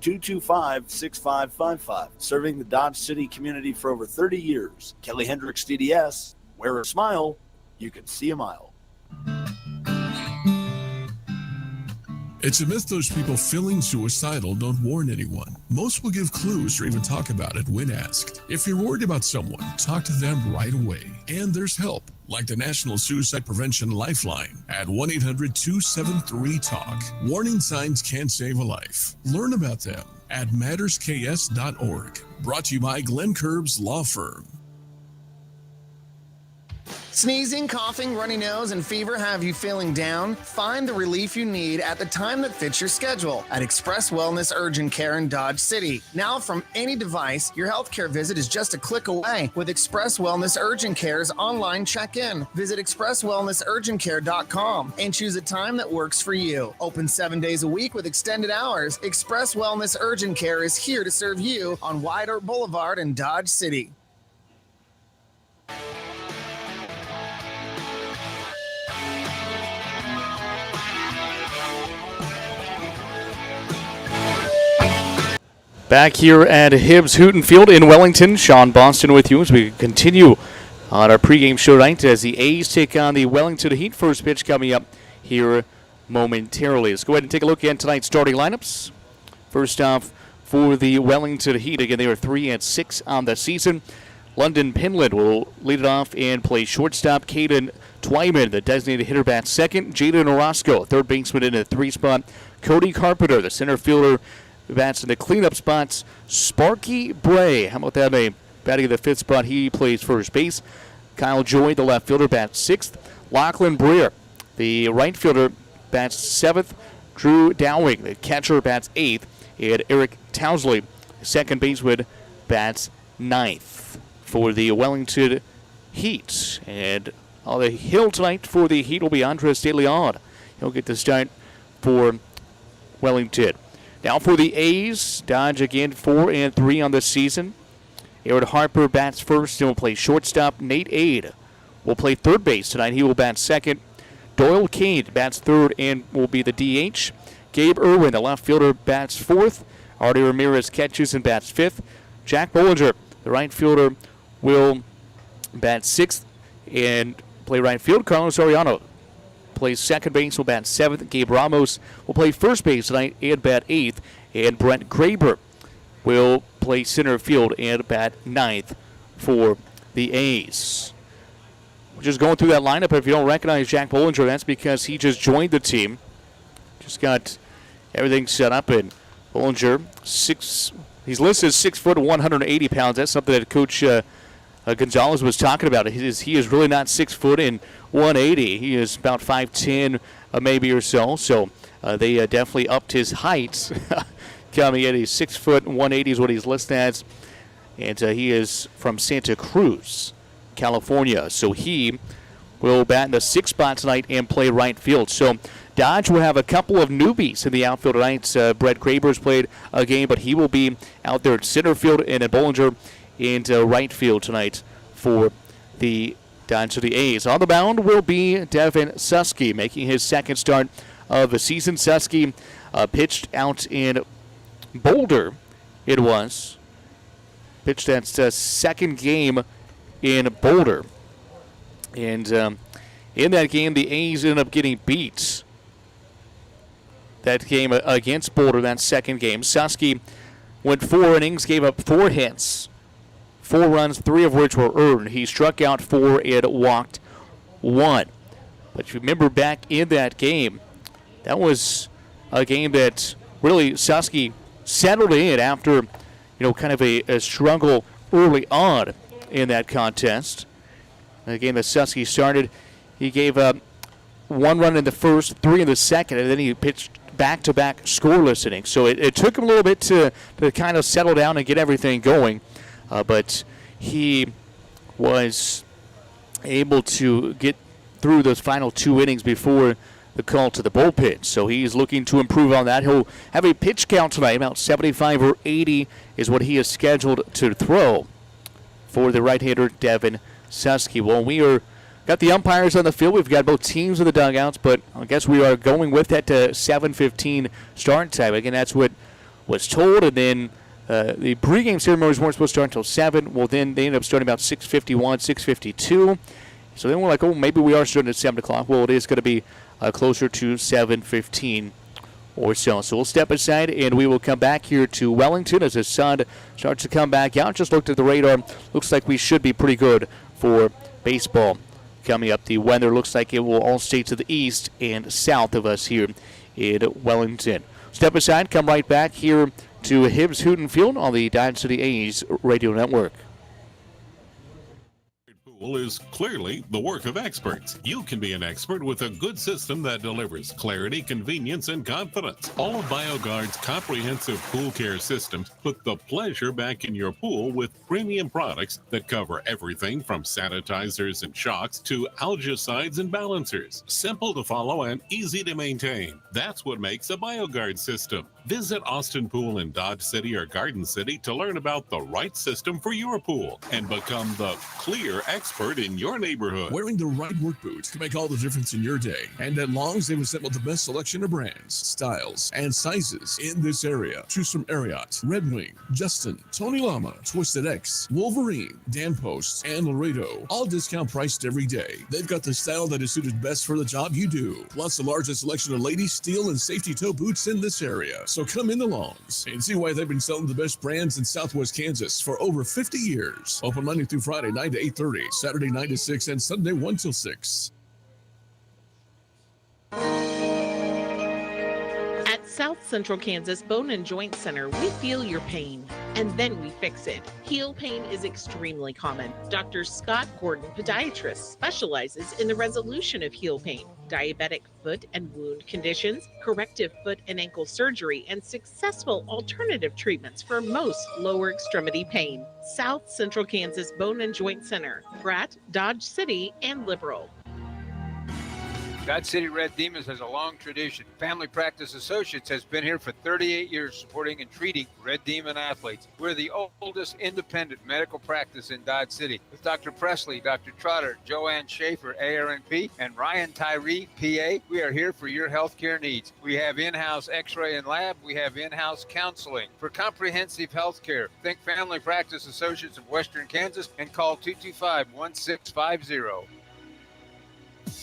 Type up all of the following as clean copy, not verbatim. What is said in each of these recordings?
225-6555. Serving the Dodge City community for over 30 years. Kelly Hendricks DDS. Wear a smile, you can see a mile. It's a myth those people feeling suicidal don't warn anyone. Most will give clues or even talk about it when asked. If you're worried about someone, talk to them right away. And there's help, like the National Suicide Prevention Lifeline at 1-800-273-TALK. Warning signs can save a life. Learn about them at mattersks.org. Brought to you by Glenn Curbs Law Firm. Sneezing, coughing, runny nose, and fever have you feeling down? Find the relief you need at the time that fits your schedule at Express Wellness Urgent Care in Dodge City. Now from any device, your healthcare visit is just a click away with Express Wellness Urgent Care's online check-in. Visit expresswellnessurgentcare.com and choose a time that works for you. Open 7 days a week with extended hours. Express Wellness Urgent Care is here to serve you on Wyatt Earp Boulevard in Dodge City. Back here at Hibbs Hooten Field in Wellington, Sean Boston with you as we continue on our pregame show tonight as the A's take on the Wellington Heat. First pitch coming up here momentarily. Let's go ahead and take a look at tonight's starting lineups. First off, for the Wellington Heat, again, they are 3-6 on the season. London Pinland will lead it off and play shortstop. Caden Twyman, the designated hitter, bats second. Jaden Orozco, third baseman in the 3 spot. Cody Carpenter, the center fielder, bats in the cleanup spots. Sparky Bray, how about that name? Batting in the 5th spot, he plays first base. Kyle Joy, the left fielder, bats 6th. Lachlan Breer, the right fielder, bats 7th. Drew Dowling, the catcher, bats 8th. And Eric Towsley, second baseman, bats 9th for the Wellington Heat. And on the hill tonight for the Heat will be Andres De Leon. He'll get the start for Wellington. Now for the A's, Dodge again 4-3 on the season. Aaron Harper bats first and will play shortstop. Nate Ade will play third base tonight. He will bat second. Doyle Kane bats third and will be the DH. Gabe Irwin, the left fielder, bats fourth. Artie Ramirez catches and bats fifth. Jack Bollinger, the right fielder, will bat sixth and play right field. Carlos Ariano plays second base, will bat seventh. Gabe Ramos will play first base tonight and bat eighth. And Brent Graber will play center field and bat ninth for the A's. We're just going through that lineup. If you don't recognize Jack Bollinger, that's because he just joined the team. Just got everything set up. And Bollinger, he's listed as 6 foot, 180 pounds. That's something that Coach Gonzalez was talking about. He is really not 6 foot and 180. He is about 5'10", maybe or so. So they definitely upped his height. Coming in, he's 6 foot and 180 is what he's listed as. And he is from Santa Cruz, California. So he will bat in the 6th spot tonight and play right field. So Dodge will have a couple of newbies in the outfield tonight. Brett Graber's played a game, but he will be out there at center field, and then Bollinger into right field tonight for the Dodge of the A's. On the mound will be Devin Susky, making his second start of the season. Susky pitched out in Boulder, it was. Pitched that second game in Boulder. And in that game, the A's ended up getting beat. That game against Boulder, that second game. Susky went 4 innings, gave up 4 hits. 4 runs, 3 of which were earned. He struck out 4 and walked 1. But you remember back in that game, that was a game that really Susky settled in after, kind of a struggle early on in that contest. The game that Susky started, he gave up 1 run in the first, 3 in the second, and then he pitched back-to-back scoreless innings. So it took him a little bit to kind of settle down and get everything going. But he was able to get through those final 2 innings before the call to the bullpen. So he's looking to improve on that. He'll have a pitch count tonight. About 75 or 80 is what he is scheduled to throw for the right-hander Devin Susky. Well, got the umpires on the field. We've got both teams in the dugouts, but I guess we are going with that 7:15 start time. Again, that's what was told. And then the pregame ceremonies weren't supposed to start until 7. Well, then they ended up starting about 6:51, 6:52. So then we're like, oh, maybe we are starting at 7 o'clock. Well, it is going to be closer to 7:15 or so. So we'll step aside and we will come back here to Wellington as the sun starts to come back out. Just looked at the radar. Looks like we should be pretty good for baseball coming up. The weather looks like it will all stay to the east and south of us here in Wellington. Step aside, come right back here to Hibbs Hooten Field on the Dodge City A's radio network. Pool is clearly the work of experts. You can be an expert with a good system that delivers clarity, convenience, and confidence. All of BioGuard's comprehensive pool care systems put the pleasure back in your pool with premium products that cover everything from sanitizers and shocks to algicides and balancers. Simple to follow and easy to maintain. That's what makes a BioGuard system. Visit Austin Pool in Dodge City or Garden City to learn about the right system for your pool and become the clear expert in your neighborhood. Wearing the right work boots can make all the difference in your day. And at Long's, they've assembled the best selection of brands, styles, and sizes in this area. Choose from Ariat, Red Wing, Justin, Tony Lama, Twisted X, Wolverine, Dan Post, and Laredo. All discount priced every day. They've got the style that is suited best for the job you do. Plus the largest selection of ladies, steel, and safety toe boots in this area. So come into Long's and see why they've been selling the best brands in Southwest Kansas for over 50 years. Open Monday through Friday, 9 to 8:30, Saturday 9 to 6, and Sunday 1 till 6. At South Central Kansas Bone and Joint Center, we feel your pain, and then we fix it. Heel pain is extremely common. Dr. Scott Gordon, podiatrist, specializes in the resolution of heel pain, diabetic foot and wound conditions, corrective foot and ankle surgery, and successful alternative treatments for most lower extremity pain. South Central Kansas Bone and Joint Center, Pratt, Dodge City, and Liberal. Dodge City Red Demons has a long tradition. Family Practice Associates has been here for 38 years supporting and treating Red Demon athletes. We're the oldest independent medical practice in Dodge City. With Dr. Presley, Dr. Trotter, Joanne Schaefer, ARNP, and Ryan Tyree, PA, we are here for your healthcare needs. We have in-house x-ray and lab. We have in-house counseling. For comprehensive healthcare, think Family Practice Associates of Western Kansas and call 225-1650.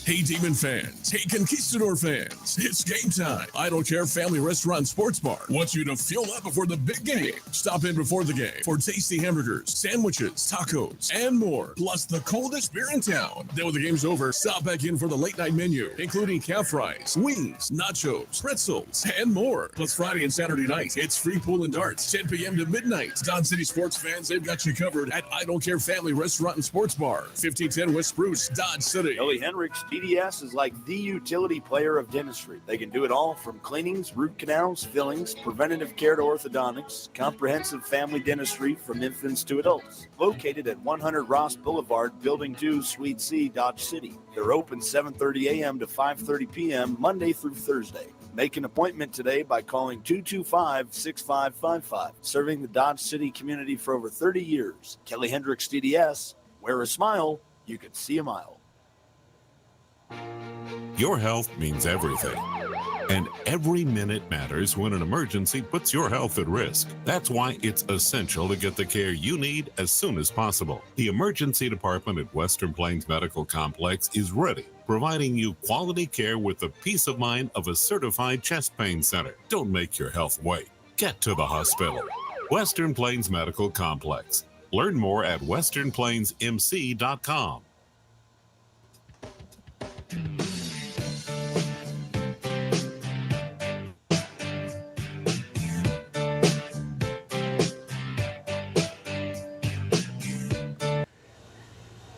Hey, Demon fans. Hey, Conquistador fans. It's game time. I Don't Care Family Restaurant Sports Bar wants you to fuel up before the big game. Stop in before the game for tasty hamburgers, sandwiches, tacos, and more. Plus the coldest beer in town. Then when the game's over, stop back in for the late night menu, including calf fries, wings, nachos, pretzels, and more. Plus Friday and Saturday night, it's free pool and darts, 10 p.m. to midnight. Dodge City sports fans, they've got you covered at I Don't Care Family Restaurant and Sports Bar, 1510 West Spruce, Dodge City. Kelly Hendricks DDS is like the utility player of dentistry. They can do it all from cleanings, root canals, fillings, preventative care to orthodontics, comprehensive family dentistry from infants to adults. Located at 100 Ross Boulevard, Building 2, Suite C, Dodge City. They're open 7:30 a.m. to 5:30 p.m. Monday through Thursday. Make an appointment today by calling 225-6555. Serving the Dodge City community for over 30 years. Kelly Hendricks DDS. Wear a smile, you can see a mile. Your health means everything. And every minute matters when an emergency puts your health at risk. That's why it's essential to get the care you need as soon as possible. The emergency department at Western Plains Medical Complex is ready, providing you quality care with the peace of mind of a certified chest pain center. Don't make your health wait. Get to the hospital. Western Plains Medical Complex. Learn more at westernplainsmc.com.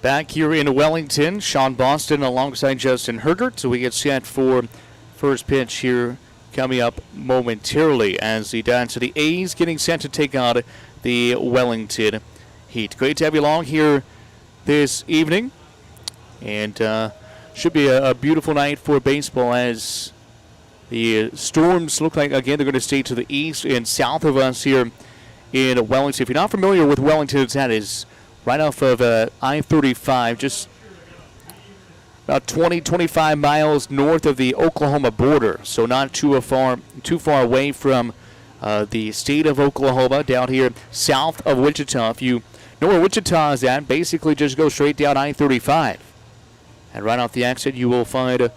Back here in Wellington, Sean Boston alongside Justin Hergert. So we get set for first pitch here coming up momentarily as the Dodge City A's getting set to take on the Wellington Heat. Great to have you along here this evening. And should be a beautiful night for baseball as the storms look like, again, they're going to stay to the east and south of us here in Wellington. If you're not familiar with Wellington, that is right off of I-35, just about 20-25 miles north of the Oklahoma border, so not too far away from the state of Oklahoma, down here south of Wichita. If you know where Wichita is at, basically just go straight down I-35. And right off the exit, you will find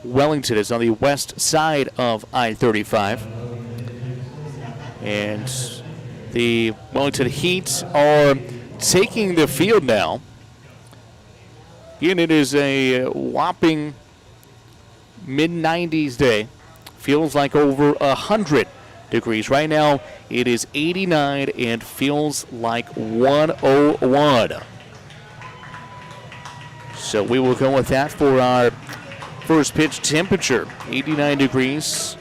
Wellington. It's on the west side of I-35. And the Wellington Heat are taking the field now. And it is a whopping mid-90s day. Feels like over 100 degrees. Right now, it is 89 and feels like 101. So we will go with that for our first pitch temperature. 89 degrees,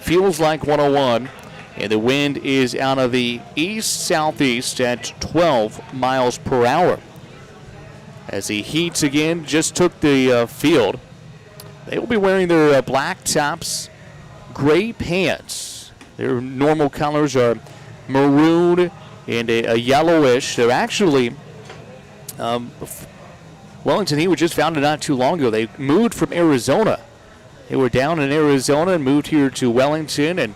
feels like 101. And the wind is out of the east-southeast at 12 miles per hour. As the Heats again just took the field, they will be wearing their black tops, gray pants. Their normal colors are maroon and a yellowish. They're actually, Wellington Heat was just founded not too long ago. They moved from Arizona. They were down in Arizona and moved here to Wellington and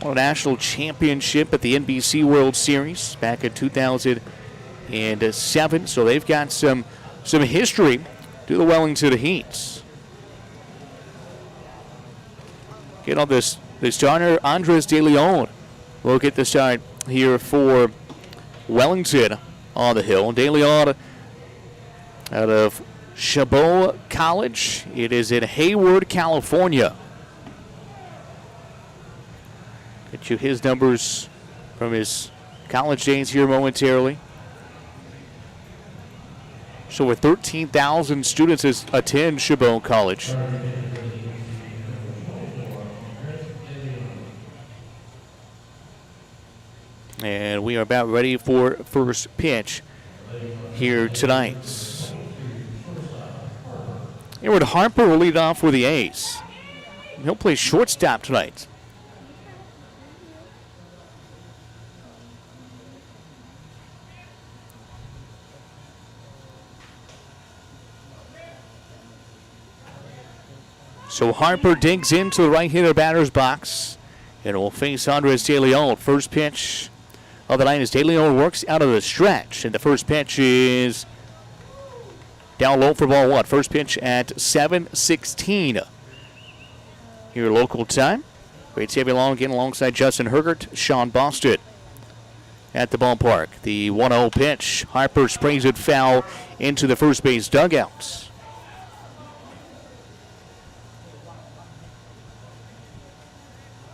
won a national championship at the NBC World Series back in 2007. So they've got some history to the Wellington Heats. Get on this starter, Andres De Leon will get the start here for Wellington on the hill. De Leon out of Chabot College. It is in Hayward, California. Get you his numbers from his college days here momentarily. So with 13,000 students attend Chabot College. And we are about ready for first pitch here tonight. Edward Harper will lead off for the A's. He'll play shortstop tonight. So Harper digs into the right-hander batter's box and will face Andres De Leon. First pitch of the night as De Leon works out of the stretch. And the first pitch is down low for ball one. First pitch at 7:16 here local time. Great Xavier Long again alongside Justin Hergert, Sean Boston at the ballpark. The 1-0 pitch. Harper sprays it foul into the first base dugouts.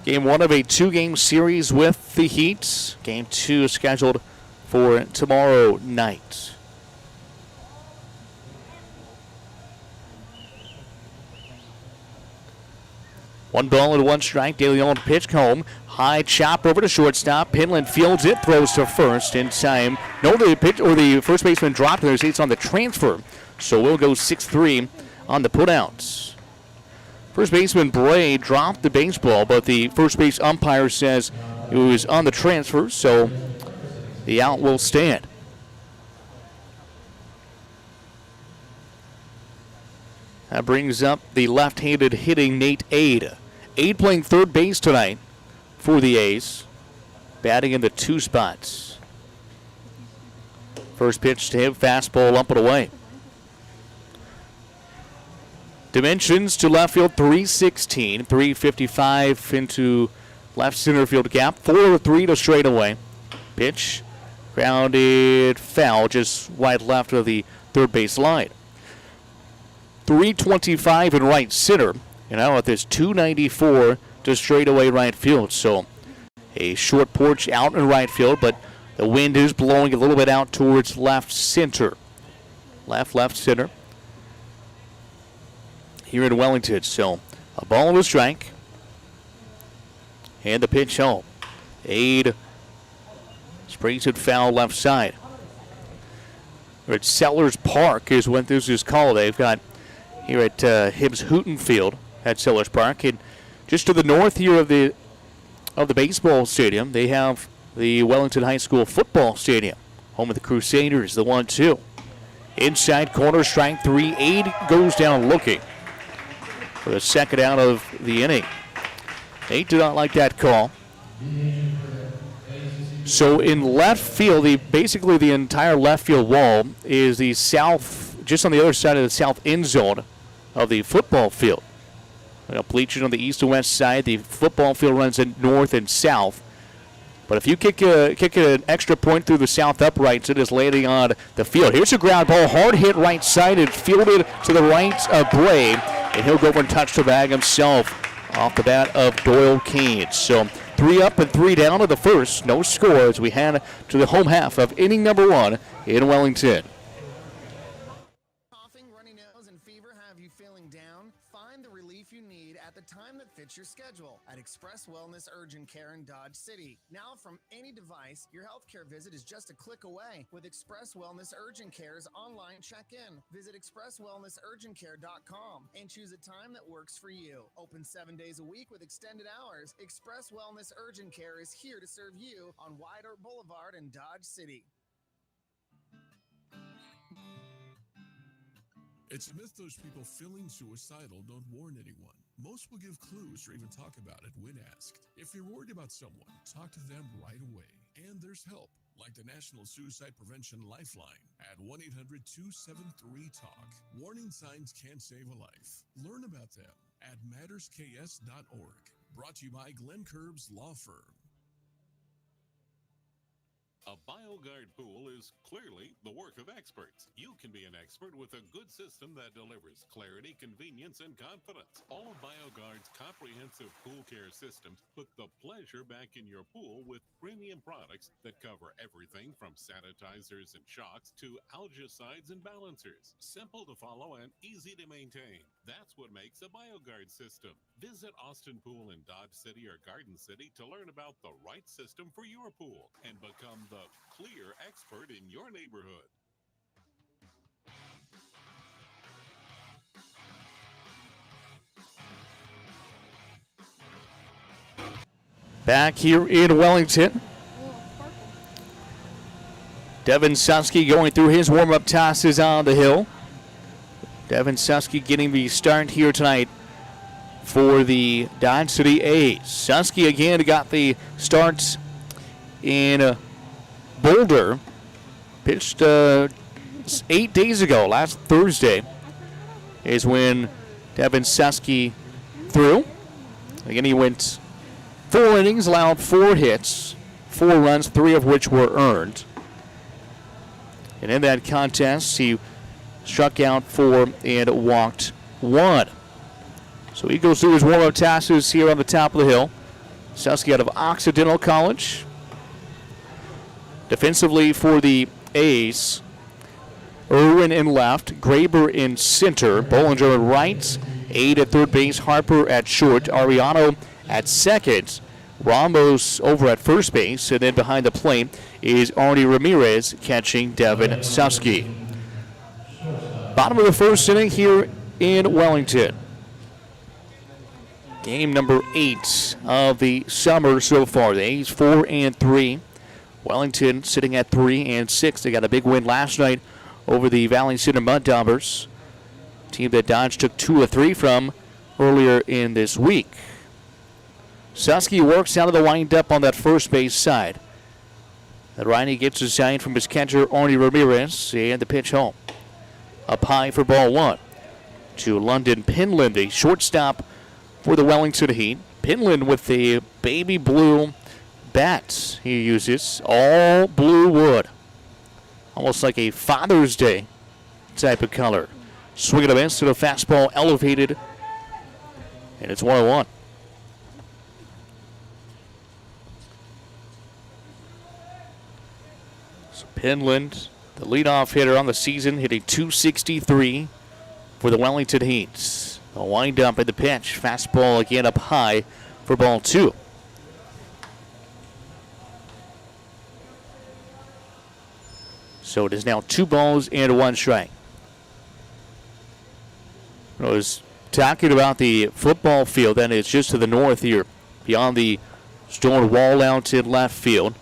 Game one of a two-game series with the Heat. Game two is scheduled for tomorrow night. One ball and one strike. De Leon pitch home. High chop over to shortstop. Pinland fields it, throws to first in time. No, the pitch or the first baseman dropped there. It's on the transfer. So we'll go 6-3 on the putouts. First baseman Bray dropped the baseball, but the first base umpire says it was on the transfer, so the out will stand. That brings up the left-handed hitting Nate Ade. Ade playing third base tonight for the A's, batting in the two spots. First pitch to him, fastball up and away. Dimensions to left field, 316, 355 into left center field gap, 4-3 to straightaway. Pitch, grounded foul, just wide left of the third base line. 325 in right center, and now at this 294 to straightaway right field. So a short porch out in right field, but the wind is blowing a little bit out towards left center. Left center here in Wellington. So a ball and a strike. And the pitch home. Ade sprays it foul left side. At Sellers Park is when this is called. They've got here at Hibbs Hooten Field at Sellers Park. And just to the north here of the baseball stadium, they have the Wellington High School football stadium. Home of the Crusaders, the 1-2. Inside corner, strike three. Ade goes down looking for the second out of the inning. They do not like that call. So in left field, basically the entire left field wall is the south, just on the other side of the south end zone of the football field. Bleachers on the east and west side. The football field runs in north and south. But if you kick an extra point through the south uprights, it is landing on the field. Here's a ground ball, hard hit right side, and fielded to the right of Bray, and he'll go over and touch the bag himself off the bat of Doyle Kane. So 3 up and 3 down to the first. No score as we head to the home half of inning number 1 in Wellington. Coughing, runny nose, and fever have you feeling down? Find the relief you need at the time that fits your schedule at Express Wellness Urgent Care in Dodge City. Now from any device, your healthcare visit is just a click away with Express Wellness Urgent Care's online check-in. Visit expresswellnessurgentcare.com and choose a time that works for you. Open 7 days a week with extended hours. Express Wellness Urgent Care is here to serve you on Wide Oak Boulevard in Dodge City. It's a myth those people feeling suicidal don't warn anyone. Most will give clues or even talk about it when asked. If you're worried about someone, talk to them right away. And there's help, like the National Suicide Prevention Lifeline at 1-800-273-TALK. Warning signs can save a life. Learn about them at mattersks.org. Brought to you by Glenn Curbs Law Firm. A BioGuard pool is clearly the work of experts. You can be an expert with a good system that delivers clarity, convenience, and confidence. All of BioGuard's comprehensive pool care systems put the pleasure back in your pool with premium products that cover everything from sanitizers and shocks to algicides and balancers. Simple to follow and easy to maintain. That's what makes a BioGuard system. Visit Austin Pool in Dodge City or Garden City to learn about the right system for your pool and become the clear expert in your neighborhood. Back here in Wellington, Devin Susky going through his warm-up tosses on the hill. Devin Susky getting the start here tonight for the Dodge City A's. Susky again got the starts in Boulder. Pitched 8 days ago, last Thursday, is when Devin Susky threw. Again, he went 4 innings, allowed 4 hits, 4 runs, 3 of which were earned. And in that contest, he struck out 4 and walked 1. So he goes through his warm-up tosses here on the top of the hill. Susky out of Occidental College. Defensively for the A's, Irwin in left, Graber in center, Bollinger at right, Aide at third base, Harper at short, Ariano at second, Ramos over at first base, and then behind the plate is Arnie Ramirez catching Devin Susky. Bottom of the first inning here in Wellington. Game number 8 of the summer so far. The A's 4 and 3. Wellington sitting at 3 and 6. They got a big win last night over the Valley Center Mud Daubers, team that Dodge took 2 of 3 from earlier in this week. Susky works out of the windup on that first base side. The righty gets a sign from his catcher, Arnie Ramirez, and the pitch home. Up high for ball 1 to London Pinland, the shortstop for the Wellington Heat. Pinland with the baby blue bat he uses, all blue wood. Almost like a Father's Day type of color. Swing and a miss to the fastball elevated, and it's 1-1. So Pinland, the leadoff hitter on the season, hitting .263 for the Wellington Heat. A wind up in the pitch. Fastball again up high for ball 2. So it is now 2 balls and 1 strike. I was talking about the football field, and it's just to the north here, beyond the stone wall out in left field.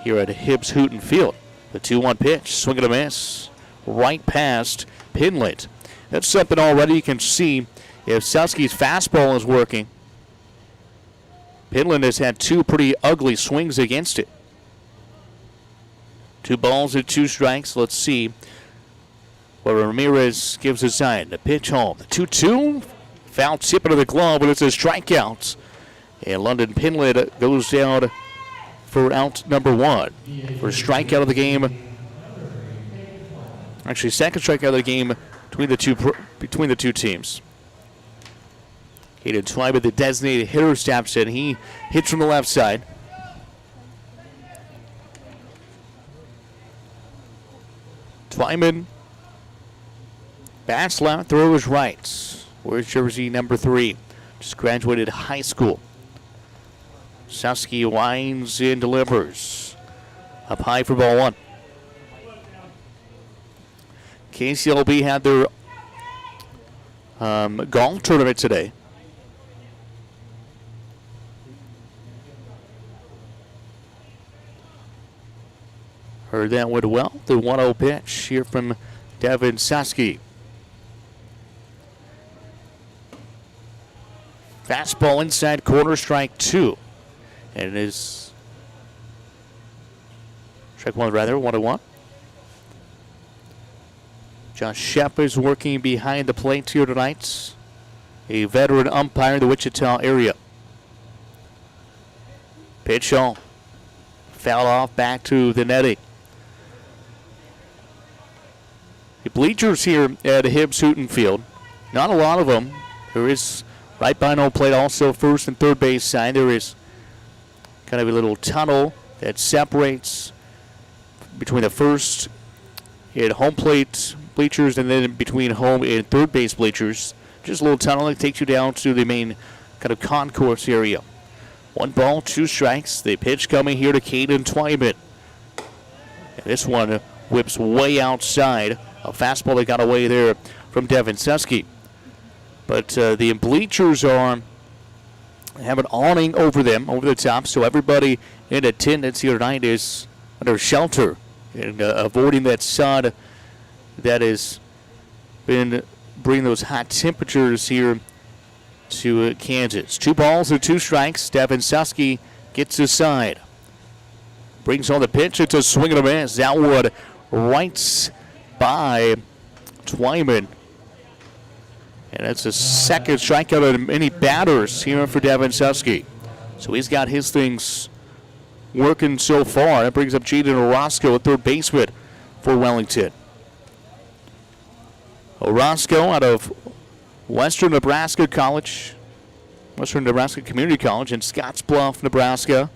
Here at Hibbs Hooten Field. The 2-1 pitch, swing and a miss, right past Pinland. That's something already you can see if Susky's fastball is working. Pinland has had 2 pretty ugly swings against it. 2 balls and 2 strikes. Let's see what Ramirez gives a sign. The pitch home. The 2-2. Foul tip into the glove, but it's a strikeout. And London Pinland goes down for out number 1. For a strikeout of the game. Actually, second strikeout of the game between the two teams. Caden Twyman, the designated hitter, steps in. He hits from the left side. Twyman bats left, throws right. Where's jersey number 3? Just graduated high school. Susky winds in, delivers. Up high for ball 1. KCLB had their golf tournament today. Heard that went well. The 1-0 pitch here from Devin Susky. Fastball inside corner, strike 2. And it is strike 1 rather, 1-1. Josh Shepp is working behind the plate here tonight. A veteran umpire in the Wichita area. Pitch on. Foul off back to the netting. The bleachers here at Hibbs Hooten Field. Not a lot of them. There is right behind home plate also first and third base side. There is kind of a little tunnel that separates between the first and home plate bleachers and then between home and third base bleachers. Just a little tunnel that takes you down to the main kind of concourse area. 1 ball, 2 strikes. The pitch coming here to Caden Twyman. And this one whips way outside. A fastball that got away there from Devin Susky. But the bleachers have an awning over them, over the top, so everybody in attendance here tonight is under shelter and avoiding that sun that has been bringing those hot temperatures here to Kansas. 2 balls and 2 strikes. Devin Susky gets his side. Brings on the pitch. It's a swing and a miss. That one right by Twyman. And that's a second strikeout of many batters here for Devin Susky. So he's got his things working so far. That brings up Jaden Orozco, a third baseman for Wellington. Orozco out of Western Nebraska College, Western Nebraska Community College in Scottsbluff, Nebraska,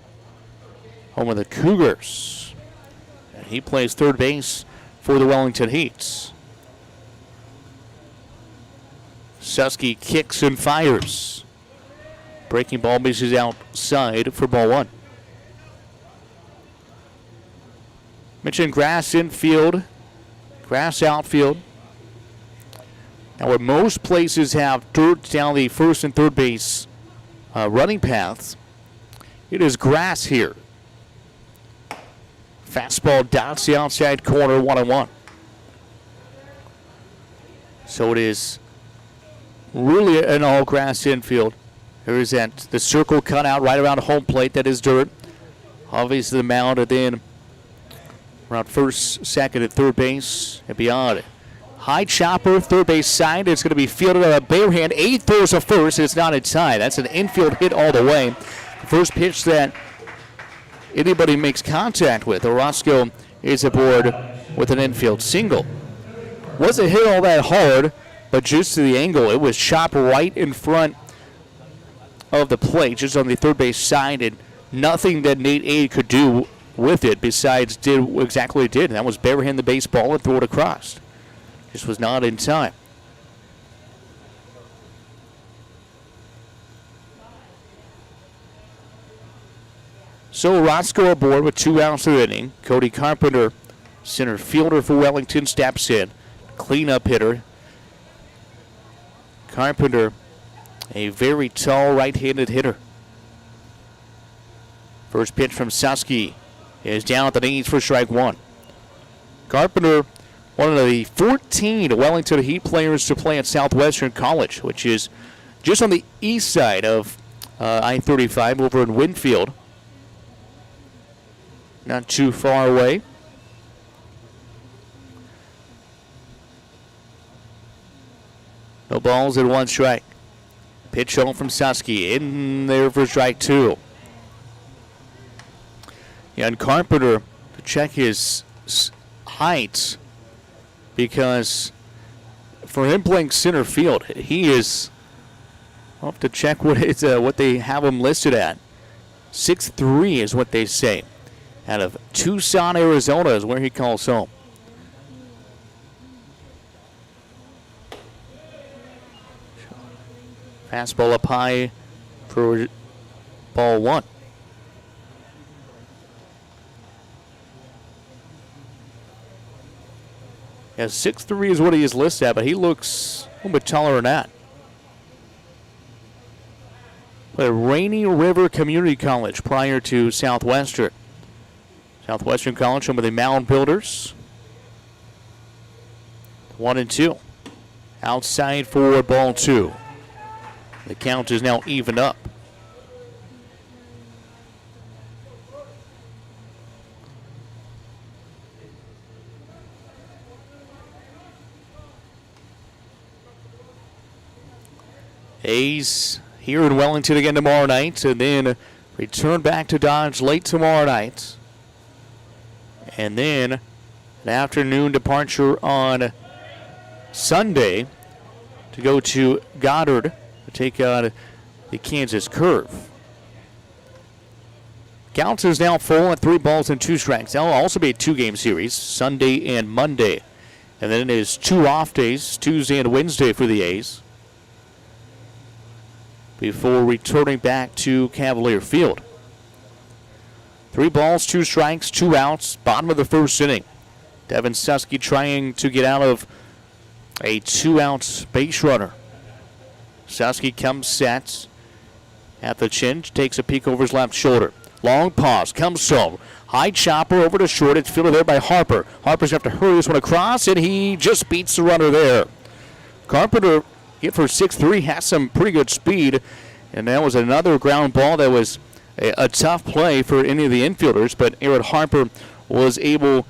home of the Cougars. And he plays third base for the Wellington Heats. Susky kicks and fires. Breaking ball misses outside for ball 1. Mentioned grass infield, grass outfield. Now where most places have dirt down the first and third base running paths, it is grass here. Fastball dots the outside corner, 1-1. So it is really an all-grass infield. There is the circle cut out right around home plate that is dirt. Obviously the mound, and then around first, second, and third base and beyond it. High chopper, third base side. It's going to be fielded on a bare hand. 8 throws a first. It's not inside. That's an infield hit all the way. The first pitch that anybody makes contact with. Orozco is aboard with an infield single. Wasn't hit all that hard, but just to the angle. It was chopped right in front of the plate, just on the third base side, and nothing that Nate Aid could do with it besides did exactly what he did, and that was barehand the baseball and throw it across. Just was not in time. So Roscoe aboard with 2 outs of the inning. Cody Carpenter, center fielder for Wellington, steps in. Cleanup hitter. Carpenter, a very tall right-handed hitter. First pitch from Susky is down at the knees for strike 1. Carpenter, one of the 14 Wellington Heat players to play at Southwestern College, which is just on the east side of I-35 over in Winfield. Not too far away. No balls and 1 strike. Pitch home from Susky. In there for strike 2. Yeah, and Carpenter to check his height, because for him playing center field, he is. I'll have to check what they have him listed at. 6'3" is what they say. Out of Tucson, Arizona is where he calls home. Fastball up high for ball 1. Yeah, 6'3" is what he is listed at, but he looks a little bit taller than that. Played at Rainy River Community College prior to Southwestern. Southwestern College, home of the Mound Builders. 1-2. Outside for ball 2. The count is now even up. A's here in Wellington again tomorrow night, and then return back to Dodge late tomorrow night. And then an afternoon departure on Sunday to go to Goddard to take on the Kansas Curve. Count is now full at 3 balls and 2 strikes. That'll also be a 2-game series, Sunday and Monday. And then it is 2 off days, Tuesday and Wednesday for the A's, before returning back to Cavalier Field. 3 balls, 2 strikes, 2 outs, bottom of the first inning. Devin Susky trying to get out of a 2-out base runner. Susky comes set at the chin, takes a peek over his left shoulder. Long pause, comes home. High chopper over to short. It's fielded there by Harper. Harper's going to have to hurry this one across, and he just beats the runner there. Carpenter hit for 6'3", has some pretty good speed, and that was another ground ball that was a tough play for any of the infielders, but Aaron Harper was able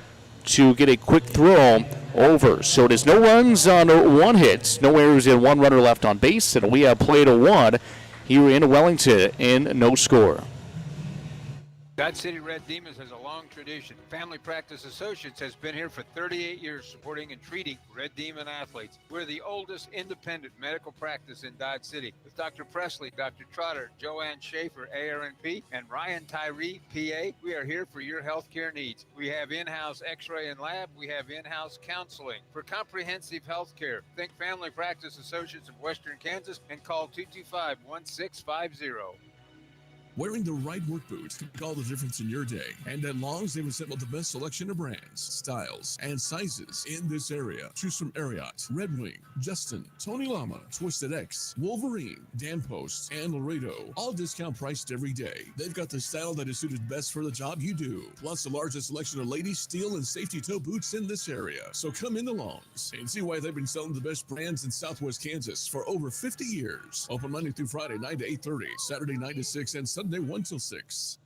to get a quick throw over. So it is no runs on 1 hit, no errors, and 1 runner left on base, and we have played a 1 here in Wellington in no score. Dodge City Red Demons has a long tradition. Family Practice Associates has been here for 38 years supporting and treating Red Demon athletes. We're the oldest independent medical practice in Dodge City with Dr. Presley, Dr. Trotter, Joanne Schaefer, ARNP, and Ryan Tyree, PA. We are here for your healthcare needs. We have in-house x-ray and lab. We have in-house counseling. For comprehensive healthcare, think Family Practice Associates of Western Kansas and call 225-1650. Wearing the right work boots can make all the difference in your day. And at Long's, they've assembled the best selection of brands, styles, and sizes in this area. Choose from Ariat, Red Wing, Justin, Tony Lama, Twisted X, Wolverine, Dan Post, and Laredo. All discount priced every day. They've got the style that is suited best for the job you do. Plus the largest selection of ladies, steel, and safety toe boots in this area. So come into Long's and see why they've been selling the best brands in Southwest Kansas for over 50 years. Open Monday through Friday, 9 to 8:30, Saturday 9 to 6, and Sunday 1 till 6.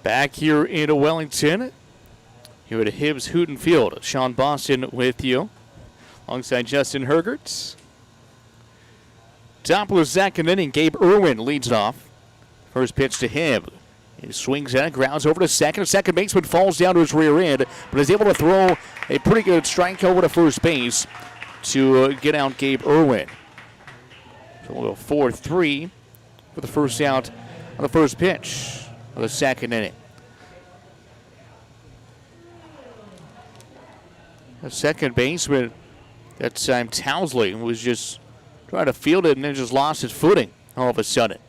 Back here in Wellington, here at Hibbs Hooten Field. Sean Boston with you, alongside Justin Hergerts. Top of the second inning, Gabe Irwin leads it off. First pitch to him. He swings at it, grounds over to second. Second baseman falls down to his rear end, but is able to throw a pretty good strike over to first base to get out Gabe Irwin. So we'll go 4-3 for the first out on the first pitch of the second inning. The second baseman, that time Towsley, was just trying to field it and then just lost his footing all of a sudden.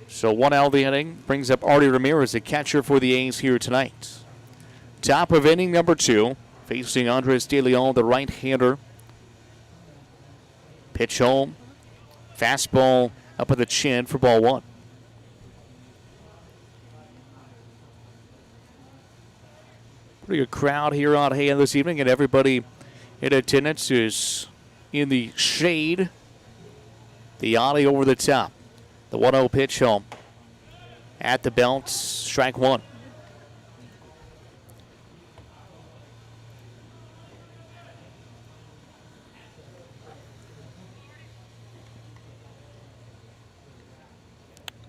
So 1 out of the inning brings up Artie Ramirez, the catcher for the A's here tonight. Top of inning number 2. Facing Andres De Leon, the right-hander. Pitch home. Fastball up at the chin for ball 1. Pretty good crowd here on hand this evening, and everybody in attendance is in the shade. The Yanni over the top. The 1-0 pitch home. At the belt, strike 1.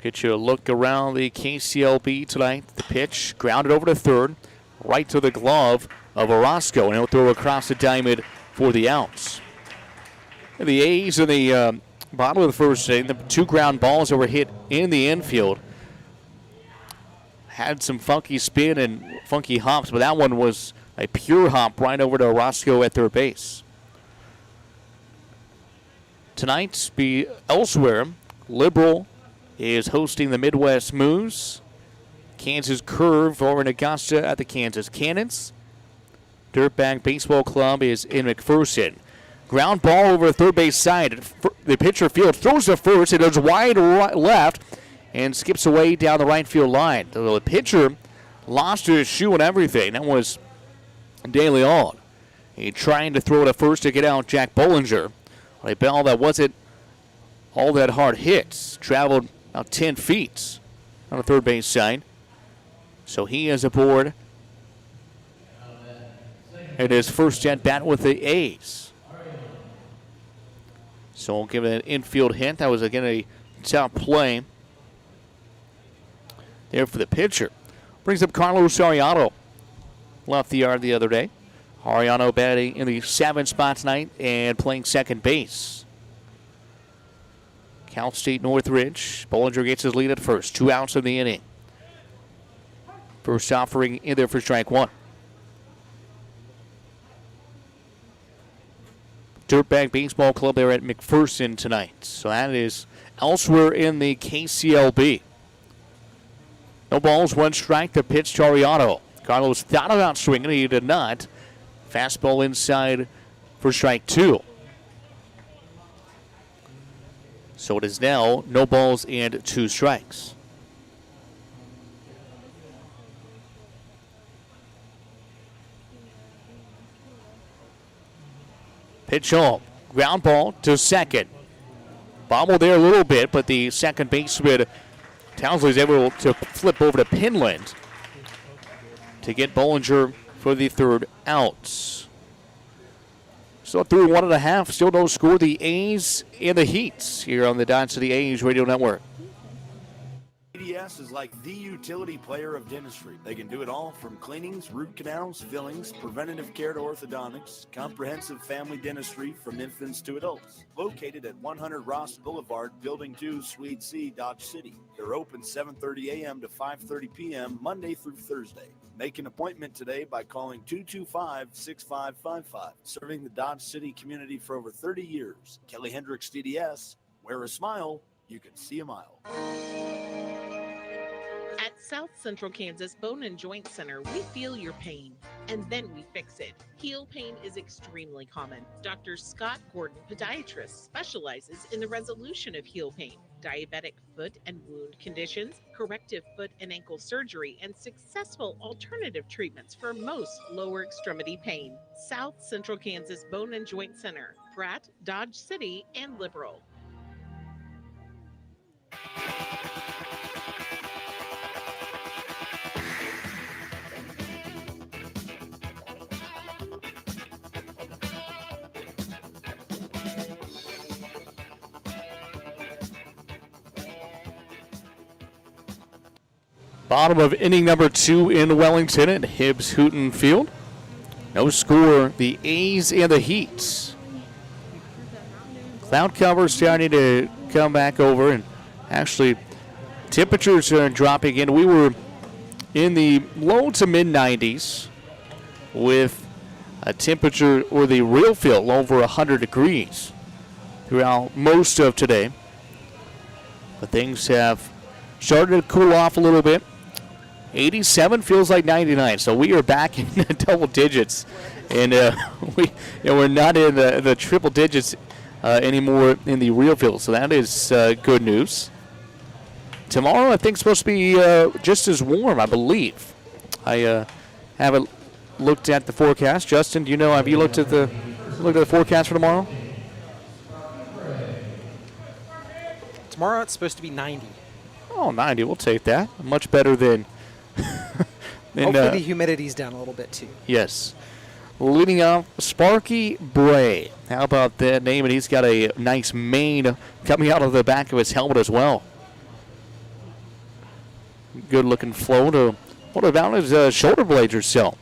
Get you a look around the KCLB tonight. The pitch grounded over to third, right to the glove of Orozco, and he'll throw across the diamond for the outs. And the A's in the bottom of the first inning, the 2 ground balls that were hit in the infield. Had some funky spin and funky hops, but that one was a pure hop right over to Orozco at third base. Tonight, be elsewhere, Liberal is hosting the Midwest Moose. Kansas Curve over in Augusta at the Kansas Cannons. Dirtbag Baseball Club is in McPherson. Ground ball over the third base side. The pitcher field throws to first. It goes wide left and skips away down the right field line. The pitcher lost his shoe and everything. That was De Leon. He trying to throw to first to get out Jack Bollinger. A ball that wasn't all that hard hits. Traveled about 10 feet on the third base side. So he is aboard in his first at bat with the A's. So we'll give it an infield hint. That was again a top play there for the pitcher. Brings up Carlos Ariano. Left the yard the other day. Ariano batting in the 7th spot tonight and playing second base. Cal State Northridge. Bollinger gets his lead at first. 2 outs in the inning. First offering in there for strike 1. Dirtbag Baseball Club there at McPherson tonight. So that is elsewhere in the KCLB. No balls, 1 strike. The pitch to Ariano. Carlos thought about swinging. He did not. Fastball inside for strike 2. So it is now no balls and 2 strikes. Pitch home. Ground ball to second. Bobble there a little bit, but the second baseman Townsley is able to flip over to Pinland to get Bollinger for the 3rd out. So through 1.5, still no score. The A's and the Heats here on the Dodge City A's Radio Network. ADS is like the utility player of dentistry. They can do it all from cleanings, root canals, fillings, preventative care to orthodontics, comprehensive family dentistry from infants to adults. Located at 100 Ross Boulevard, Building 2, Suite C, Dodge City. They're open 7:30 a.m. to 5:30 p.m. Monday through Thursday. Make an appointment today by calling 225-6555. Serving the Dodge City community for over 30 years. Kelly Hendricks DDS. Wear a smile, you can see a mile. At South Central Kansas Bone and Joint Center, we feel your pain, and then we fix it. Heel pain is extremely common. Dr. Scott Gordon, podiatrist, specializes in the resolution of heel pain, diabetic foot and wound conditions, corrective foot and ankle surgery, and successful alternative treatments for most lower extremity pain. South Central Kansas Bone and Joint Center, Pratt, Dodge City, and Liberal. Bottom of inning number 2 in Wellington at Hibbs Houghton Field. No score, the A's and the Heats. Cloud cover starting to come back over, and actually temperatures are dropping in. We were in the low to mid 90s with a temperature or the real field over 100 degrees throughout most of today. But things have started to cool off a little bit. 87 feels like 99. So we are back in the double digits, and we're not in the triple digits anymore in the real field. So that is good news. Tomorrow, I think, is supposed to be just as warm, I believe. I haven't looked at the forecast. Justin, do you know? Have you looked at the forecast for tomorrow? Tomorrow it's supposed to be 90. Oh, 90. We'll take that. Much better than. Hopefully the humidity's down a little bit too. Yes. Leading off, Sparky Bray. How about that name? And he's got a nice mane coming out of the back of his helmet as well. Good looking flow to what about his shoulder blades or so.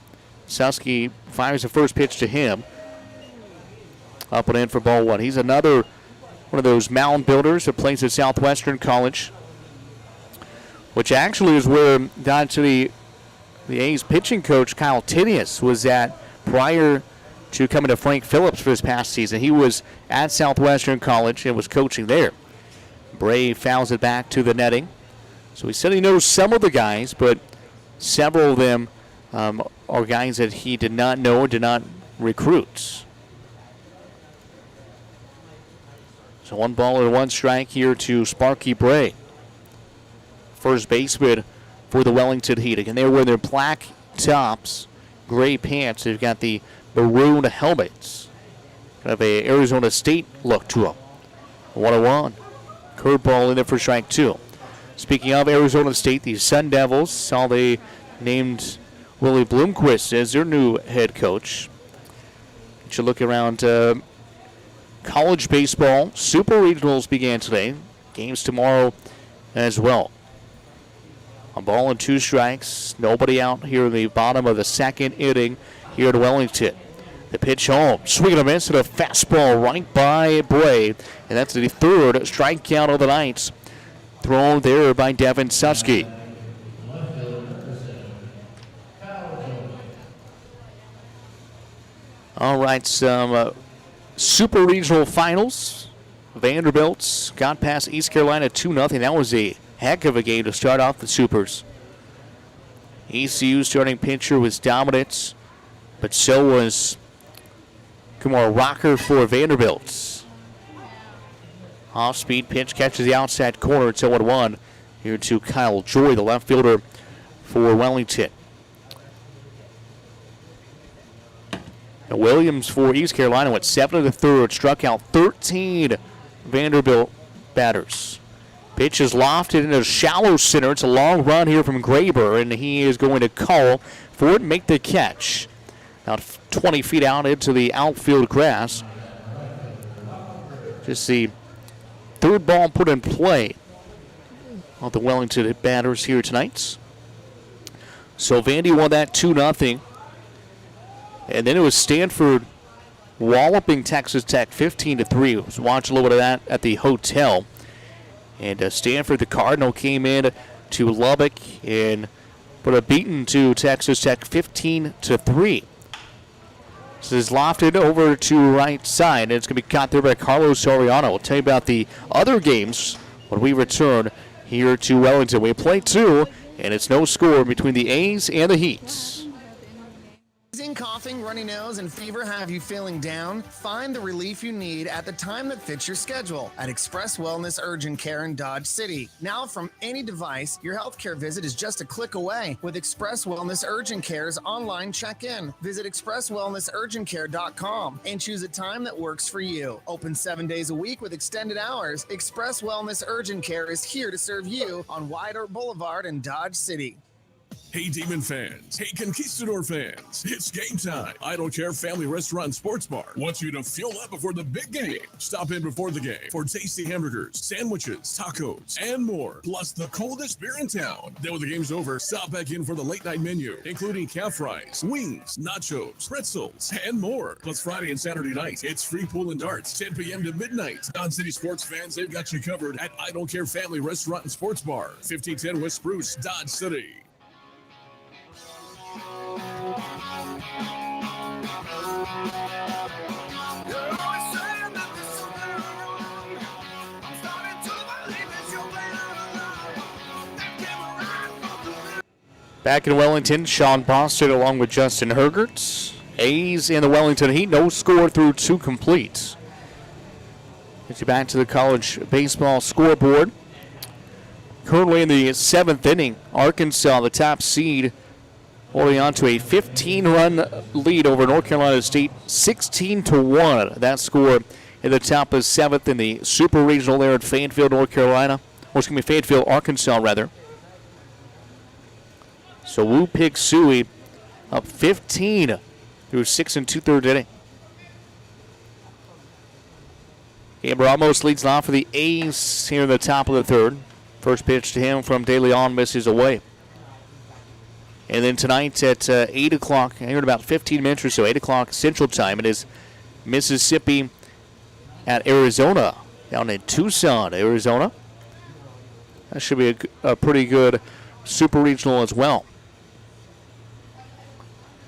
Susky fires the first pitch to him. Up and in for ball one. He's another one of those mound builders that plays at Southwestern College, which actually is where the A's pitching coach Kyle Tinius was at prior to coming to Frank Phillips for this past season. He was at Southwestern College and was coaching there. Bray fouls it back to the netting. So he said he knows some of the guys, but several of them are guys that he did not know or did not recruit. So 1 ball and 1 strike here to Sparky Bray. First baseman for the Wellington Heat. Again, they're wearing their black tops, gray pants. They've got the maroon helmets. Kind of a Arizona State look to them. 1-1. Curveball in there for strike 2. Speaking of Arizona State, the Sun Devils, they named Willie Bloomquist as their new head coach. Get you look around college baseball. Super Regionals began today. Games tomorrow as well. A ball and 2 strikes. Nobody out here in the bottom of the second inning here at Wellington. The pitch home. Swing and a miss and a fastball right by Bray. And that's the third strikeout of the night. Thrown there by Devin Susky. All right, some Super Regional Finals. Vanderbilt got past East Carolina 2-0. That was a heck of a game to start off the Supers. ECU's starting pitcher was dominant, but so was Kumar Rocker for Vanderbilt. Off-speed pitch catches the outside corner. It's 0-1 here to Kyle Joy, the left fielder for Wellington. Now Williams for East Carolina went 7 1/3, struck out 13 Vanderbilt batters. Pitch is lofted into shallow center. It's a long run here from Graber, and he is going to call for it and make the catch. About 20 feet out into the outfield grass. Just the third ball put in play of the Wellington batters here tonight. So Vandy won that 2-0. And then it was Stanford walloping Texas Tech 15-3. I was watching a little bit of that at the hotel. And Stanford, the Cardinal, came in to Lubbock and put a beating to Texas Tech 15-3. This is lofted over to right side, and it's going to be caught there by Carlos Soriano. We'll tell you about the other games when we return here to Wellington. We play 2, and it's no score between the A's and the Heats. Coughing, runny nose, and fever have you feeling down? Find the relief you need at the time that fits your schedule at Express Wellness Urgent Care in Dodge City. Now from any device, your healthcare visit is just a click away with Express Wellness Urgent Care's online check-in. Visit expresswellnessurgentcare.com and choose a time that works for you. Open 7 days a week with extended hours. Express Wellness Urgent Care is here to serve you on White Oak Boulevard in Dodge City. Hey, Demon fans. Hey, Conquistador fans. It's game time. I Don't Care Family Restaurant and Sports Bar wants you to fuel up before the big game. Stop in before the game for tasty hamburgers, sandwiches, tacos, and more. Plus the coldest beer in town. Then when the game's over, stop back in for the late night menu, including calf fries, wings, nachos, pretzels, and more. Plus Friday and Saturday night, it's free pool and darts, 10 p.m. to midnight. Dodge City sports fans, they've got you covered at I Don't Care Family Restaurant and Sports Bar, 1510 West Spruce, Dodge City. Back in Wellington, Sean Boston along with Justin Hergerts. A's in the Wellington Heat. No score through 2 complete. Get you back to the college baseball scoreboard. Currently in the 7th inning, Arkansas, the top seed, holding on to a 15-run lead over North Carolina State, 16-1. That score in the top of 7th in the Super Regional there at Fayetteville, North Carolina. Or excuse me, Fayetteville, Arkansas, rather. So Wu Pig Sui up 15 through 6 2/3 inning. Gabe Ramos leads off for the A's here in the top of the 3rd. First pitch to him from De Leon misses away. And then tonight at 8 o'clock, here in about 15 minutes or so, 8 o'clock Central Time, it is Mississippi at Arizona, down in Tucson, Arizona. That should be a pretty good Super Regional as well.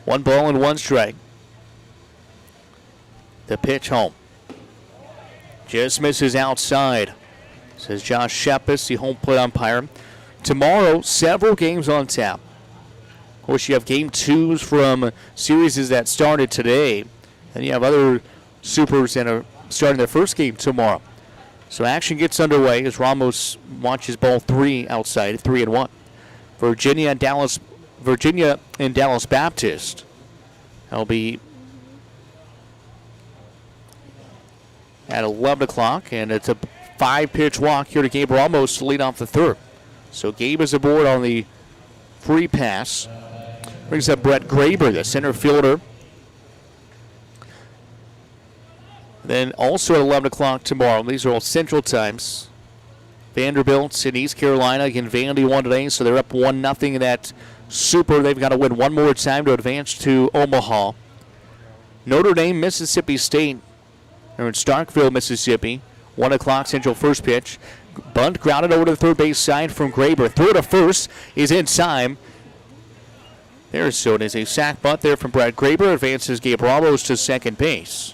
1 ball and 1 strike. The pitch home. Just misses outside, says Josh Shepis, the home plate umpire. Tomorrow, several games on tap. Of course, you have game 2s from series that started today, and you have other supers that are starting their first game tomorrow. So action gets underway as Ramos watches ball 3 outside, 3-1. Virginia and Dallas Baptist. That'll be at 11 o'clock, and it's a 5-pitch walk here to Gabe Ramos to lead off the 3rd. So Gabe is aboard on the free pass. Brings up Brett Graber, the center fielder. Then also at 11 o'clock tomorrow, these are all Central times. Vanderbilt in East Carolina. Again, Vandy won today, so they're up 1-0 in that Super. They've got to win one more time to advance to Omaha. Notre Dame, Mississippi State. They're in Starkville, Mississippi. 1 o'clock Central first pitch. Bunt grounded over to the third base side from Graber. Throw to first is in time. So it is a sac bunt there from Brad Graber. Advances Gabe Ramos to second base.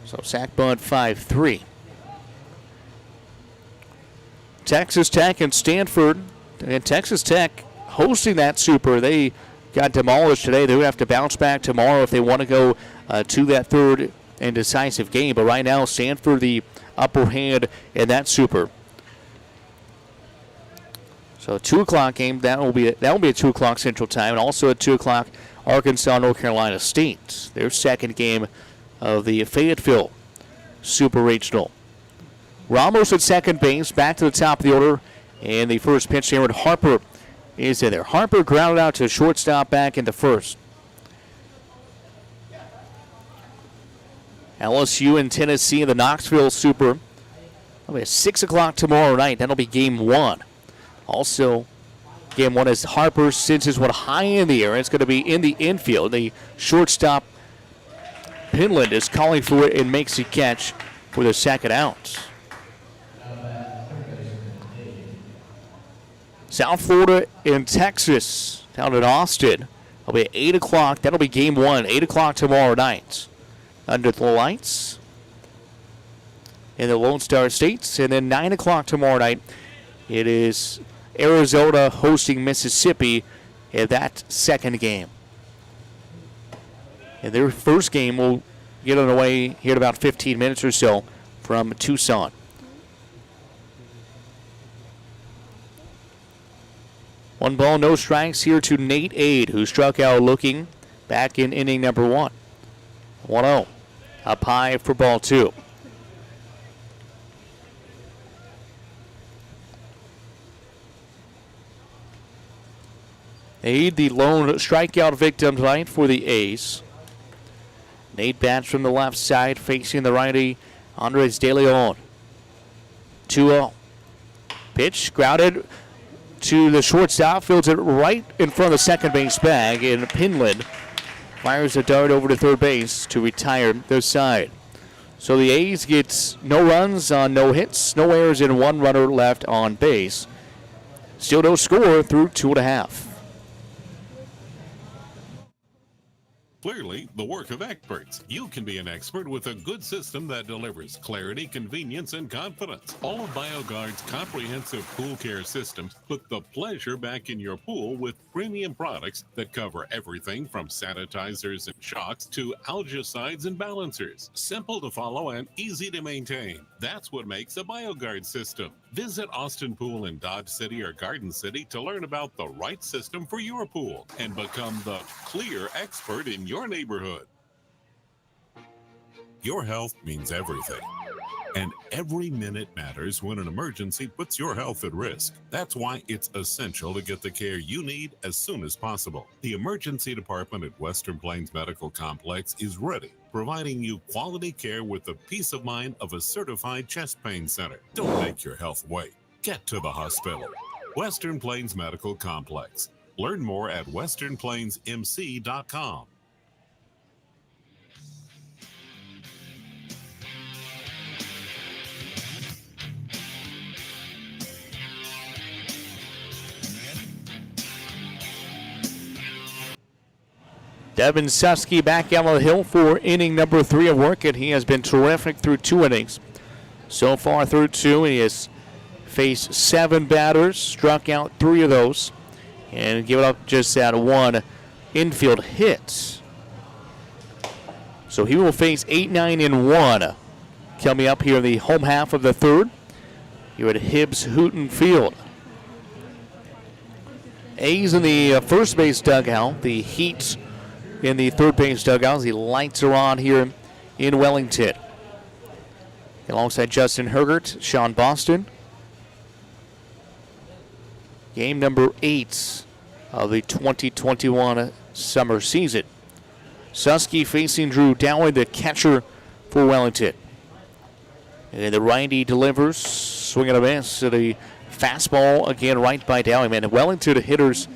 So sac bunt 5-3. Texas Tech and Stanford. And Texas Tech hosting that Super. They got demolished today. They would have to bounce back tomorrow if they want to go to that third and decisive game. But right now, Stanford the upper hand in that Super. So a 2 o'clock game. That will be a 2 o'clock Central Time, and also at 2 o'clock Arkansas, North Carolina State. Their second game of the Fayetteville Super Regional. Ramos at second base, back to the top of the order, and the first pitch there with Harper is in there. Harper grounded out to shortstop back into first. LSU and Tennessee in the Knoxville Super. That'll be at 6 o'clock tomorrow night. That'll be game 1. Also, game 1 is Harper sends his one high in the air. It's going to be in the infield. The shortstop, Pinland, is calling for it and makes the catch for the second out. South Florida and Texas down in Austin. It'll be at 8 o'clock. That'll be game 1, 8 o'clock tomorrow night. Under the lights in the Lone Star States. And then 9 o'clock tomorrow night, it is Arizona hosting Mississippi in that second game. And their first game will get underway here in about 15 minutes or so from Tucson. One ball, no strikes here to Nate Ade, who struck out looking back in inning number 1. 1-0. Up high for ball 2. Ade, the lone strikeout victim tonight for the A's. Nate bats from the left side, facing the righty, Andres De Leon. 2-0. Pitch grounded to the shortstop, fields it right in front of the second base bag, and Pinland fires a dart over to third base to retire their side. So the A's get no runs on no hits, no errors, and 1 runner left on base. Still no score through 2.5. Clearly, the work of experts. You can be an expert with a good system that delivers clarity, convenience, and confidence. All of BioGuard's comprehensive pool care systems put the pleasure back in your pool with premium products that cover everything from sanitizers and shocks to algicides and balancers. Simple to follow and easy to maintain. That's what makes a BioGuard system. Visit Austin Pool in Dodge City or Garden City to learn about the right system for your pool and become the clear expert in your neighborhood. Your health means everything. And every minute matters when an emergency puts your health at risk. That's why it's essential to get the care you need as soon as possible. The emergency department at Western Plains Medical Complex is ready, providing you quality care with the peace of mind of a certified chest pain center. Don't make your health wait. Get to the hospital. Western Plains Medical Complex. Learn more at westernplainsmc.com. Devin Susky back out on the hill for inning number 3 of work, and he has been terrific through 2 innings. So far through 2, he has faced 7 batters, struck out 3 of those, and given up just that 1 infield hit. So he will face 8, 9, and 1 coming up here in the home half of the 3rd here at Hibbs Hooten Field. A's in the first base dugout, the Heat in the third base dugout. The lights are on here in Wellington. Alongside Justin Hergert, Sean Boston. Game number 8 of the 2021 summer season. Susky facing Drew Dowling, the catcher for Wellington. And the righty delivers, swing and a miss to the fastball again right by Dowling. Man, Wellington hitters,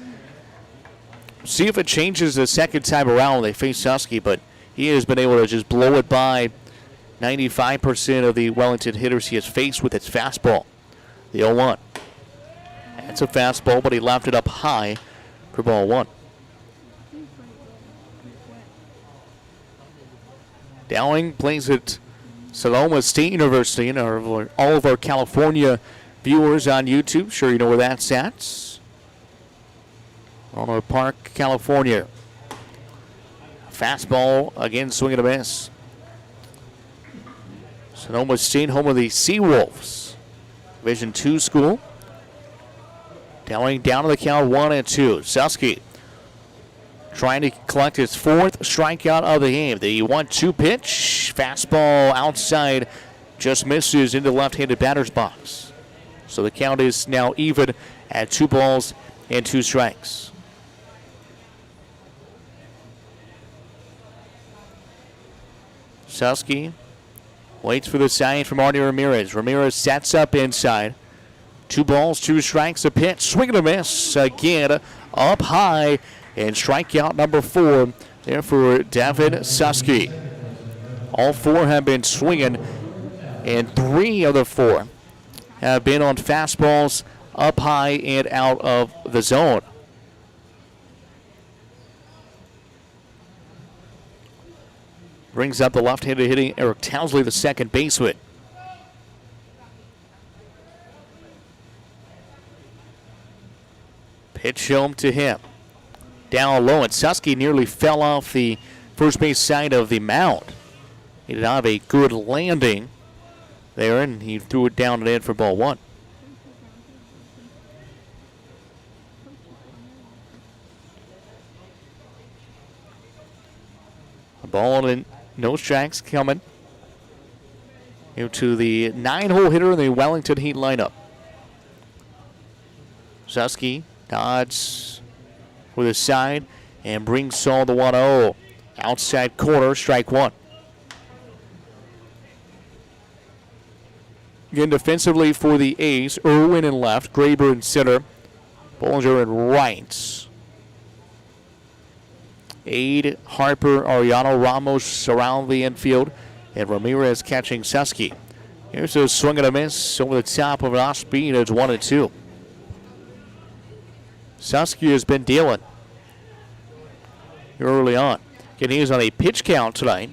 see if it changes the second time around when they face Susky, but he has been able to just blow it by 95% of the Wellington hitters he has faced with its fastball. The 0-1. That's a fastball, but he left it up high for ball 1. Dowling plays at Sonoma State University, and all of our California viewers on YouTube, sure you know where that's at. Arnold Park, California. Fastball, again, swing and a miss. Sonoma State, home of the Seawolves. Division II school. Dowling down to the count, 1-2. Susky trying to collect his 4th strikeout of the game. The 1-2 pitch. Fastball outside, just misses into the left-handed batter's box. So the count is now even at 2 balls and 2 strikes. Susky waits for the sign from Arnie Ramirez. Ramirez sets up inside. 2 balls, 2 strikes, a pitch, swing and a miss again, up high, and strikeout number 4 there for Devin Susky. All 4 have been swinging, and 3 of the 4 have been on fastballs up high and out of the zone. Brings up the left-handed hitting Eric Townsley, the second baseman. Pitch home to him. Down low, and Susky nearly fell off the first base side of the mound. He did not have a good landing there, and he threw it down and in for ball 1. A ball and no strikes coming into the 9-hole hitter in the Wellington Heat lineup. Susky dodges with a side and brings Saul the 1-0. Outside corner, strike 1. Again, defensively for the A's, Irwin in left, Graber in center, Bollinger in right. Aide, Harper, Ariano, Ramos around the infield, and Ramirez catching Susky. Here's a swing and a miss over the top of an off-speed. It's 1-2. Susky has been dealing early on. Again, he is on a pitch count tonight.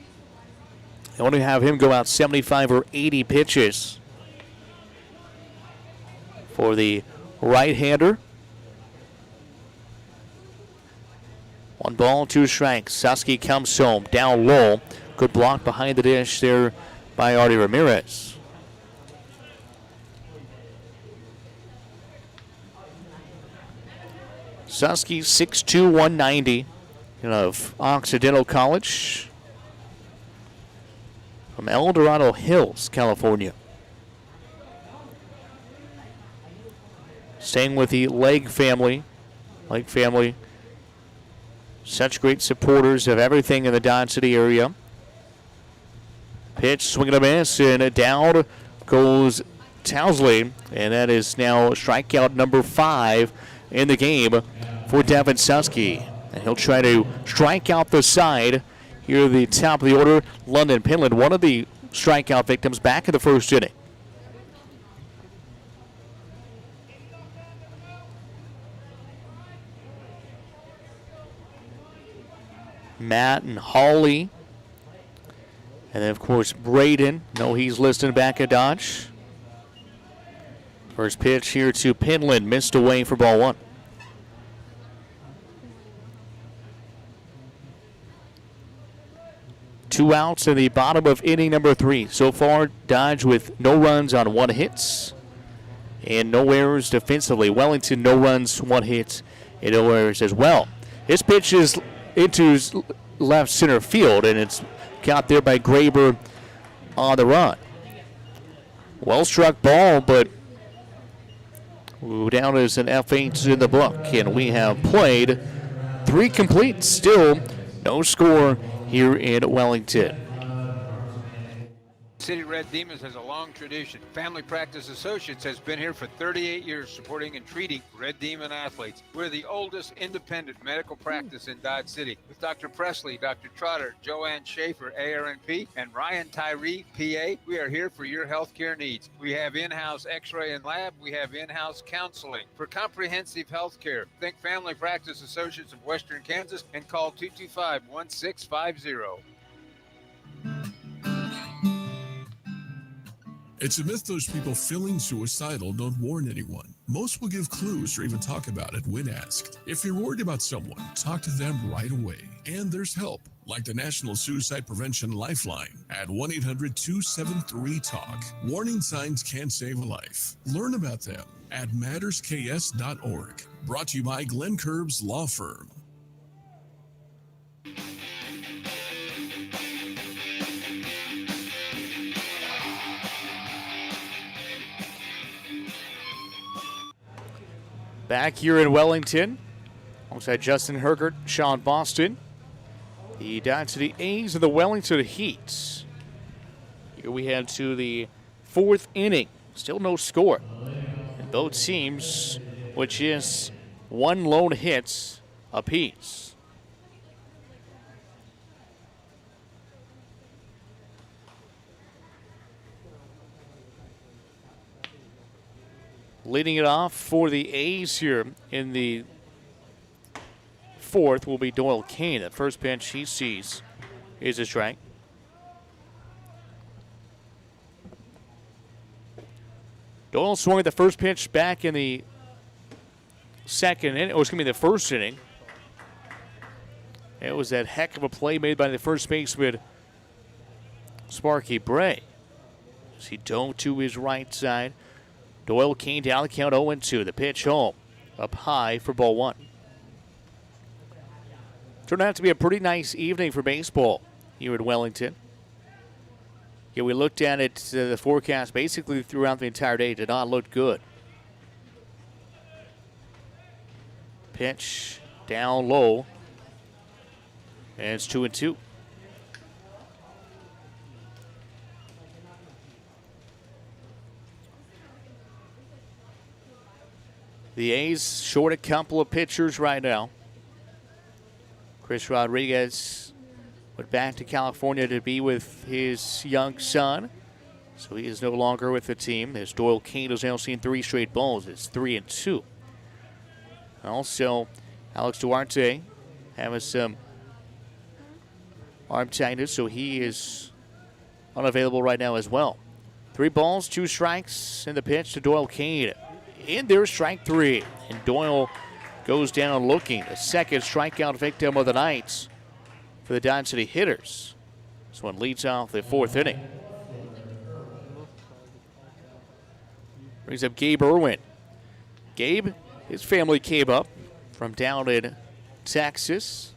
They only have him go out 75 or 80 pitches for the right-hander. 1 ball, 2 strikes. Susky comes home, down low. Good block behind the dish there by Artie Ramirez. Susky, 6'2", 190, of Occidental College from El Dorado Hills, California. Staying with the Legg family. Legg family, such great supporters of everything in the Dodge City area. Pitch, swing and a miss, and down goes Towsley, and that is now strikeout number 5 in the game for Devin Susky. And he'll try to strike out the side here at the top of the order. London Pinland, one of the strikeout victims, back in the first inning. Matt and Hawley. And then, of course, Braden. No, he's listed back at Dodge. First pitch here to Pinland, missed away for ball 1. Two outs in the bottom of inning number 3. So far, Dodge with no runs on 1 hit and no errors defensively. Wellington, no runs, 1 hit, and no errors as well. His pitch is into left center field, and it's caught there by Graber on the run. Well struck ball, but down as an F8 in the book, and we have played 3 complete. Still no score here in Wellington. City Red Demons has a long tradition. Family Practice Associates has been here for 38 years supporting and treating Red Demon athletes. We're the oldest independent medical practice in Dodge City with Dr. Presley, Dr. Trotter, Joanne Schaefer, ARNP, and Ryan Tyree, PA. We are here for your healthcare needs. We have in-house x-ray and lab. We have in-house counseling. For comprehensive healthcare, think Family Practice Associates of Western Kansas and call 225-1650. It's a myth those people feeling suicidal don't warn anyone. Most will give clues or even talk about it when asked. If you're worried about someone, talk to them right away. And there's help, like the National Suicide Prevention Lifeline at 1-800-273-TALK. Warning signs can save a life. Learn about them at mattersks.org. Brought to you by Glenn Curbs Law Firm. Back here in Wellington, alongside Justin Hergert, Sean Boston, the Dodge City A's and the Wellington Heat. Here we head to the 4th inning. Still no score. And both teams, which is 1 lone hit apiece. Leading it off for the A's here in the 4th will be Doyle Kane. The first pitch he sees is a strike. Doyle swung at the first pitch back in the second inning, or excuse me, the first inning. It was that heck of a play made by the first baseman, Sparky Bray, as he dove to his right side. Doyle Kane down the count 0-2. The pitch home, up high for ball 1. Turned out to be a pretty nice evening for baseball here in Wellington. Yeah, we looked at it, the forecast basically throughout the entire day. Did not look good. Pitch down low, and it's 2-2. The A's short a couple of pitchers right now. Chris Rodriguez went back to California to be with his young son, so he is no longer with the team. As Doyle Kane has now seen 3 straight balls. It's 3-2. Also, Alex Duarte having some arm tightness, so he is unavailable right now as well. 3 balls, 2 strikes in the pitch to Doyle Cade. And there's strike 3. And Doyle goes down looking. The second strikeout victim of the night for the Dodge City hitters. This one leads off the 4th inning. Brings up Gabe Irwin. Gabe, his family came up from down in Texas.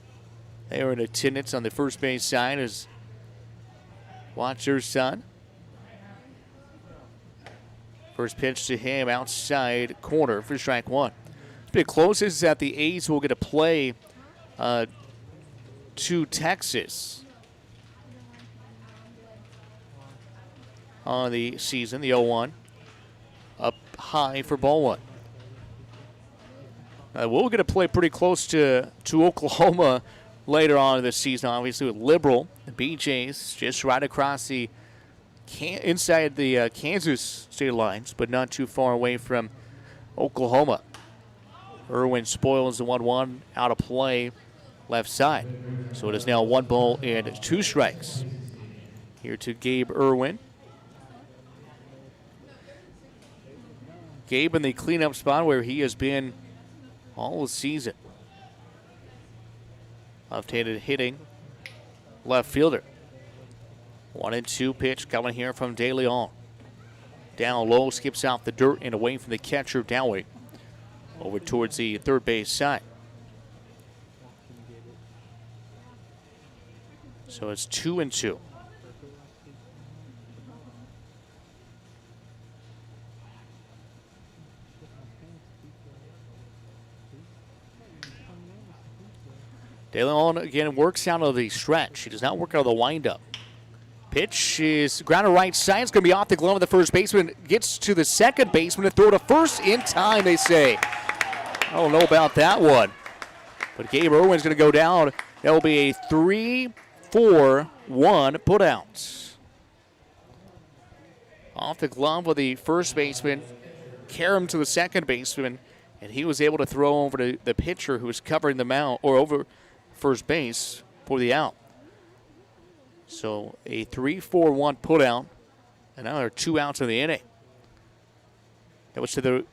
They were in attendance on the first base side as watch their son. First pitch to him outside corner for strike 1. It's been close. This is that the A's will get to play to Texas on the season, the 0-1. Up high for ball 1. We'll get to play pretty close to Oklahoma later on in the season, obviously, with Liberal. The BJ's just right across the inside the Kansas state lines, but not too far away from Oklahoma. Irwin spoils the 1-1 out of play left side. So it is now 1 ball and 2 strikes. Here to Gabe Irwin. Gabe in the cleanup spot where he has been all season. Left-handed hitting left fielder. 1-2 pitch coming here from De Leon. Down low, skips out the dirt and away from the catcher, Dowey. Over towards the third base side. So it's 2-2. De Leon again works out of the stretch. He does not work out of the windup. Pitch is grounded right side. It's going to be off the glove of the first baseman. Gets to the second baseman to throw to first in time, they say. I don't know about that one. But Gabe Irwin's going to go down. That will be a 3-4-1 putout. Off the glove of the first baseman. Carry him to the second baseman. And he was able to throw over to the pitcher who was covering the mound, or over first base for the out. So a 3-4-1 putout. And now there are 2 outs in the inning. That was to the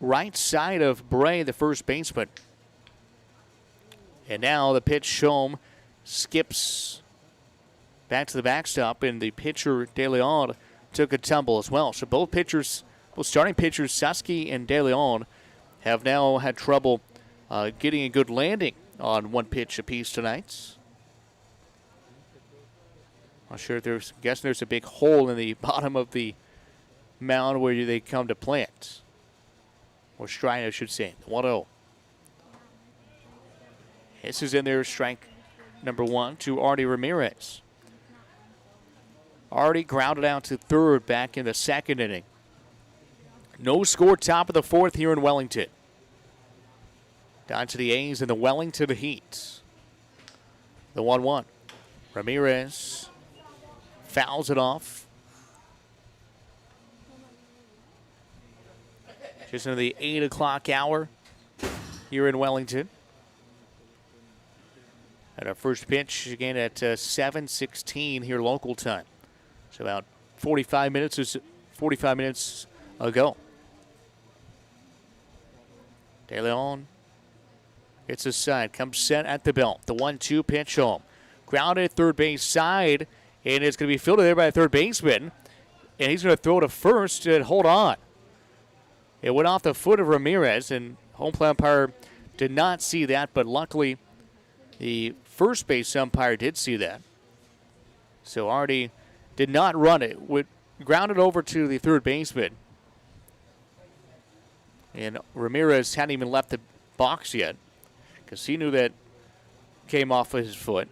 right side of Bray, the first baseman. And now the pitch home skips back to the backstop, and the pitcher, De Leon, took a tumble as well. So both starting pitchers, Susky and De Leon, have now had trouble getting a good landing on one pitch apiece tonight. Not sure if I'm guessing there's a big hole in the bottom of the mound where they come to plant. Or stride, I should say. 1-0. This is in there, strike number 1 to Artie Ramirez. Artie grounded out to third back in the second inning. No score, top of the 4th here in Wellington. Down to the A's and the Wellington Heat. The 1-1. Ramirez fouls it off. Just into the 8 o'clock hour here in Wellington. And our first pitch again at 7:16 here local time. So about 45 minutes ago. De Leon gets his side, comes set at the belt. The 1-2 pitch home. Grounded at third base side, and it's going to be fielded there by the third baseman. And he's going to throw to first and hold on. It went off the foot of Ramirez, and home plate umpire did not see that, but luckily the first base umpire did see that. So Artie did not run it. Grounded over to the third baseman. And Ramirez hadn't even left the box yet because he knew that came off of his foot.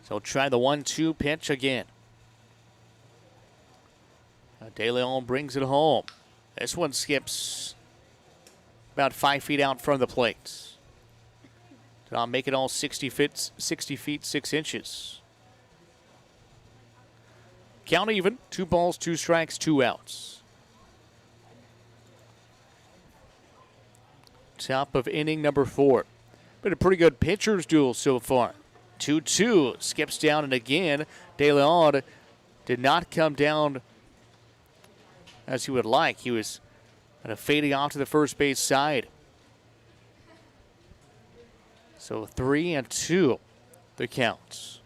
So try the 1-2 pitch again. De Leon brings it home. This one skips about 5 feet out from the plate. Did not make it all 60 feet 6 inches. Count even. 2 balls, 2 strikes, 2 outs. Top of inning number 4. Been a pretty good pitcher's duel so far. 2-2. Skips down, and again, De Leon did not come down as he would like. He was kind of fading off to the first base side. So 3-2 the counts.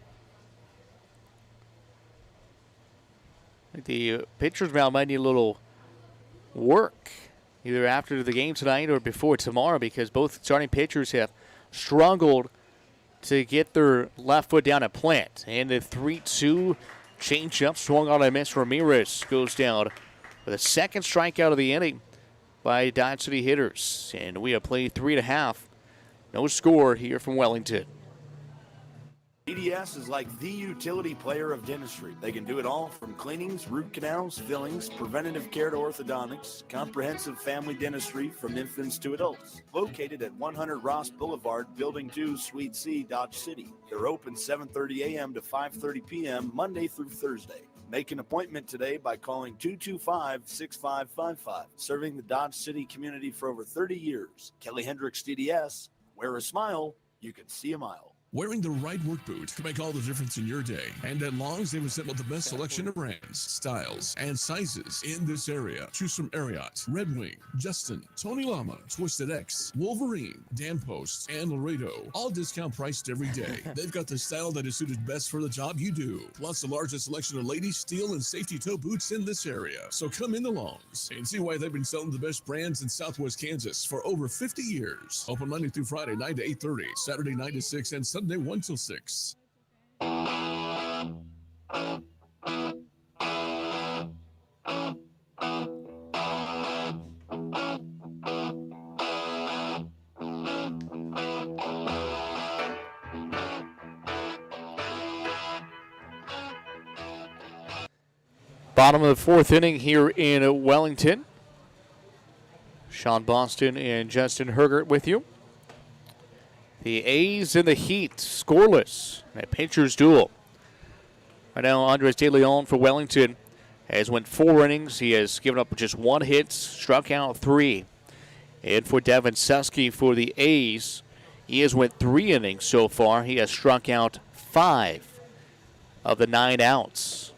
I think the pitcher's mound might need a little work either after the game tonight or before tomorrow, because both starting pitchers have struggled to get their left foot down at plant. And the 3-2 change-up swung on a miss. Ramirez goes down with a second strikeout of the inning by Dodge City hitters. And we have played 3.5. No score here from Wellington. DDS is like the utility player of dentistry. They can do it all from cleanings, root canals, fillings, preventative care to orthodontics, comprehensive family dentistry from infants to adults. Located at 100 Ross Boulevard, Building 2, Suite C, Dodge City. They're open 7:30 a.m. to 5:30 p.m. Monday through Thursday. Make an appointment today by calling 225-6555. Serving the Dodge City community for over 30 years. Kelly Hendricks DDS. Wear a smile, you can see a mile. Wearing the right work boot can make all the difference in your day. And at Long's, they've assembled the best selection of brands, styles, and sizes in this area. Choose from Ariat, Red Wing, Justin, Tony Lama, Twisted X, Wolverine, Dan Post, and Laredo. All discount priced every day. They've got the style that is suited best for the job you do. Plus the largest selection of ladies, steel, and safety toe boots in this area. So come into Long's and see why they've been selling the best brands in Southwest Kansas for over 50 years. Open Monday through Friday, 9 to 8:30, Saturday 9 to 6, and Sunday 1 till 6. Bottom of the 4th inning here in Wellington. Sean Boston and Justin Hergert with you. The A's in the Heat, scoreless. A pitcher's duel. Right now, Andres De Leon for Wellington has went 4 innings. He has given up just 1 hit, struck out 3. And for Devin Susky for the A's, he has went 3 innings so far. He has struck out 5 of the 9 outs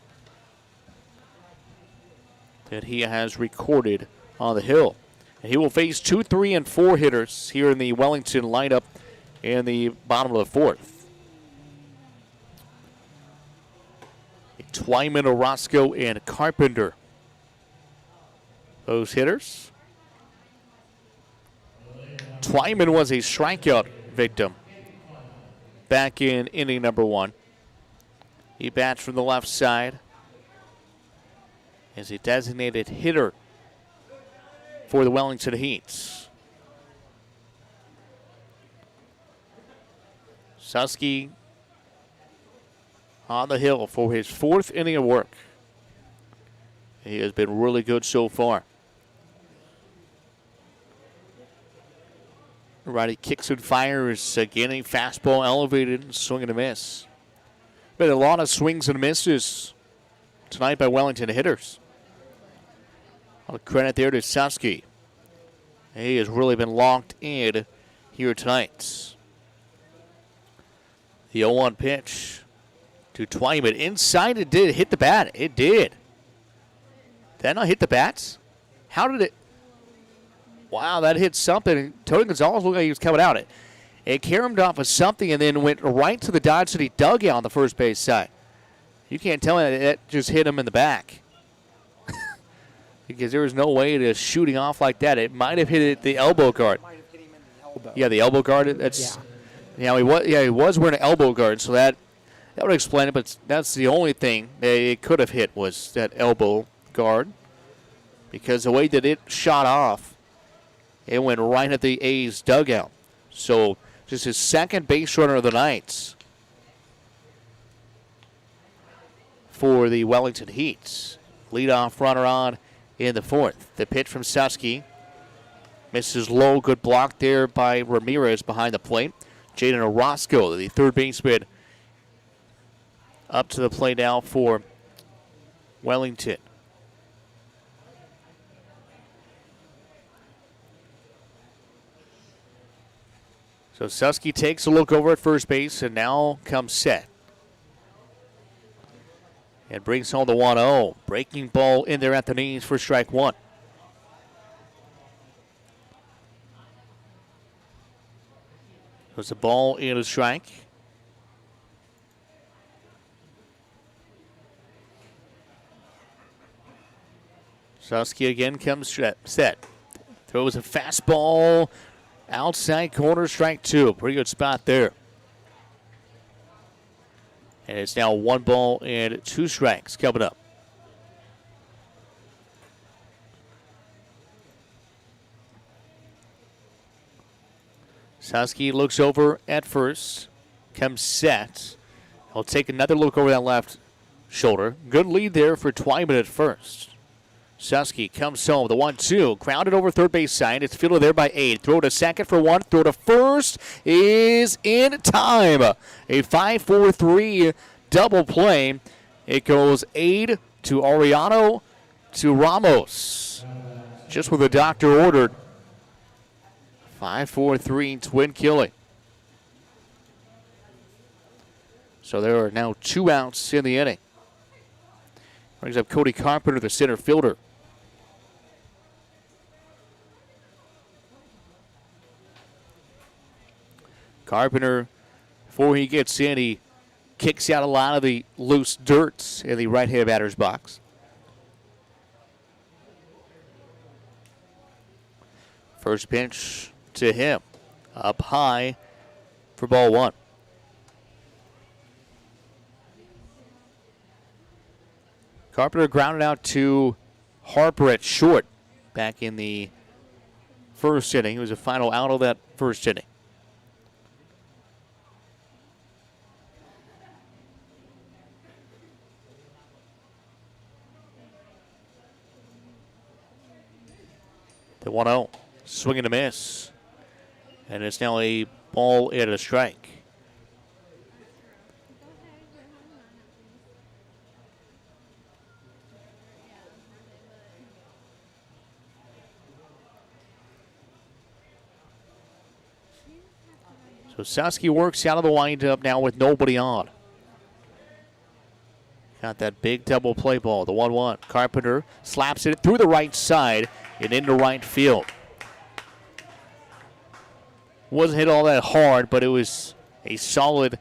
that he has recorded on the hill. And he will face 2, 3, and 4 hitters here in the Wellington lineup in the bottom of the 4th. Twyman, Orozco, and Carpenter. Those hitters. Twyman was a strikeout victim back in inning number 1. He bats from the left side as a designated hitter for the Wellington Heats. Susky on the hill for his 4th inning of work. He has been really good so far. Righty kicks and fires, getting fastball elevated and swing and a miss. Been a lot of swings and misses tonight by Wellington hitters. A lot of credit there to Susky. He has really been locked in here tonight. The 0-1 pitch to Twyman. Inside, it did hit the bat. It did. Did that not hit the bats? How did it? Wow, that hit something. Tony Gonzalez looked like he was coming out. It caromed off of something and then went right to the Dodge City dugout on the first base side. You can't tell me that just hit him in the back. Because there was no way to shooting off like that. It might have hit the elbow guard. Yeah, the elbow guard. That's. Yeah. He was wearing an elbow guard, so that would explain it, but that's the only thing that it could have hit was that elbow guard, because the way that it shot off, it went right at the A's dugout. So just his 2nd base runner of the night for the Wellington Heats. Leadoff runner on in the 4th. The pitch from Susky misses low. Good block there by Ramirez behind the plate. Jaden Orozco, the 3rd baseman, up to the plate now for Wellington. So Susky takes a look over at first base and now comes set. And brings home the 1-0. Breaking ball in there at the knees for strike one. There's a ball in a strike. Susky again comes set. Throws a fastball outside corner, strike two. Pretty good spot there. And it's now 1 ball and 2 strikes coming up. Susky looks over at first, comes set. He'll take another look over that left shoulder. Good lead there for Twyman at first. Susky comes home, the 1-2, grounded over third base side. It's fielded there by Aid. Throw to second for one, throw to first is in time. A 5-4-3 double play. It goes Aid to Ariano to Ramos. Just what the doctor ordered. 5-4-3 twin killing. So there are now 2 outs in the inning. Brings up Cody Carpenter, the center fielder. Carpenter, before he gets in, he kicks out a lot of the loose dirt in the right-hand batter's box. First pitch to him, up high for ball one. Carpenter grounded out to Harper at short back in the first inning. It was a final out of that first inning. The 1-0, swing and a miss. And it's now a ball and a strike. So Susky works out of the windup now with nobody on. Got that big double play ball, the 1-1. Carpenter slaps it through the right side and into right field. Wasn't hit all that hard, but it was a solid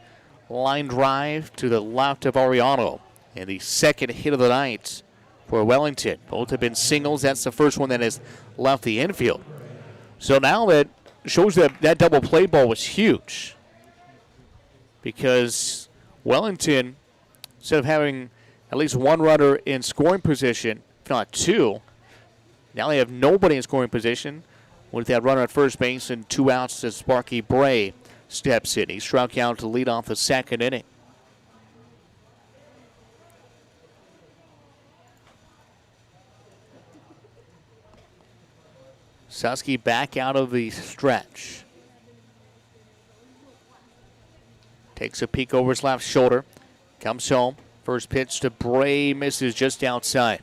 line drive to the left of Ariano. And the second hit of the night for Wellington. Both have been singles. That's the first one that has left the infield. So now that shows that that double play ball was huge. Because Wellington, instead of having at least one runner in scoring position, if not 2, now they have nobody in scoring position with that runner at first base and 2 outs as Sparky Bray steps in. He struck out to lead off the second inning. Susky back out of the stretch. Takes a peek over his left shoulder. Comes home. First pitch to Bray misses just outside.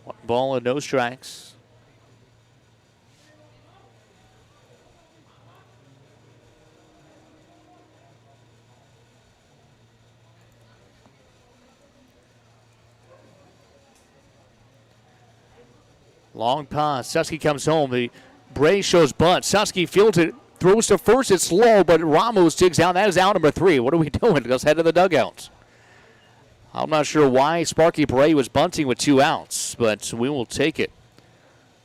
One ball and no strikes. Long pass. Susky comes home. The Bray shows bunt. Susky fields it, throws to first. It's low, but Ramos digs out. That is out number 3. What are we doing? Goes head to the dugout. I'm not sure why Sparky Bray was bunting with 2 outs, but we will take it.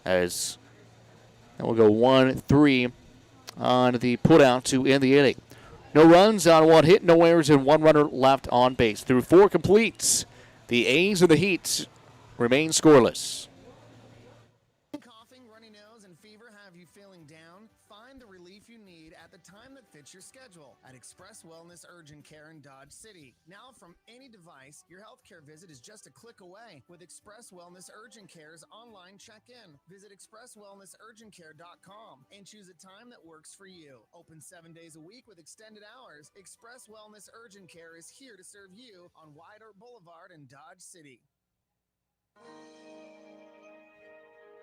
As we'll go 1-3 on the putout to end the inning. No runs on 1 hit, no errors, and 1 runner left on base. Through 4 completes, the A's of the Heat remain scoreless. Coughing, runny nose, and fever have you feeling down? Find the relief you need at at the time that fits your schedule at Express Wellness Urgent Care in Dodge City. Now from any device, your healthcare visit is just a click away with Express Wellness Urgent Care's online check-in. Visit expresswellnessurgentcare.com and choose a time that works for you. Open 7 days a week with extended hours. Express Wellness Urgent Care is here to serve you on Wide Oak Boulevard in Dodge City.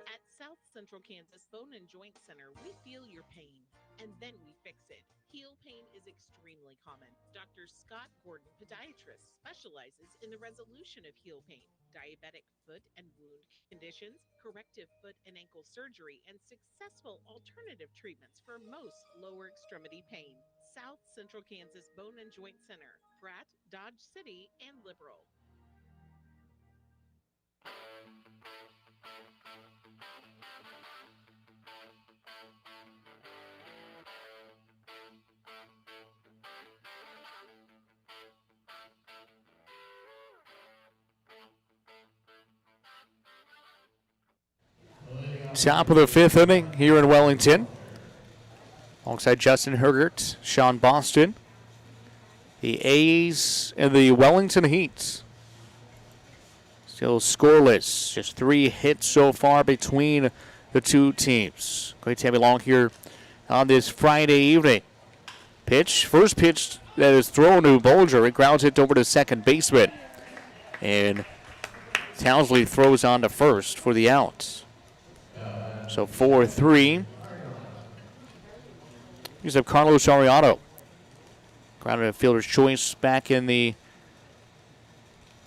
At South Central Kansas Bone and Joint Center, we feel your pain and then we fix it. Heel pain is extremely common. Dr. Scott Gordon, podiatrist, specializes in the resolution of heel pain, diabetic foot and wound conditions, corrective foot and ankle surgery, and successful alternative treatments for most lower extremity pain. South Central Kansas Bone and Joint Center, Pratt, Dodge City, and Liberal. Top of the fifth inning here in Wellington. Alongside Justin Hergert, Sean Boston. The A's and the Wellington Heat. Still scoreless. Just 3 hits so far between the two teams. Great to have you along here on this Friday evening. First pitch that is thrown to Bolger. It grounds it over to second baseman. And Townsley throws on to first for the out. So 4-3. Here's have Carlos Ariano. Grounded a fielder's choice back in the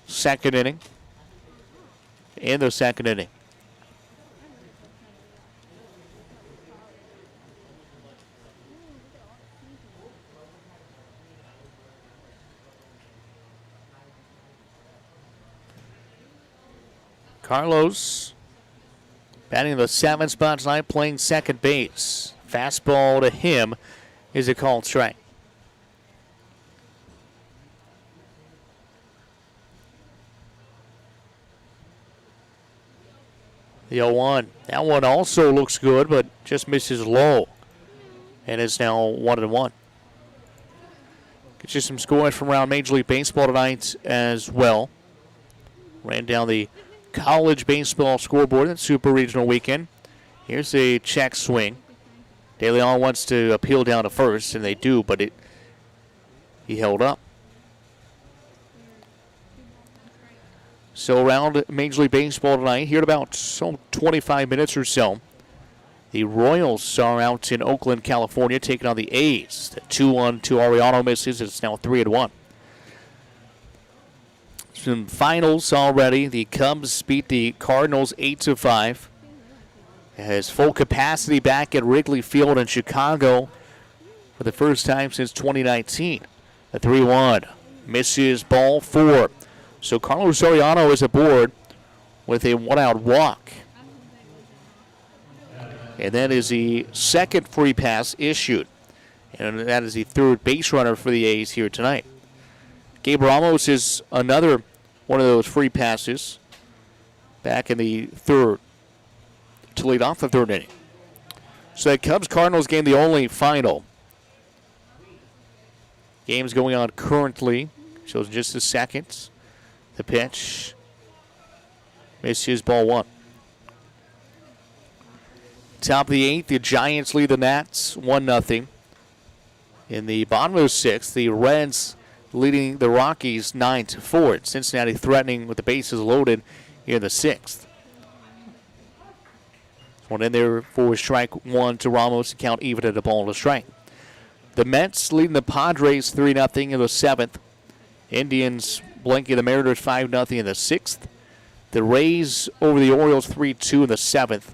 second inning. Carlos batting in the 7th spot tonight, playing second base. Fastball to him is a called strike. The 0-1. That one also looks good, but just misses low. And is now 1-1. Get you some scores from around Major League Baseball tonight as well. Ran down the college baseball scoreboard at Super Regional Weekend. Here's a check swing. De Leon wants to appeal down to first, and they do, but he held up. So around Major League Baseball tonight, here in about 25 minutes or so, the Royals are out in Oakland, California, taking on the A's. The 2-1 to Ariano misses. It's now 3-1. Some finals already. The Cubs beat the Cardinals 8-5. It has full capacity back at Wrigley Field in Chicago for the first time since 2019. The 3-1 misses, ball 4. So Carlos Ariano is aboard with a 1-out walk. And that is the second free pass issued. And that is the third base runner for the A's here tonight. Gabe Ramos is another one of those free passes back in the third to lead off the third inning. So that Cubs-Cardinals game, the only final. Game's going on currently. Shows in just a second. The pitch. Misses, ball 1. Top of the 8th, the Giants lead the Nats 1-0. In the bottom of the 6th, the Reds leading the Rockies 9-4. Cincinnati threatening with the bases loaded here in the 6th. One in there for strike 1 to Ramos to count even at a ball to strike. The Mets leading the Padres 3-0 in the 7th. Indians blanking the Mariners 5-0 in the 6th. The Rays over the Orioles 3-2 in the 7th.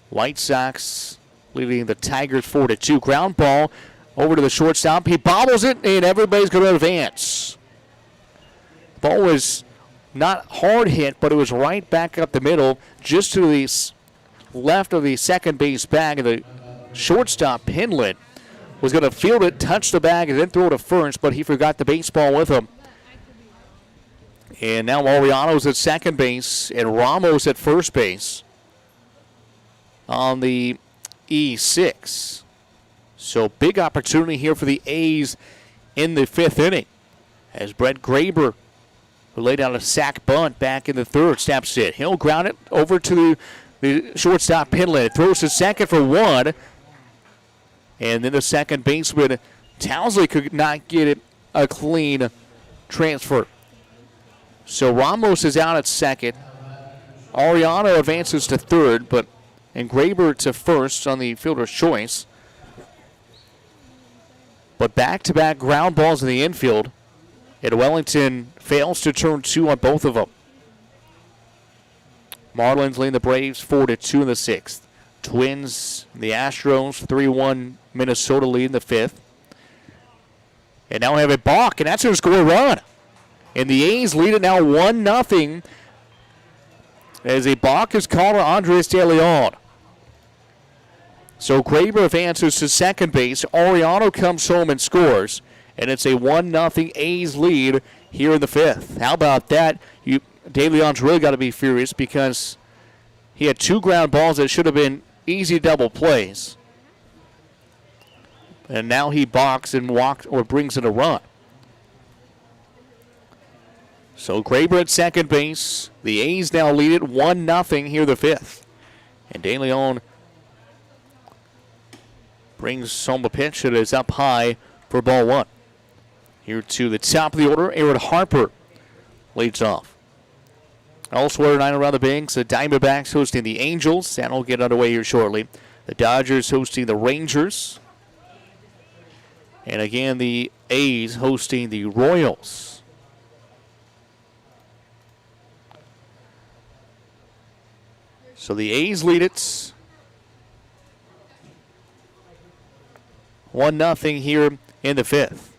White Sox leading the Tigers 4-2. Ground ball over to the shortstop. He bobbles it, and everybody's going to advance. The ball was not hard hit, but it was right back up the middle, just to the left of the second base bag. And the shortstop, Pinlet, was going to field it, touch the bag, and then throw it to first, but he forgot the baseball with him. And now Ariano's at second base, and Ramos at first base on the E6. So big opportunity here for the A's in the fifth inning. As Brett Graber, who laid out a sac bunt back in the third, steps in. He'll ground it over to the shortstop Pinland. Throws to second for one. And then the second baseman, Townsley, could not get it a clean transfer. So Ramos is out at second. Ariano advances to third, and Graber to first on the fielder's choice. But back-to-back ground balls in the infield, and Wellington fails to turn two on both of them. Marlins lead the Braves 4-2 in the sixth. Twins, the Astros, 3-1 Minnesota lead in the fifth. And now we have a balk, and that's going to score a run. And the A's lead it now 1-0 as a balk is called on Andres De Leon. So Graber advances to second base. Ariano comes home and scores. And it's a 1-0 A's lead here in the fifth. How about that? De Leon's really got to be furious because he had two ground balls that should have been easy double plays. And now he balks and brings in a run. So Graber at second base. The A's now lead it 1-0 here the fifth. And De Leon brings home a pitch that is up high for ball one. Here to the top of the order, Aaron Harper leads off. Elsewhere tonight around the Banks, the Diamondbacks hosting the Angels. That'll get underway here shortly. The Dodgers hosting the Rangers. And again, the A's hosting the Royals. So the A's lead it 1-0 here in the fifth.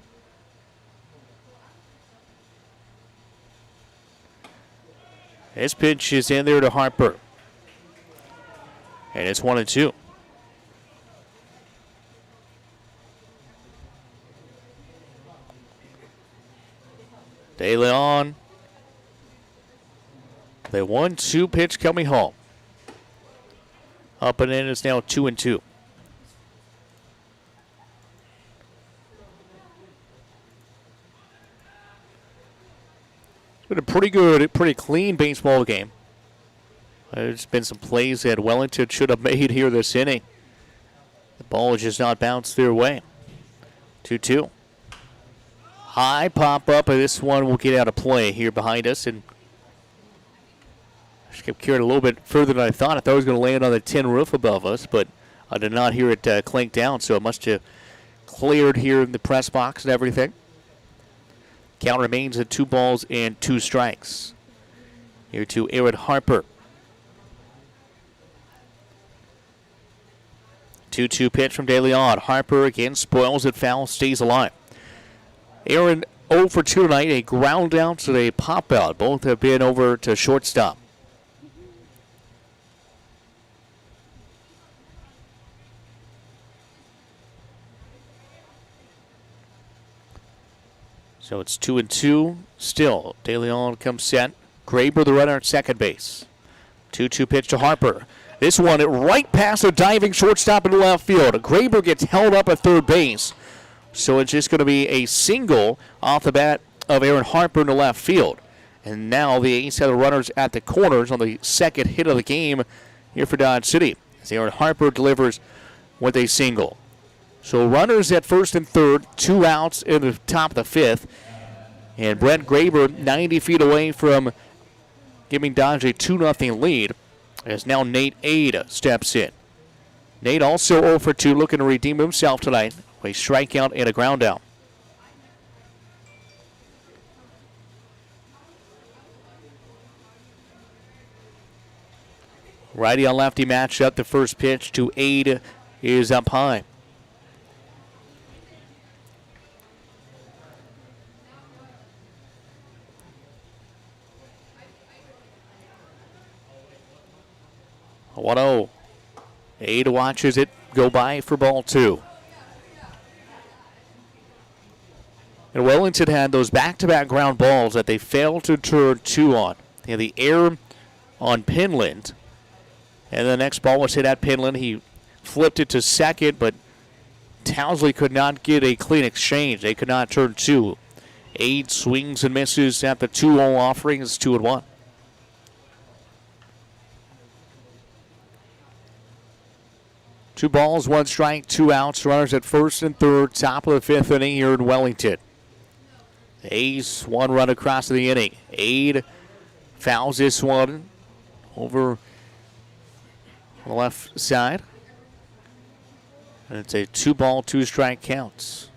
This pitch is in there to Harper. And it's 1-2. De Leon. The 1-2 pitch coming home. Up and in, it's now 2-2. It's been a pretty clean baseball game. There's been some plays that Wellington should have made here this inning. The ball has just not bounced their way. 2-2. High pop up, and this one will get out of play here behind us. And just kept carried a little bit further than I thought. I thought it was going to land on the tin roof above us, but I did not hear it clink down, so it must have cleared here in the press box and everything. Count remains at 2-2 strikes. Here to Aaron Harper. 2-2 pitch from De Leon. Harper again spoils it foul, stays alive. Aaron 0 for 2 tonight, a ground out and a pop out. Both have been over to shortstop. So it's 2-2 still. De Leon comes set. Graber, the runner at second base. 2-2 pitch to Harper. This one right past the diving shortstop in the left field. Graber gets held up at third base. So it's just going to be a single off the bat of Aaron Harper in the left field. And now the A's have the runners at the corners on the second hit of the game here for Dodge City. As Aaron Harper delivers with a single. So runners at first and third, 2 outs in the top of the fifth. And Brent Graber 90 feet away from giving Dodge a 2-0 lead. As now Nate Ade steps in. Nate also 0 for 2, looking to redeem himself tonight. A strikeout and a ground out. Righty on lefty matchup. The first pitch to Ade is up high. A 1-0. Ade watches it go by for ball two. And Wellington had those back-to-back ground balls that they failed to turn two on. They had the error on Pinland. And the next ball was hit at Pinland. He flipped it to second, but Townsley could not get a clean exchange. They could not turn two. Ade swings and misses at the 2-0 offering. It's 2-1. Two balls, one strike, two outs. Runners at first and third. Top of the fifth inning here in Wellington. The A's one run across the inning. Ade fouls this one over on the left side. And it's a 2-ball, 2-strike counts.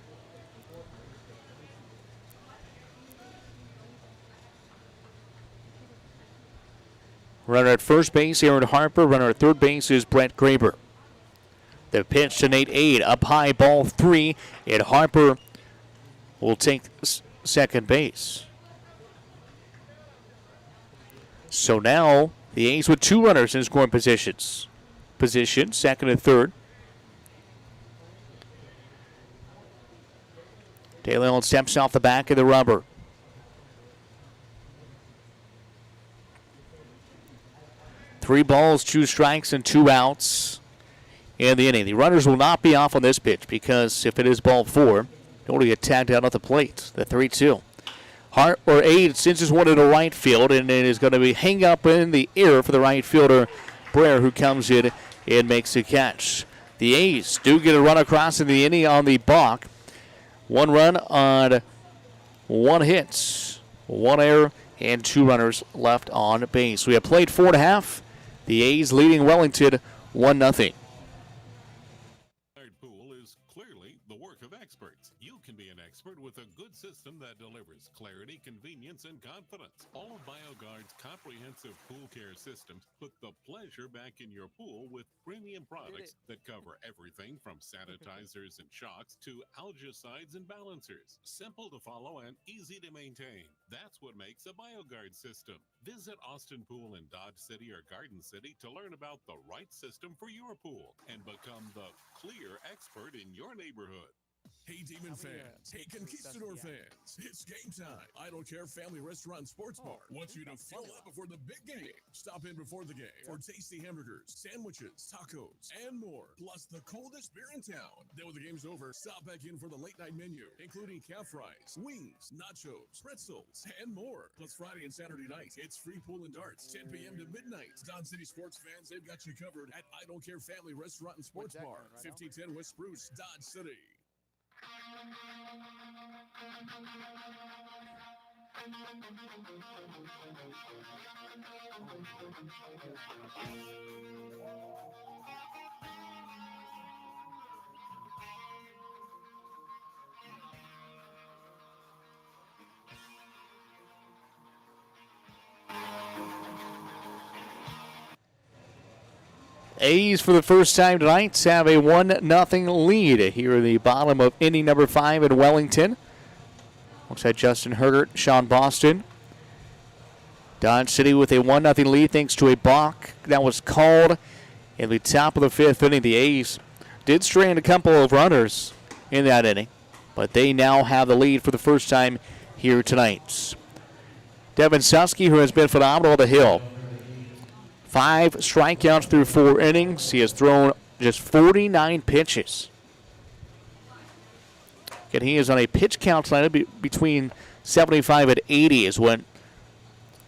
Runner at first base, Aaron Harper. Runner at third base is Brett Graber. The pitch to Nate Ade, up high, ball 3, and Harper will take second base. So now the A's with two runners in scoring position, second and third. DeLeon steps off the back of the rubber. Three balls, two strikes, and two outs in the inning. The runners will not be off on this pitch because if it is ball 4, don't get tagged out at the plate. The 3-2. Ade cinches one to the right field, and it is going to be hang up in the air for the right fielder, Brer, who comes in and makes a catch. The A's do get a run across in the inning on the balk. One run on one hit, one error, and two runners left on base. We have played 4.5. The A's leading Wellington 1-0. Pool is clearly the work of experts. You can be an expert with a good system that delivers clarity, convenience, and confidence. All of BioGuard's comprehensive pool care systems put the pleasure back in your pool with premium products that cover everything from sanitizers and shocks to algicides and balancers. Simple to follow and easy to maintain. That's what makes a BioGuard system. Visit Austin Pool in Dodge City or Garden City to learn about the right system for your pool and become the clear expert in your neighborhood. Hey, Demon fans. Hey, Conquistador fans. It's game time. I Don't Care Family Restaurant and Sports Bar wants you to fill up before the big game. Stop in before the game for tasty hamburgers, sandwiches, tacos, and more. Plus the coldest beer in town. Then when the game's over, stop back in for the late night menu, including calf fries, wings, nachos, pretzels, and more. Plus Friday and Saturday nights, it's free pool and darts, 10 p.m. to midnight. Don City sports fans, they've got you covered at I Don't Care Family Restaurant and Sports Bar, 1510 West Spruce, Dodge City. A's for the first time tonight have a 1-0 lead here in the bottom of inning number 5 in Wellington. Looks like Justin Hergert, Sean Boston. Dodge City with a 1-0 lead thanks to a balk that was called in the top of the 5th inning. The A's did strand a couple of runners in that inning, but they now have the lead for the first time here tonight. Devin Susky, who has been phenomenal at the hill. 5 strikeouts through 4 innings. He has thrown just 49 pitches. And he is on a pitch count tonight between 75 and 80 is what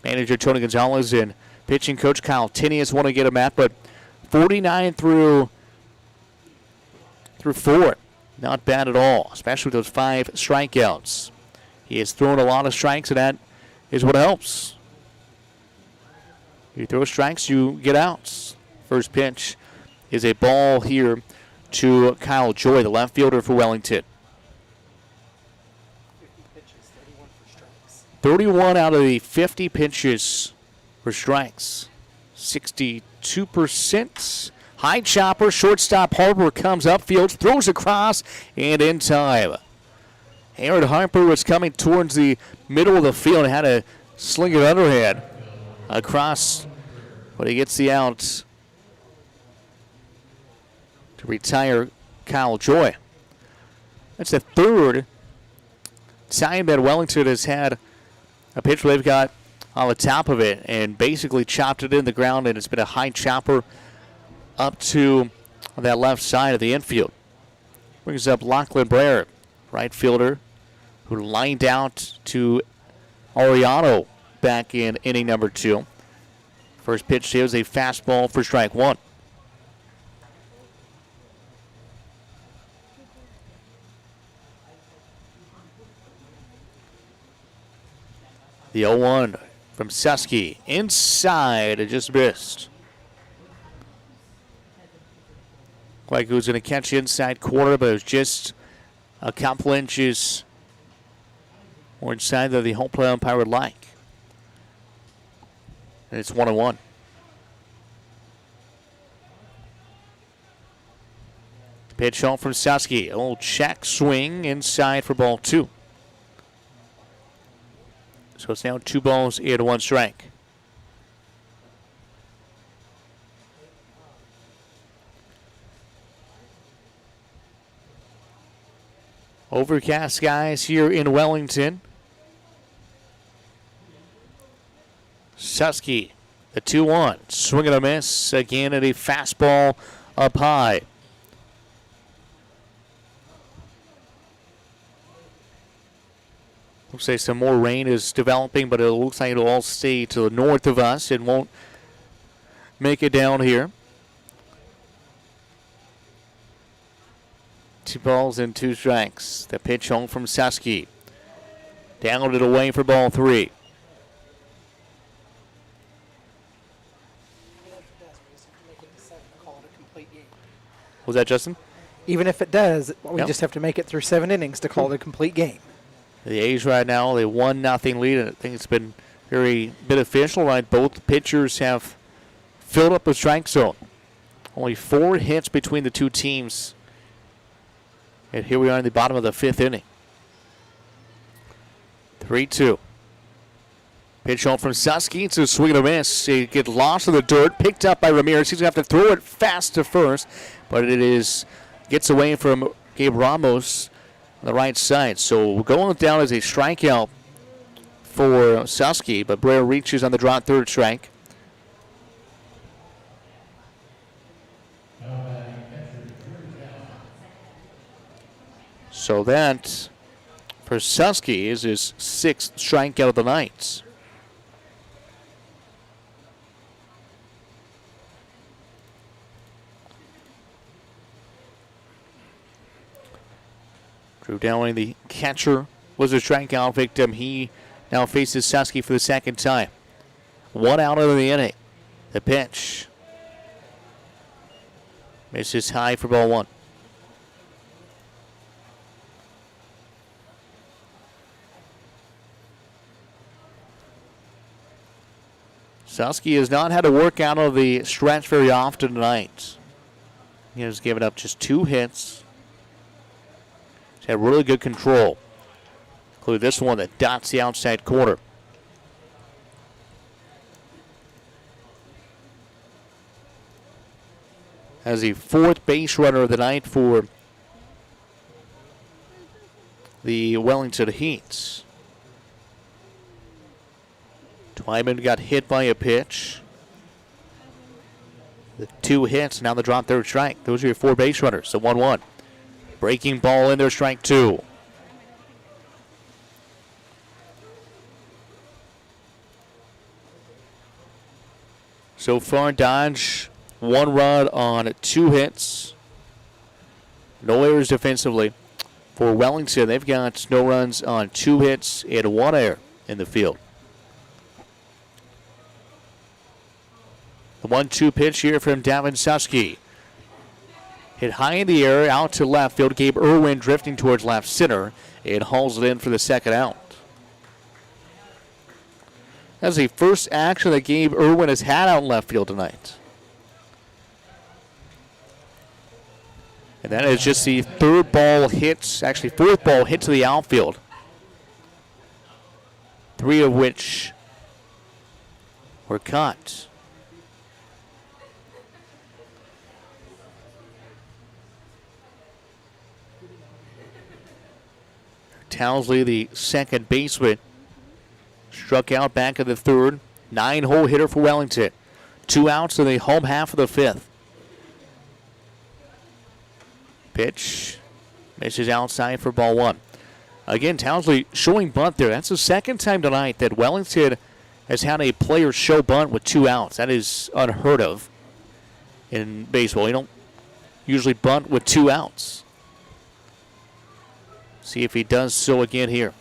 manager Tony Gonzalez and pitching coach Kyle Tinius want to get him at. But 49 through 4. Not bad at all, especially with those 5 strikeouts. He has thrown a lot of strikes, and that is what helps. You throw strikes, you get outs. First pitch is a ball here to Kyle Joy, the left fielder for Wellington. 31 out of the 50 pitches for strikes. 62%. High chopper, shortstop Harper comes upfield, throws across, and in time. Aaron Harper was coming towards the middle of the field and had to sling it underhand across, but he gets the out to retire Kyle Joy. That's the third time that Wellington has had a pitch where they've got on the top of it and basically chopped it in the ground, and it's been a high chopper up to that left side of the infield. Brings up Lachlan Blair, right fielder, who lined out to Ariano back in inning number 2. First pitch is a fastball for strike 1. The 0-1 from Susky. Inside, it just missed. Like he was going to catch inside corner, but it was just a couple inches more inside than the home plate umpire would like. And it's 1-1. Pitch on from Susky. A little check swing inside for ball 2. So it's now 2 balls and 1 strike. Overcast skies here in Wellington. Susky, the 2-1. Swing and a miss. Again at a fastball up high. Looks like some more rain is developing, but it looks like it'll all stay to the north of us. It won't make it down here. 2 balls and 2 strikes. The pitch home from Susky. Downed it away for ball 3. Was that Justin? Even if it does, we just have to make it through 7 innings to call it a complete game. The A's right now, they 1-0 lead, and I think it's been very beneficial. Right, both pitchers have filled up the strike zone. Only 4 hits between the 2 teams. And here we are in the bottom of the 5th inning. 3-2. Pitch home from Susky. It's a swing and a miss. He gets lost in the dirt. Picked up by Ramirez. He's going to have to throw it fast to first. But gets away from Gabe Ramos on the right side. So going down as a strikeout for Susky. But Blair reaches on the drop 3rd strike. So that, for Susky, is his 6th strikeout of the night. Drew Dowling, the catcher, was a strikeout victim. He now faces Susky for the 2nd time. 1 out of the inning. The pitch misses high for ball 1. Susky has not had to work out of the stretch very often tonight. He has given up just 2 hits. He's had really good control, including this one that dots the outside corner. As the 4th base runner of the night for the Wellington Heats. Twyman got hit by a pitch. The 2 hits, now the drop 3rd strike. Those are your 4 base runners, the 1-1. Breaking ball in there, strike 2. So far, Dodge 1 run on 2 hits. No errors defensively. For Wellington, they've got no runs on 2 hits and 1 error in the field. The 1-2 pitch here from Davin Susky. Hit high in the air, out to left field. Gabe Irwin drifting towards left center. It hauls it in for the 2nd out. That's the first action that Gabe Irwin has had out in left field tonight. And that is just the 4th ball hit to the outfield. 3 of which were caught. Townsley, the 2nd baseman, struck out back in the 3rd. 9-hole hitter for Wellington. 2 outs in the home half of the 5th. Pitch Misses outside for ball one. Again, Townsley showing bunt there. That's the second time tonight that Wellington has had a player show bunt with 2 outs. That is unheard of in baseball. You don't usually bunt with 2 outs. See if he does so again here.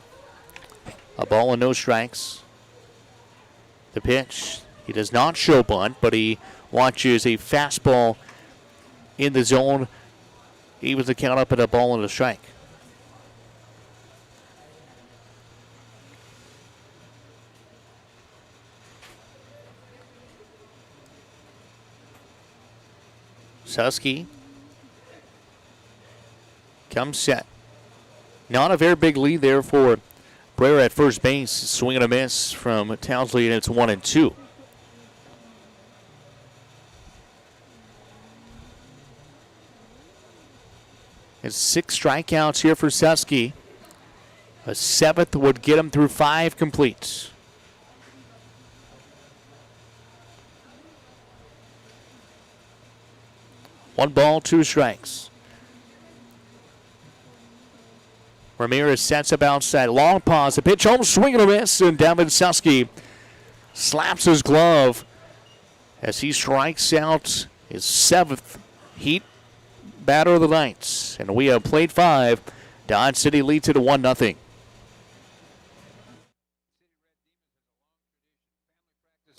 A ball and no strikes. The pitch. He does not show bunt, but he watches a fastball in the zone. Evens the count up at a ball and a strike. Susky comes set. Not a very big lead there for Brera at first base. Swing and a miss from Townsley, and it's 1-2. It's 6 strikeouts here for Susky. A 7th would get him through 5 completes. One ball, 2 strikes. Ramirez sets up outside. Long pause. The pitch home, swing and a miss. And Devin Susky slaps his glove as he strikes out his 7th Heat batter of the night. And we have played 5. Dodge City leads it 1-0.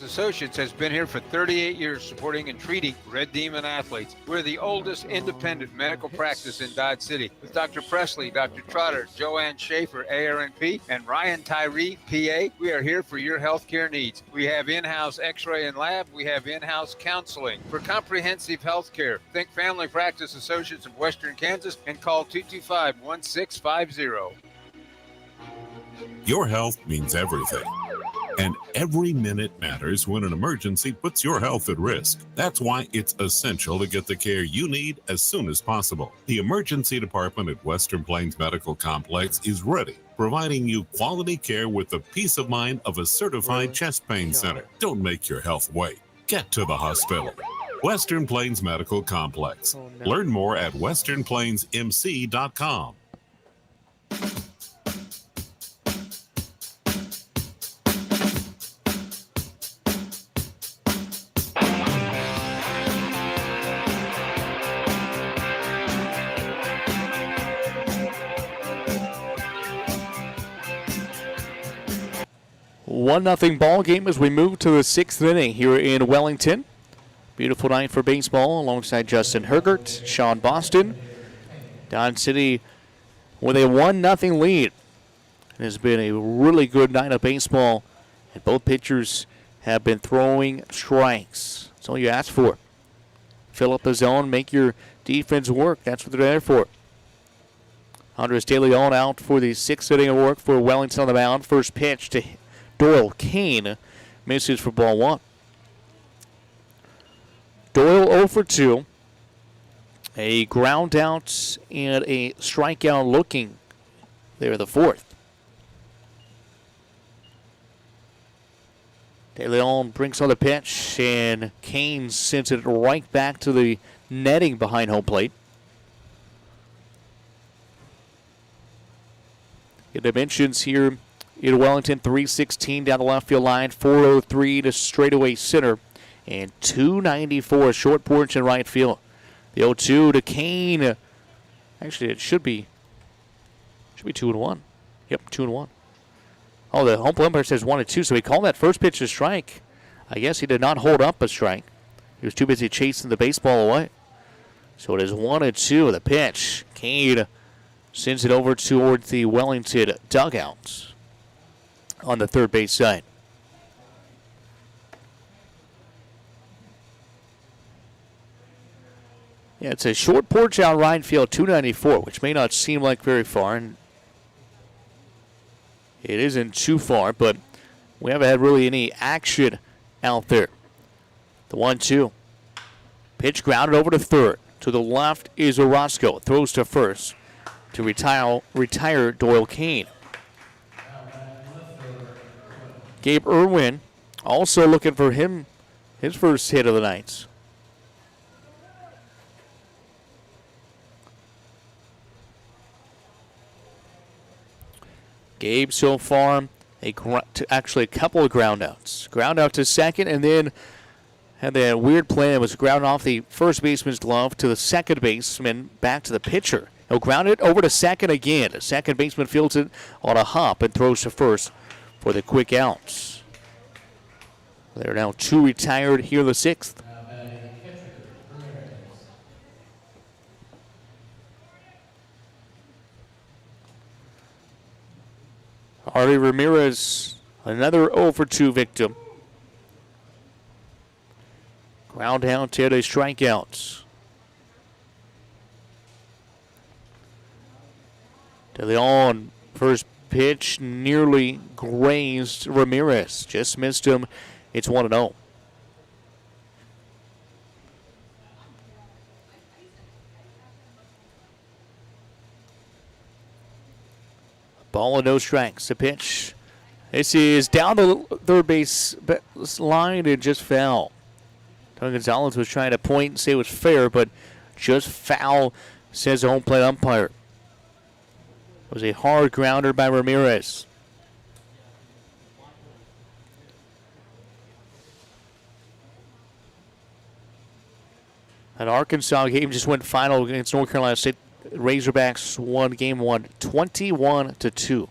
Associates has been here for 38 years supporting and treating Red Demon athletes. We're the oldest independent medical practice in Dodge City with Dr. Presley, Dr. Trotter, Joanne Schaefer, ARNP, and Ryan Tyree, PA. We are here for your healthcare needs. We have in-house x-ray and lab. We have in-house counseling. For comprehensive healthcare, think Family Practice Associates of Western Kansas and call 225-1650. Your health means everything. And every minute matters when an emergency puts your health at risk. That's why it's essential to get the care you need as soon as possible. The emergency department at Western Plains Medical Complex is ready, providing you quality care with the peace of mind of a certified chest pain center. Don't make your health wait. Get to the hospital. Western Plains Medical Complex. Learn more at westernplainsmc.com. One nothing ball game as we move to the 6th inning here in Wellington. Beautiful night for baseball alongside Justin Hergert, Sean Boston. Dodge City with a 1-0 lead. It has been a really good night of baseball, and both pitchers have been throwing strikes. That's all you ask for. Fill up the zone, make your defense work. That's what they're there for. Andres De Leon out for the 6th inning of work for Wellington on the mound. First pitch to Doyle Kane, misses for ball 1. Doyle 0 for 2. A ground out and a strikeout looking there, the 4th. De Leon brings on the pitch, and Kane sends it right back to the netting behind home plate. The dimensions here in Wellington, 316 down the left field line, 403 to straightaway center, and 294 short porch in right field. The 0-2 to Kane. Actually, it should be 2-1. Yep, 2-1. Oh, the home plate umpire says 1-2, so he called that first pitch a strike. I guess he did not hold up a strike. He was too busy chasing the baseball away. So it is 1-2. The pitch. Kane sends it over towards the Wellington dugout on the third base side. Yeah, it's a short porch out right field, 294, which may not seem like very far, and it isn't too far, but we haven't had really any action out there. The 1-2. Pitch grounded over to third. To the left is Orozco. Throws to first to retire Doyle Kane. Gabe Irwin also looking for his first hit of the night. Gabe so far, actually a couple of ground outs. Ground out to second, and then had that weird play that was ground off the first baseman's glove to the second baseman, back to the pitcher. He'll ground it over to second again. The second baseman fields it on a hop and throws to first for the quick outs. There are now 2 retired here in the 6th. Harvey Ramirez, another 0-for-2 victim. Ground out to the strikeouts. De Leon, first pitch nearly grazed Ramirez. Just missed him. It's 1-0. Ball and no strikes. The pitch. This is down the third base line and just foul. Tony Gonzalez was trying to point and say it was fair, but just foul, says the home plate umpire. It was a hard grounder by Ramirez. An Arkansas game just went final against North Carolina State. Razorbacks won game 1, 21-2.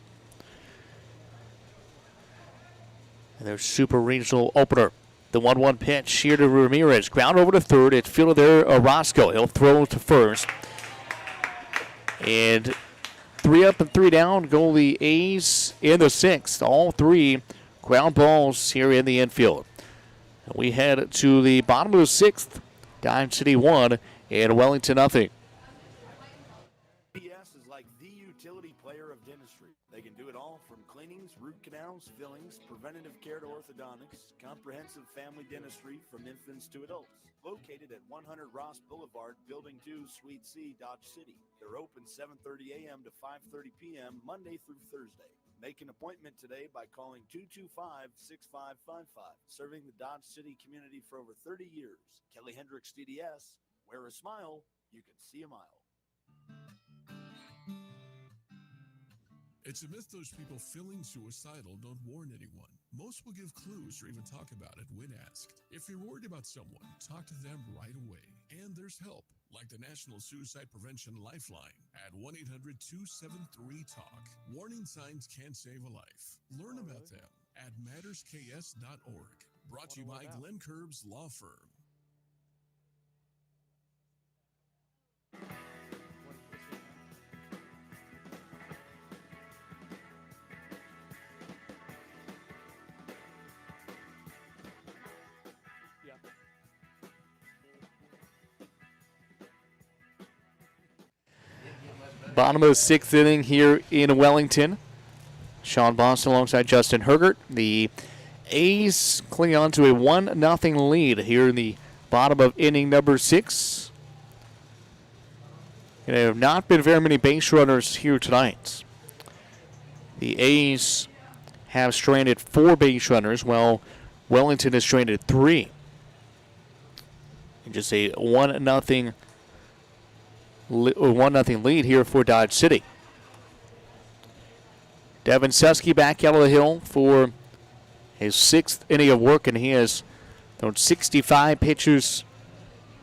And their super regional opener. The 1-1 pitch here to Ramirez. Ground over to third. It's fielded there, Orozco. He'll throw to first. And 3 up and 3 down go the A's in the 6th. All 3 ground balls here in the infield. And we head to the bottom of the 6th. Dodge City 1 and Wellington nothing. PS is like the utility player of dentistry. They can do it all from cleanings, root canals, fillings, preventative care to orthodontics, comprehensive family dentistry from infants to adults. Located at 100 Ross Boulevard, Building 2, Suite C, Dodge City. They're open 7:30 a.m. to 5:30 p.m. Monday through Thursday. Make an appointment today by calling 225-6555. Serving the Dodge City community for over 30 years. Kelly Hendricks DDS. Wear a smile, you can see a mile. It's a myth those people feeling suicidal don't warn anyone. Most will give clues or even talk about it when asked. If you're worried about someone, talk to them right away. And there's help, like the National Suicide Prevention Lifeline at 1-800-273-TALK. Warning signs can save a life. Learn about them at mattersks.org. Brought to you by Glenn Curbs Law Firm. Bottom of the 6th inning here in Wellington. Sean Boston alongside Justin Hergert. The A's cling on to a 1-0 lead here in the bottom of inning number 6. And there have not been very many base runners here tonight. The A's have stranded 4 base runners, while Wellington has stranded 3. And just a 1-0 lead here for Dodge City. Devin Susky back out of the hill for his 6th inning of work, and he has thrown 65 pitches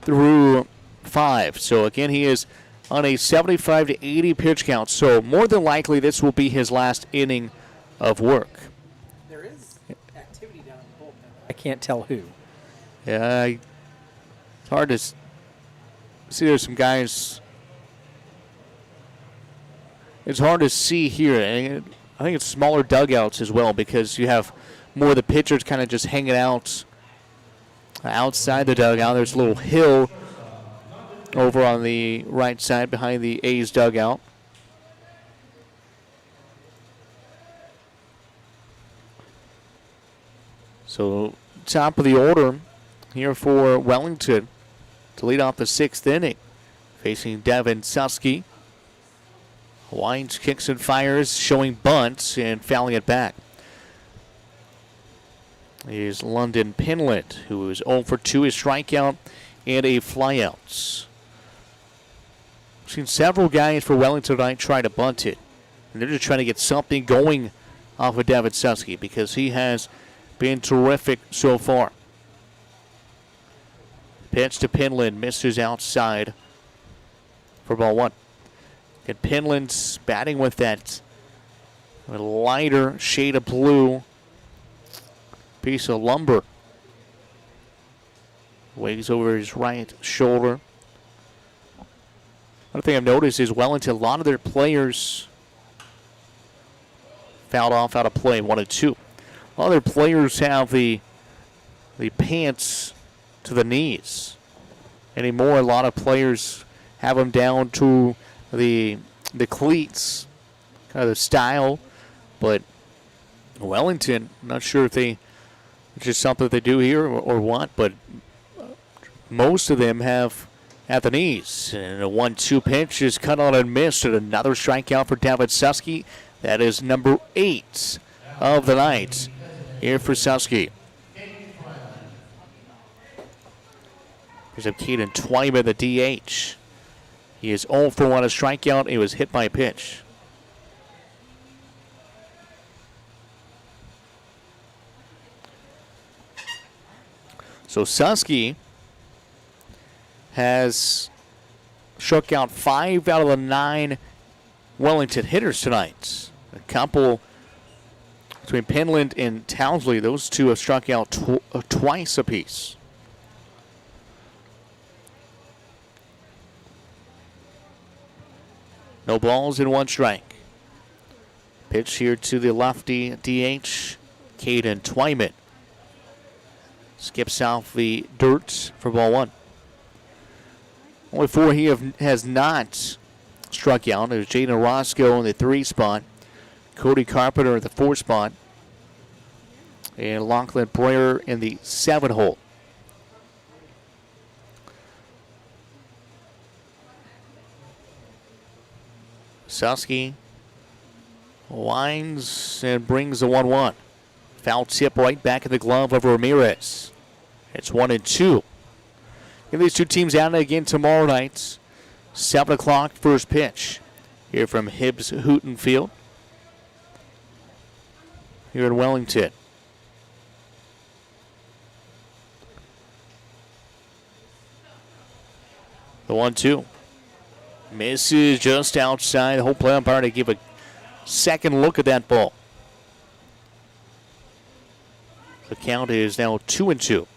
through 5. So again, he is on a 75 to 80 pitch count. So more than likely, this will be his last inning of work. There is activity down in the bullpen. I can't tell who. Yeah, it's hard to see. There's some guys. It's hard to see here. And I think it's smaller dugouts as well, because you have more of the pitchers kind of just hanging out outside the dugout. There's a little hill over on the right side behind the A's dugout. So top of the order here for Wellington to lead off the 6th inning, facing Devin Susky. Winds, kicks, and fires, showing bunts and fouling it back. Here's London Pinlet, who is 0 for 2, a strikeout and a flyout. We've seen several guys for Wellington tonight try to bunt it. And they're just trying to get something going off of David Susky because he has been terrific so far. Pitch to Penland, misses outside for ball one. And Penland's batting with that lighter shade of blue piece of lumber. Waves over his right shoulder. One thing I've noticed is Wellington, a lot of their players fouled off out of play, 1 and 2. A lot of their players have the pants to the knees. Anymore, a lot of players have them down to the cleats, kind of the style. But Wellington, not sure if it's just something that they do here or what, but most of them have at the knees. And a 1-2 pitch is cut on and missed, and another strikeout for David Susky. That is number 8 of the night here for Susky. Here's up Caden Twyman, the DH. He is 0 for 1, a strikeout. He was hit by a pitch. So Susky has struck out 5 out of the 9 Wellington hitters tonight. A couple between Penland and Townsley. Those two have struck out twice apiece. No balls and 1 strike. Pitch here to the lefty DH, Caden Twyman. Skips off the dirt for ball 1. Only 4 he has not struck out. There's Jaden Roscoe in the 3 spot, Cody Carpenter at the 4 spot, and Lachlan Breyer in the 7 hole. Susky winds and brings the 1-1. Foul tip right back in the glove of Ramirez. It's 1 and 2. Get these two teams out again tomorrow night. 7 o'clock, first pitch. Here from Hibbs Hooten Field. Here in Wellington. The 1-2. Misses just outside. The whole play umpire to give a second look at that ball. The count is now 2 and 2.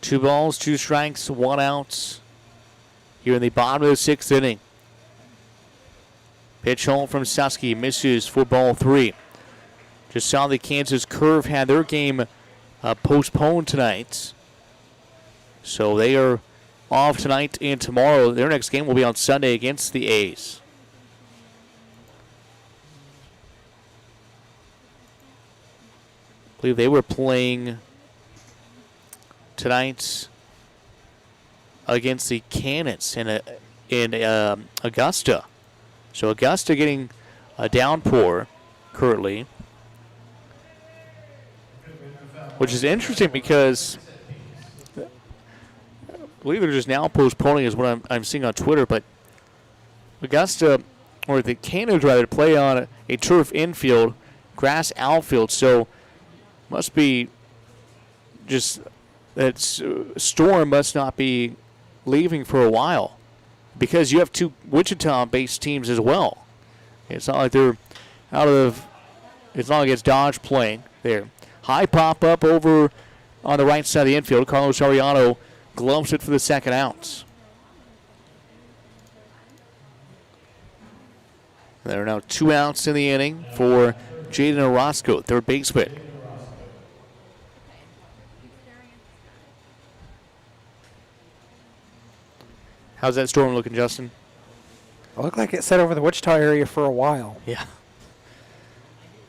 Two balls, 2 strikes, 1 out. Here in the bottom of the 6th inning. Pitch home from Susky, misses for ball 3. Just saw the Kansas Curve had their game postponed tonight. So they are off tonight and tomorrow. Their next game will be on Sunday against the A's. I believe they were playing tonight against the Cannons in Augusta. So Augusta getting a downpour currently, which is interesting because I believe they're just now postponing is what I'm seeing on Twitter, but Augusta, or the Cannons rather, play on a turf infield, grass outfield, so must be just that Storm must not be leaving for a while because you have 2 Wichita-based teams as well. It's not like they're out of, it's not like it's Dodge playing there. High pop up over on the right side of the infield. Carlos Ariano gloves it for the second out. There are now 2 outs in the inning for Jaden Orozco, third baseman. How's that Storm looking, Justin? It looked like it set over the Wichita area for a while. Yeah.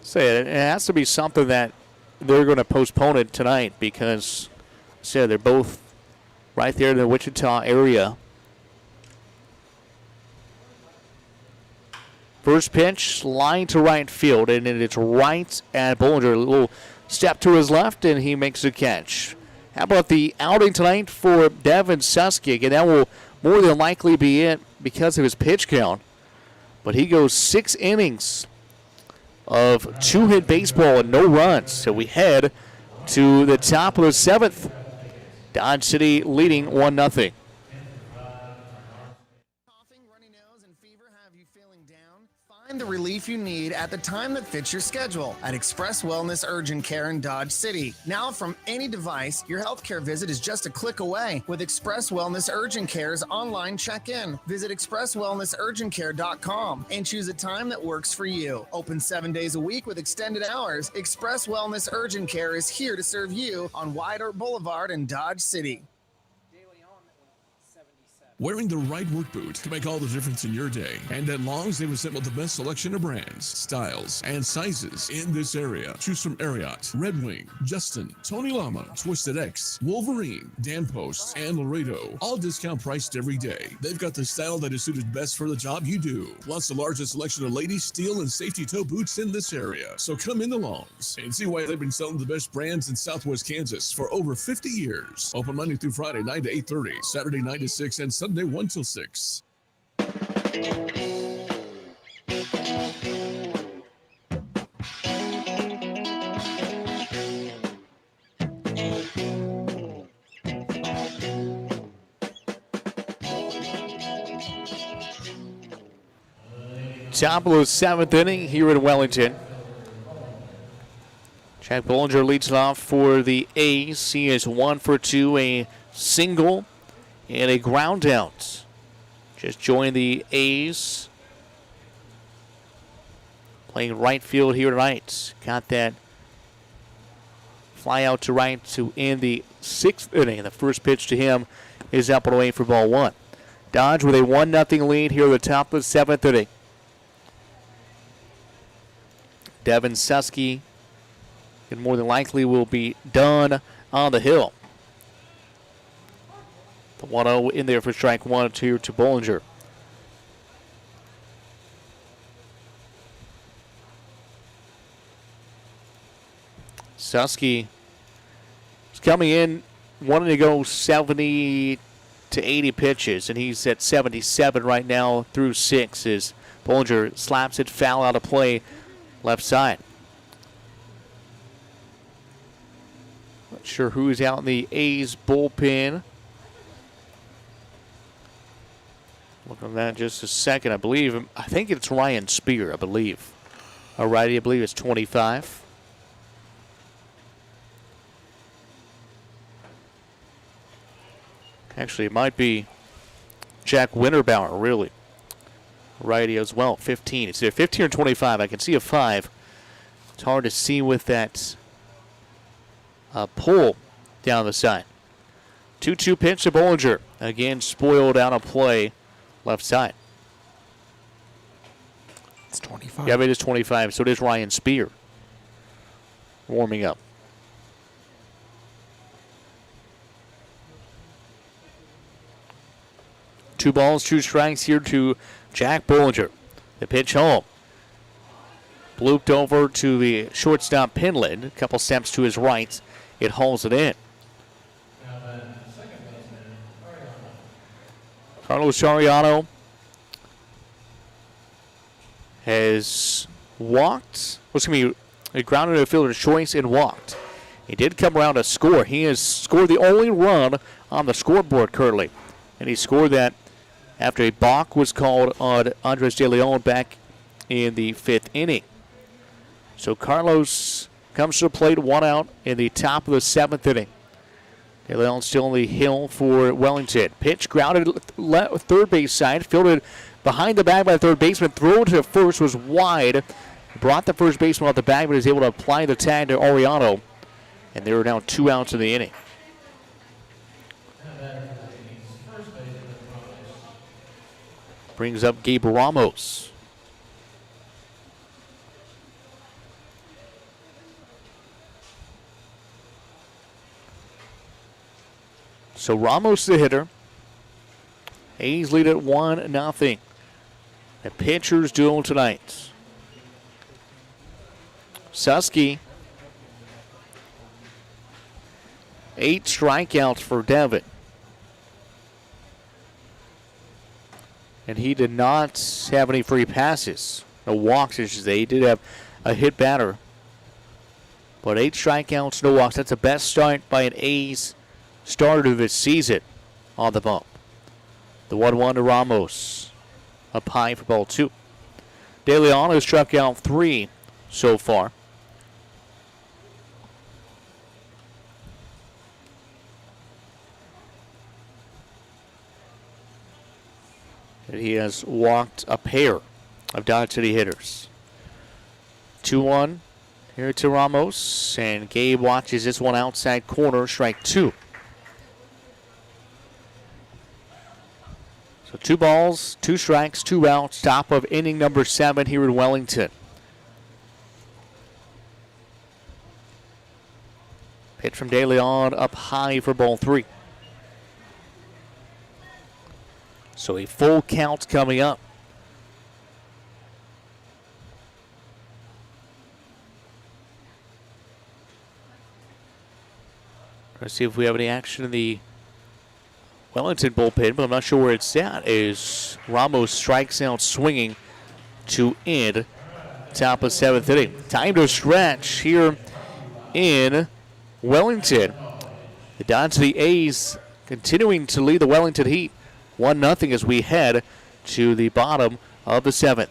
Say it has to be something that they're going to postpone it tonight because, they're both right there in the Wichita area. First pitch, line to right field, and it's right at Bollinger. A little step to his left, and he makes a catch. How about the outing tonight for Devin Susky? Again, that will more than likely be it because of his pitch count. But he goes 6 innings of 2-hit baseball and no runs. So we head to the top of the 7th. Dodge City leading 1-0. Coughing, runny nose, and fever have you feeling down? Find the relief you need at the time that fits your schedule at Express Wellness Urgent Care in Dodge City. Now, from any device, your healthcare visit is just a click away with Express Wellness Urgent Care's online check-in. Visit expresswellnessurgentcare.com and choose a time that works for you. Open 7 days a week with extended hours. Express Wellness Urgent Care is here to serve you on Wide Earp Boulevard in Dodge City. Wearing the right work boot can make all the difference in your day. And at Long's, they've assembled the best selection of brands, styles, and sizes in this area. Choose from Ariat, Red Wing, Justin, Tony Lama, Twisted X, Wolverine, Dan Post, and Laredo. All discount priced every day. They've got the style that is suited best for the job you do. Plus the largest selection of ladies, steel, and safety toe boots in this area. So come into Long's and see why they've been selling the best brands in Southwest Kansas for over 50 years. Open Monday through Friday, 9 to 8:30, Saturday 9 to 6, and Sunday 1 till 6. Top of the 7th inning here in Wellington. Jack Bollinger leads it off for the A's. He is 1 for 2, a single and a ground out. Just joined the A's. Playing right field here tonight. Got that fly out to right to end the 6th inning. The first pitch to him is up and away for ball 1. Dodge with a 1-0 lead here at the top of the 7th inning. Devin Susky, and more than likely will be done on the hill. The 1-0 in there for strike 1 to Bollinger. Susky is coming in wanting to go 70 to 80 pitches, and he's at 77 right now through 6 as Bollinger slaps it foul out of play left side. Not sure who's out in the A's bullpen. Look on that just a second. I think it's Ryan Spear, I believe. A righty, I believe it's 25. Actually, it might be Jack Winterbauer, really. Righty as well, 15. It's either 15 or 25. I can see a 5. It's hard to see with that pull down the side. 2-2 pitch to Bollinger. Again, spoiled out of play left side. It's 25. Yeah, it is 25, so it is Ryan Spear warming up. Two balls, 2 strikes here to Jack Bollinger. The pitch home. Blooped over to the shortstop Pinland. A couple steps to his right. It hauls it in. Carlos Ariano has walked. He grounded a fielder's choice and walked. He did come around to score. He has scored the only run on the scoreboard currently. And he scored that after a balk was called on Andres De Leon back in the 5th inning. So Carlos comes to the plate, 1 out in the top of the 7th inning. De Leon still on the hill for Wellington. Pitch grounded third base side, fielded behind the bag by the third baseman. Throw to first was wide. Brought the first baseman off the bag, but is able to apply the tag to Ariano. And there are now 2 outs in the inning. Brings up Gabe Ramos. So Ramos the hitter. A's lead at 1-0. The pitchers duel tonight. Susky 8 strikeouts for Devin. And he did not have any free passes. No walks, I should say. He did have a hit batter. But 8 strikeouts, no walks. That's the best start by an A's starter this season on the bump. The 1-1 to Ramos. Up high for ball 2. De Leon has struck out 3 so far. And he has walked a pair of Dodge City hitters. 2-1 here to Ramos, and Gabe watches this one outside corner, strike 2. So 2 balls, 2 strikes, 2 outs, top of inning number 7 here in Wellington. Pitch from De Leon up high for ball 3. So a full count coming up. Let's see if we have any action in the Wellington bullpen, but I'm not sure where it's at. As Ramos strikes out swinging to end top of 7th inning. Time to stretch here in Wellington. The Dodge the A's continuing to lead the Wellington Heat 1-0 as we head to the bottom of the 7th.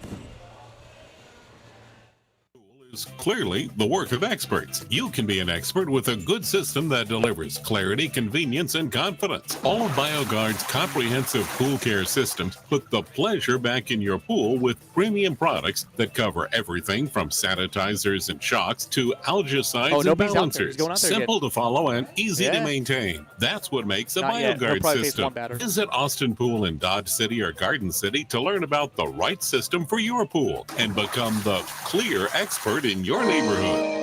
Is clearly the work of experts. You can be an expert with a good system that delivers clarity, convenience, and confidence. All of BioGuard's comprehensive pool care systems put the pleasure back in your pool with premium products that cover everything from sanitizers and shocks to algicides and balancers. Simple to follow and easy to maintain. That's what makes a BioGuard system. Visit Austin Pool in Dodge City or Garden City to learn about the right system for your pool and become the clear expert in your neighborhood.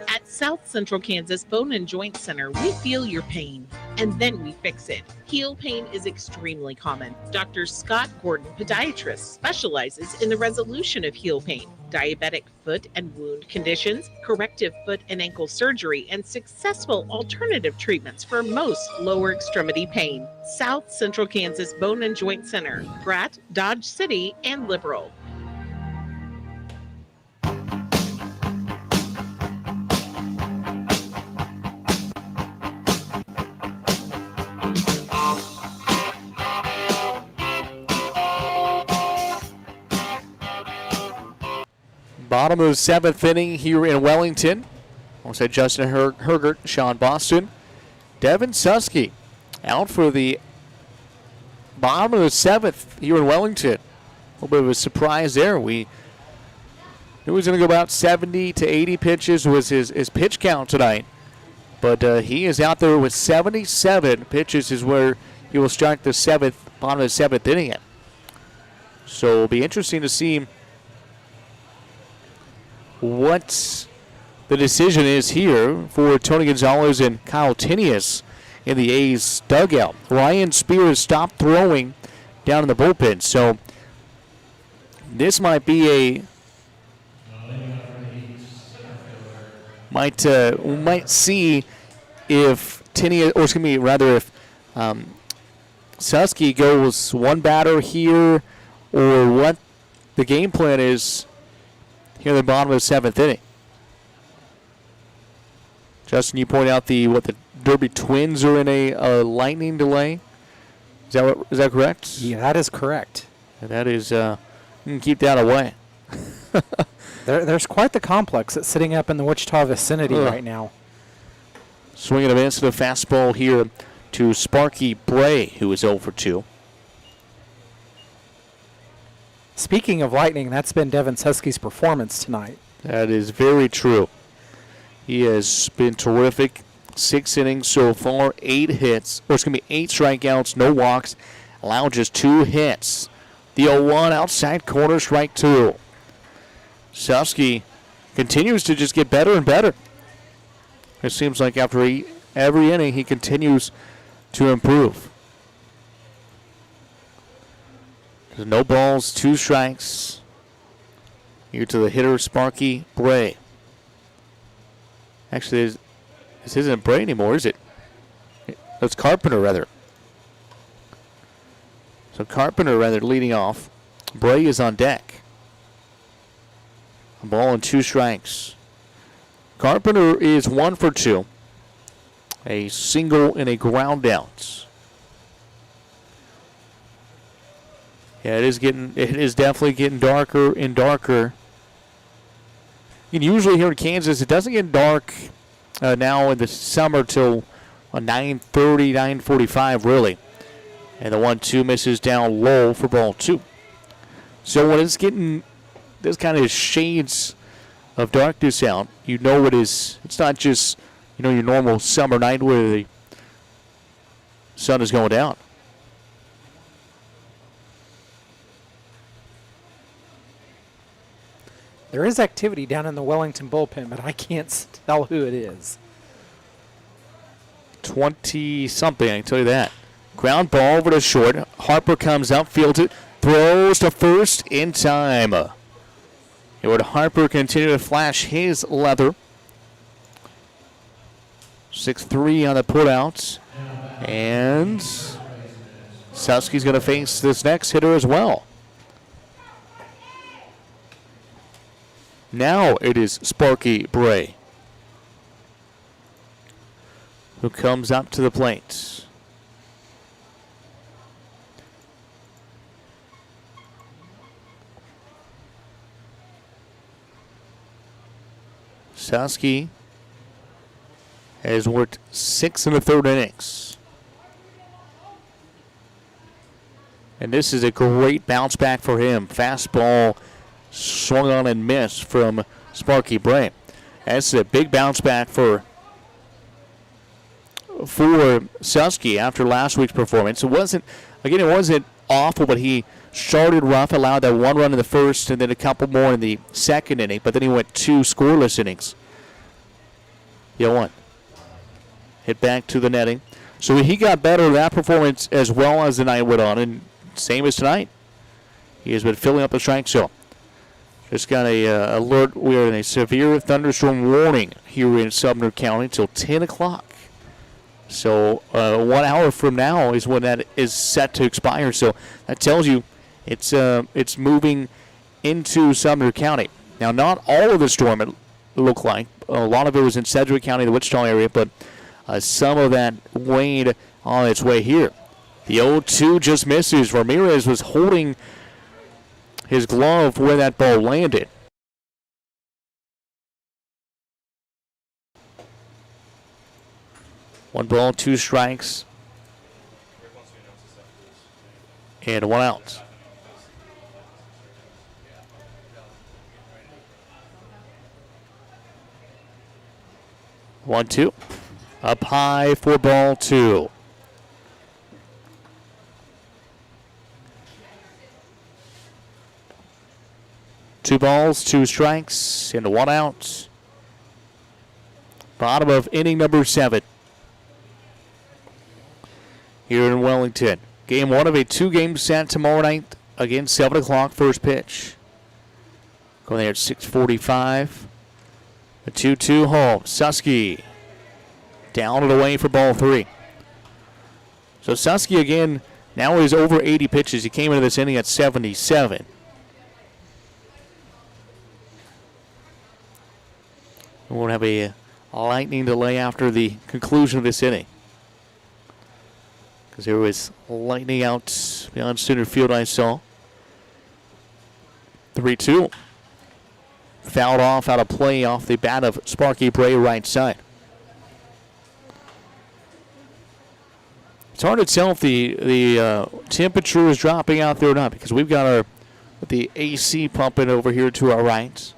At South Central Kansas Bone and Joint Center, we feel your pain, and then we fix it. Heel pain is extremely common. Dr. Scott Gordon, podiatrist, specializes in the resolution of heel pain, diabetic foot and wound conditions, corrective foot and ankle surgery, and successful alternative treatments for most lower extremity pain. South Central Kansas Bone and Joint Center, Pratt, Dodge City, and Liberal. Bottom of the 7th inning here in Wellington. Alongside Justin Hergert, Sean Boston. Devin Susky out for the bottom of the 7th here in Wellington. A little bit of a surprise there. We knew he was going to go about 70 to 80 pitches was his pitch count tonight. But he is out there with 77 pitches is where he will start the bottom of the 7th inning at. So it'll be interesting to see what the decision is here for Tony Gonzalez and Kyle Tinius in the A's dugout. Ryan Spears stopped throwing down in the bullpen, so this might be we might see if Tinius, or excuse me, rather if Susky goes one batter here, or what the game plan is here at the bottom of the 7th inning. Justin, you point out the Derby Twins are in a lightning delay. Is that correct? Yeah, that is correct. And that is, you can keep that away. There's quite the complex that's sitting up in the Wichita vicinity right now. Swinging a miss to the fastball here to Sparky Bray, who is 0 for 2. Speaking of lightning, that's been Devin Susky's performance tonight. That is very true. He has been terrific. 6 innings so far, 8 hits. Or it's going to be 8 strikeouts, no walks. Allowed just 2 hits. The 0-1 outside corner, strike 2. Susky continues to just get better and better. It seems like after every inning, he continues to improve. There's no balls, 2 strikes. Here to the hitter, Sparky Bray. Actually, This isn't Bray anymore, is it? That's Carpenter, rather. So Carpenter, rather, leading off. Bray is on deck. A ball and 2 strikes. Carpenter is 1 for 2. A single and a ground out. Yeah, it is definitely getting darker and darker. And usually here in Kansas, it doesn't get dark now in the summer till 9:30, 9:45, really. And the 1-2 misses down low for ball 2. So when it's getting this kind of shades of darkness out, you know it is. It's not just your normal summer night where the sun is going down. There is activity down in the Wellington bullpen, but I can't tell who it is. 20-something, I can tell you that. Ground ball over to short. Harper comes up, fields it, throws to first in time. Would Harper continue to flash his leather? 6-3 on the putouts. And Susky's going to face this next hitter as well. Now it is Sparky Bray who comes up to the plate. Susky has worked 6 1/3 innings. And this is a great bounce back for him. Fastball swung on and missed from Sparky Bray. That's a big bounce back for Susky after last week's performance. It wasn't awful, but he started rough, allowed that 1 run in the first and then a couple more in the second inning, but then he went 2 scoreless innings. 1. Hit back to the netting. So he got better in that performance as well as the night went on, and same as tonight. He has been filling up the strike zone. Just got a alert. We are in a severe thunderstorm warning here in Sumner County till 10 o'clock. So 1 hour from now is when that is set to expire. So that tells you it's moving into Sumner County. Now, not all of the storm, it looked like. A lot of it was in Sedgwick County, the Wichita area, but some of that waned on its way here. The 0-2 just misses. Ramirez was holding his glove where that ball landed. One ball, 2 strikes, and 1 out. One, 2. Up high for ball 2. Two balls, 2 strikes, and 1 out. Bottom of inning number 7. Here in Wellington. Game 1 of a 2-game set tomorrow night again, 7 o'clock, first pitch. Going there at 6:45. A 2-2 home. Susky down and away for ball 3. So Susky again now is over 80 pitches. He came into this inning at 77. We won't have a lightning delay after the conclusion of this inning, because there was lightning out beyond center field, I saw. 3-2. Fouled off out of play off the bat of Sparky Bray, right side. It's hard to tell if the temperature is dropping out there or not, because we've got the AC pumping over here to our right.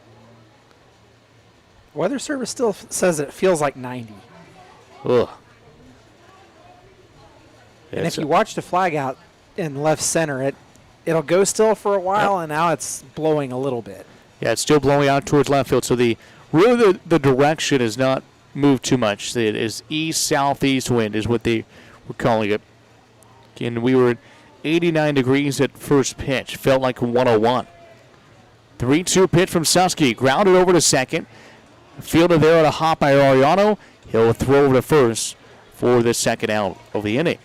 Weather Service still says it feels like 90. Ugh. And if you watch the flag out in left center, it'll go still for a while, and now it's blowing a little bit. Yeah, it's still blowing out towards left field. So the direction has not moved too much. It is east-southeast wind is what they were calling it. And we were at 89 degrees at first pitch. Felt like 101. 3-2 pitch from Susky. Grounded over to second. Fielded there on a hop by Ariano. He'll throw over to first for the second out of the inning.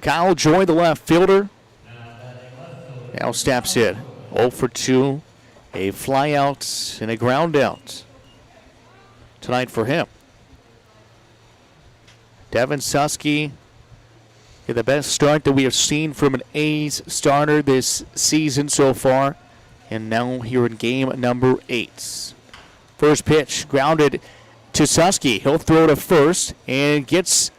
Kyle Joy, the left fielder, now steps in. 0 for 2, a fly out and a ground out tonight for him. Devin Susky, the best start that we have seen from an A's starter this season so far. And now here in game number 8. First pitch grounded to Susky. He'll throw to first and gets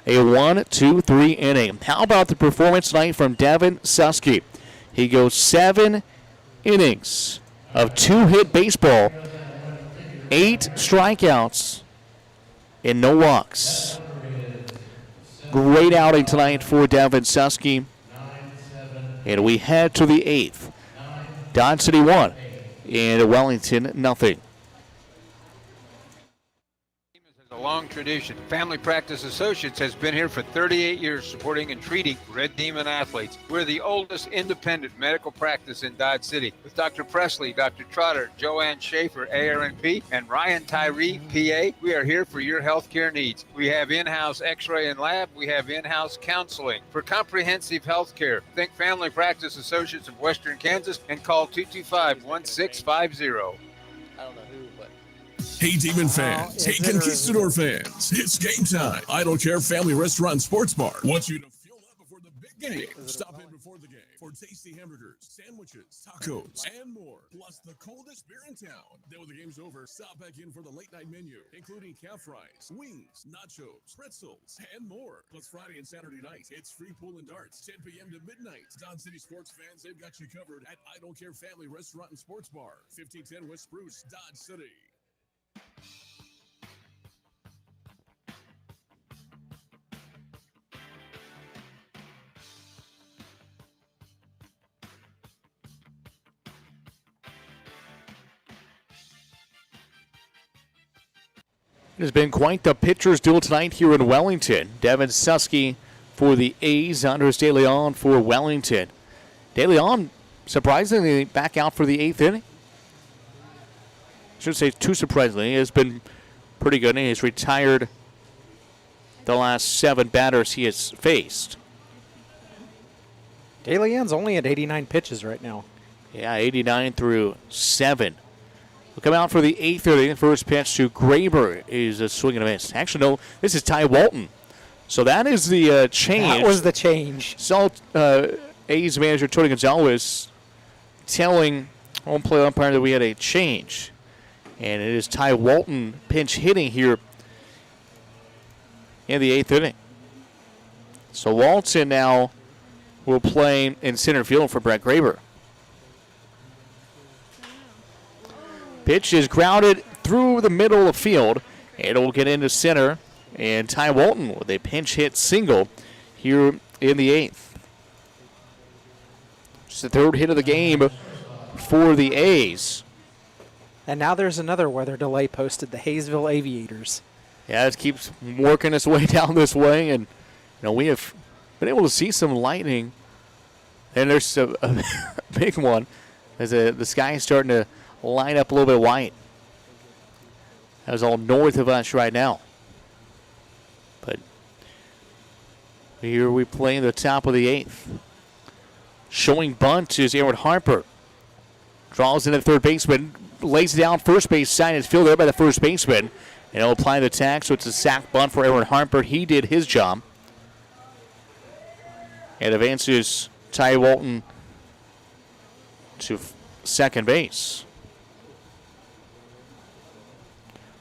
a 1-2-3 inning. How about the performance tonight from Devin Susky? He goes 7 innings of 2-hit baseball, 8 strikeouts, and no walks. Great outing tonight for Devin Susky. And we head to the 8th. Dodge City 1 and Wellington nothing. A long tradition. Family Practice Associates has been here for 38 years supporting and treating Red Demon athletes. We're the oldest independent medical practice in Dodge City with Dr. Presley, Dr. Trotter, Joanne Schaefer, ARNP, and Ryan Tyree, PA. We are here for your healthcare needs. We have in-house x-ray and lab. We have in-house counseling. For comprehensive healthcare, think Family Practice Associates of Western Kansas and call 225-1650. Hey, Demon fans. Hey, Conquistador fans. It's game time. I Don't Care Family Restaurant and Sports Bar wants you to fuel up before the big game. Stop in before the game for tasty hamburgers, sandwiches, tacos, and more. Plus the coldest beer in town. Then when the game's over, stop back in for the late night menu, including calf fries, wings, nachos, pretzels, and more. Plus Friday and Saturday nights, it's free pool and darts, 10 p.m. to midnight. Dodge City sports fans, they've got you covered at I Don't Care Family Restaurant and Sports Bar, 1510 West Spruce, Dodge City. It has been quite the pitcher's duel tonight here in Wellington. Devin Susky for the A's, Andres De Leon for Wellington. De Leon surprisingly back out for the 8th inning. Shouldn't say too surprisingly. He has been pretty good. He has retired the last 7 batters he has faced. De Leon's only at 89 pitches right now. Yeah, 89 through 7. We'll come out for the 8th inning. The first pitch to Graber is a swing and a miss. Actually, no, this is Ty Walton. So that is the change. That was the change. So A's manager Tony Gonzalez telling home plate umpire that we had a change. And it is Ty Walton pinch hitting here in the 8th inning. So Walton now will play in center field for Brett Graber. Pitch is grounded through the middle of the field. And it will get into center. And Ty Walton with a pinch hit single here in the 8th. It's the 3rd hit of the game for the A's. And now there's another weather delay posted, the Hayesville Aviators. Yeah, it keeps working its way down this way. And, we have been able to see some lightning. And there's a big one as the sky is starting to light up a little bit white. That was all north of us right now. But here we play the top of the 8th. Showing bunt is Aaron Harper. Draws in the third baseman. Lays it down first base side. It's fielded there by the first baseman. And he'll apply the tag, so it's a sac bunt for Aaron Harper. He did his job. And advances Ty Walton to second base.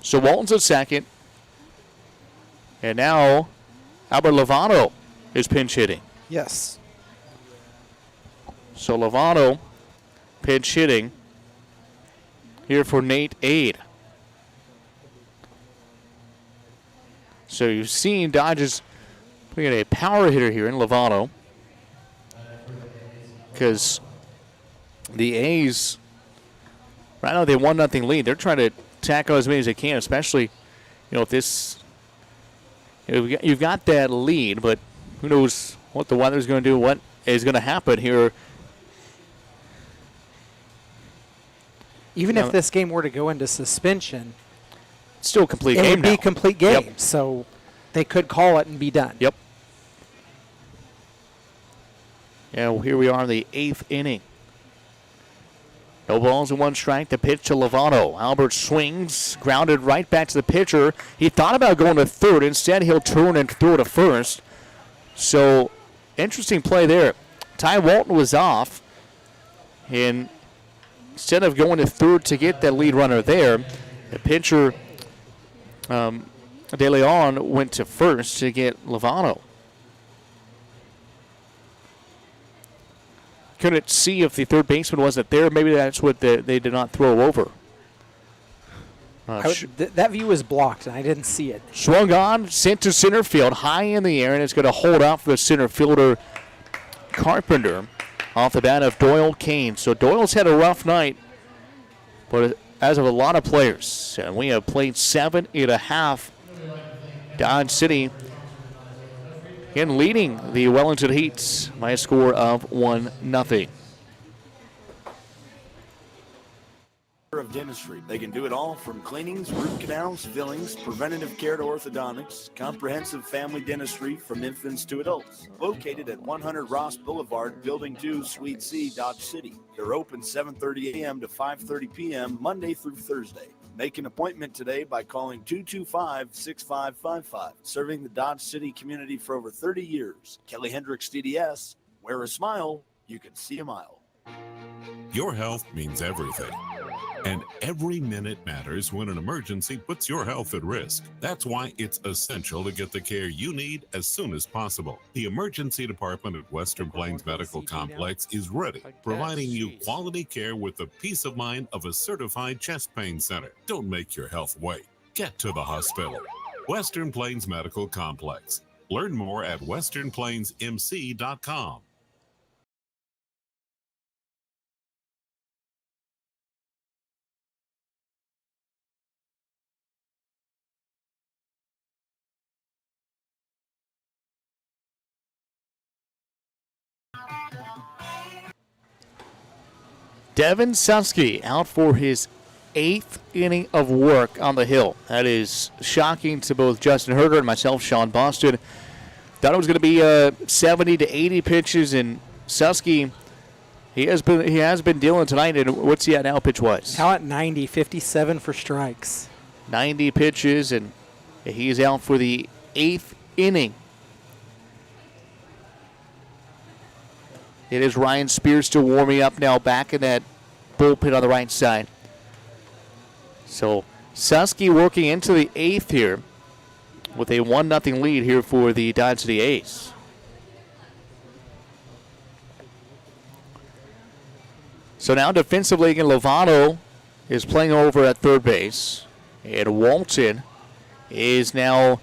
So Walton's at second. And now Albert Lovato is pinch hitting. Yes. So Lovato pinch hitting here for Nate Ade. So you've seen Dodgers putting a power hitter here in Lovato. Because the A's, right now they 1-0 lead. They're trying to tackle as many as they can, especially, if this, you've got that lead, but who knows what the weather's going to do, what is going to happen here Even if this game were to go into suspension, It's still a complete it game would be now. a complete game. Yep. So they could call it and be done. Yep. Yeah, well, here we are in the 8th inning. No balls and 1 strike. The pitch to Lovano. Albert swings, grounded right back to the pitcher. He thought about going to third. Instead, he'll turn and throw to first. So, interesting play there. Ty Walton was off. And instead of going to third to get that lead runner there, the pitcher, De Leon, went to first to get Lovano. Couldn't see if the third baseman wasn't there. Maybe that's what they did not throw over. That view was blocked, and I didn't see it. Swung on, sent to center field, high in the air, and it's going to hold out for the center fielder, Carpenter, off the bat of Doyle Kane. So Doyle's had a rough night, but as of a lot of players, and we have played 7.5. Dodge City in leading the Wellington Heats by a score of 1-0. Of dentistry. They can do it all from cleanings, root canals, fillings, preventative care to orthodontics, comprehensive family dentistry from infants to adults. Located at 100 Ross Boulevard, Building 2, Suite C, Dodge City. They're open 7:30 a.m. to 5:30 p.m. Monday through Thursday. Make an appointment today by calling 225-6555. Serving the Dodge City community for over 30 years. Kelly Hendricks DDS. Wear a smile, you can see a mile. Your health means everything. And every minute matters when an emergency puts your health at risk. That's why it's essential to get the care you need as soon as possible. The emergency department at Western Plains Medical Complex is ready, providing you quality care with the peace of mind of a certified chest pain center. Don't make your health wait. Get to the hospital. Western Plains Medical Complex. Learn more at westernplainsmc.com. Devin Susky out for his 8th inning of work on the hill. That is shocking to both Justin Herger and myself, Sean Boston. Thought it was going to be 70 to 80 pitches, and Susky, he has been dealing tonight. And what's he at now, pitch-wise? Now at 90, 57 for strikes. 90 pitches, and he's out for the 8th inning. It is Ryan Spears still warming up now back in that bullpen on the right side. So Susky working into the 8th here with a 1-0 lead here for the Dodge City A's. So now defensively again, Lovano is playing over at third base. And Walton is now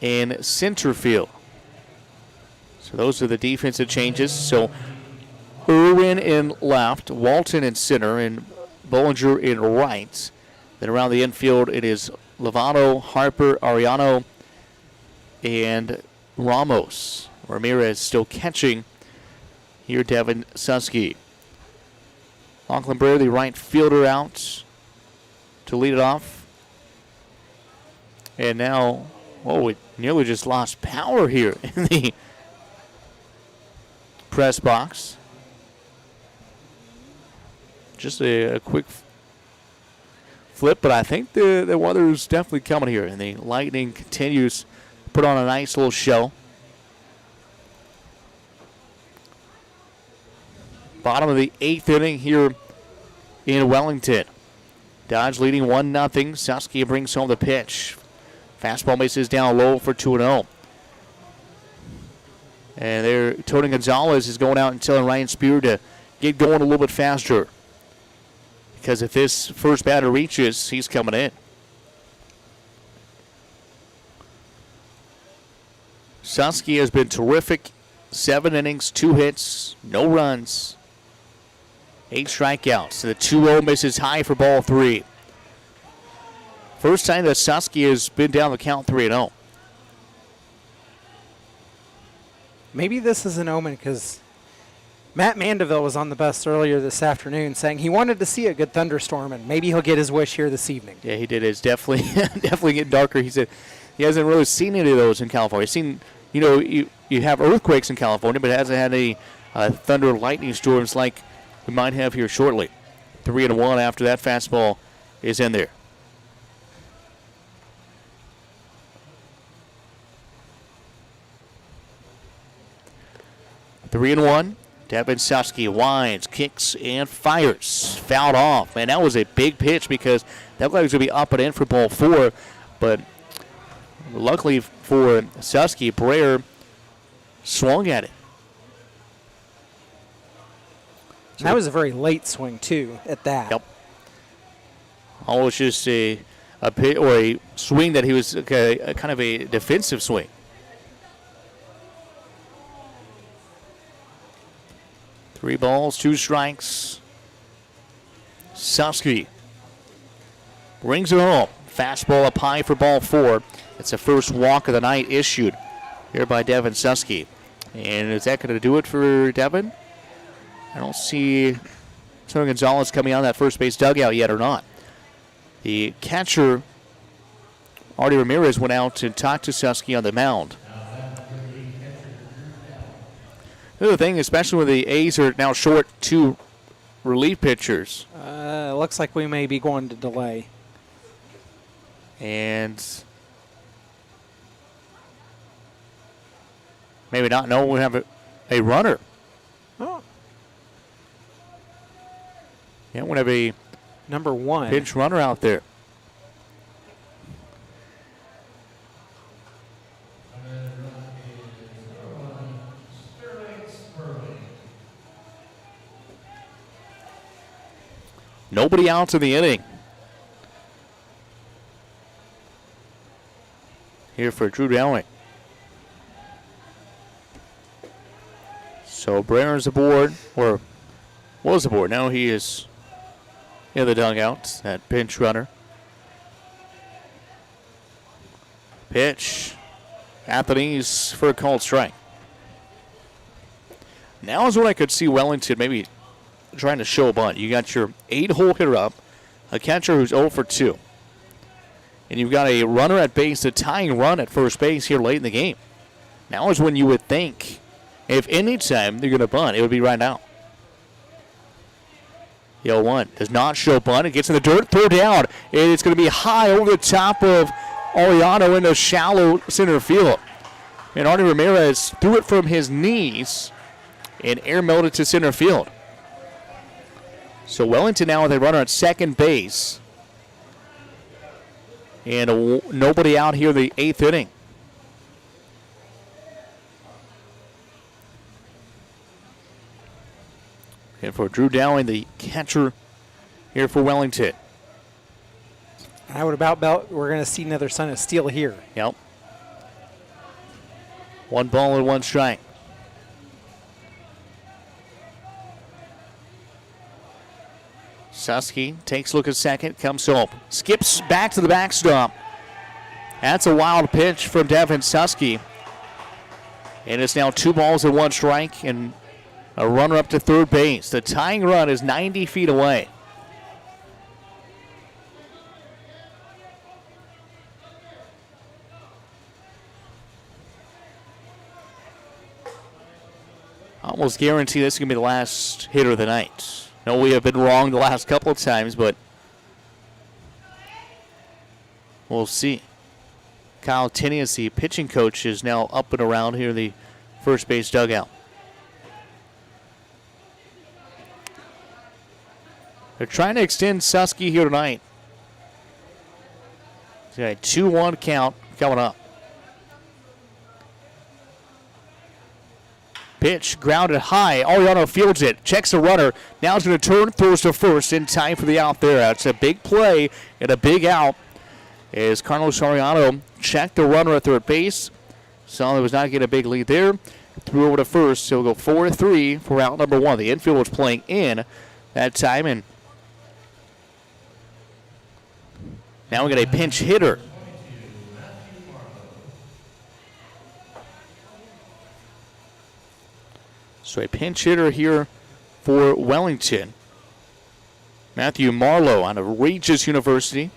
in center field. So those are the defensive changes. So Irwin in left, Walton in center, and Bollinger in right. Then around the infield, it is Lovano, Harper, Ariano, and Ramos. Ramirez still catching. Here, Devin Susky. Lachlan Blair, the right fielder, out to lead it off. And now, we nearly just lost power here in the press box. Just a quick flip, but I think the weather's definitely coming here, and the Lightning continues to put on a nice little show. Bottom of the 8th inning here in Wellington. Dodge leading 1-0. Susky brings home the pitch. Fastball misses down low for 2-0. And there, Tony Gonzalez is going out and telling Ryan Spear to get going a little bit faster. Because if this first batter reaches, he's coming in. Susky has been terrific. 7 innings, 2 hits, no runs, 8 strikeouts. The 2-0 misses high for ball 3. First time that Susky has been down the count 3-0. Maybe this is an omen because Matt Mandeville was on the bus earlier this afternoon saying he wanted to see a good thunderstorm, and maybe he'll get his wish here this evening. Yeah, he did. It's definitely definitely getting darker. He said he hasn't really seen any of those in California. He's seen, you have earthquakes in California, but hasn't had any thunder and lightning storms like we might have here shortly. 3-1 after that fastball is in there. Three and one. Devin Susky winds, kicks, and fires. Fouled off. Man, that was a big pitch because that was going to be up and in for ball 4. But luckily for Susky, Brer swung at it. That was a very late swing, too, at that. Yep. Almost just a pit or a swing that he was kind of a defensive swing. Three balls, 2 strikes. Susky brings it home. Fastball up high for ball 4. It's the first walk of the night issued here by Devin Susky. And is that going to do it for Devin? I don't see Tony Gonzalez coming out of that first base dugout yet or not. The catcher, Artie Ramirez, went out to talk to Susky on the mound. The other thing, especially when the A's are now short 2 relief pitchers. Looks like we may be going to delay. And maybe not. No, we have a runner. Oh. Yeah, we have a number 1 pinch runner out there. Nobody out in the inning. Here for Drew Dowling. So Brer's aboard, or was aboard. Now he is in the dugout, that pinch runner. Pitch. Anthony's for a called strike. Now is when I could see Wellington maybe trying to show a bunt. You got your 8-hole hitter up, a catcher who's 0 for 2. And you've got a runner at base, a tying run at first base here late in the game. Now is when you would think, if any time they're going to bunt, it would be right now. The 0-1 does not show bunt. It gets in the dirt, throw down. And it's going to be high over the top of Ariano in the shallow center field. And Artie Ramirez threw it from his knees and air melted to center field. So Wellington now with a runner at second base. And nobody out here in the 8th inning. And for Drew Dowling, the catcher here for Wellington. I would about bet we're going to see another Son of Steel here. Yep. 1 ball and 1 strike. Susky takes a look at second, comes home. Skips back to the backstop. That's a wild pitch from Devin Susky. And it's now 2 balls and 1 strike and a runner up to third base. The tying run is 90 feet away. Almost guarantee this is going to be the last hitter of the night. No, we have been wrong the last couple of times, but we'll see. Kyle Tinius, the pitching coach, is now up and around here in the first base dugout. They're trying to extend Susky here tonight. He's got a 2-1 count coming up. Pitch grounded high. Ariano fields it. Checks the runner. Now he's going to turn, throws to first in time for the out there. It's a big play and a big out as Carlos Ariano checked the runner at third base. Saw there was not getting a big lead there. Threw over to first. So he'll go 4-3 for out number 1. The infield was playing in that time. And now we got a pinch hitter. So a pinch hitter here for Wellington. Matthew Marlowe out of Regis University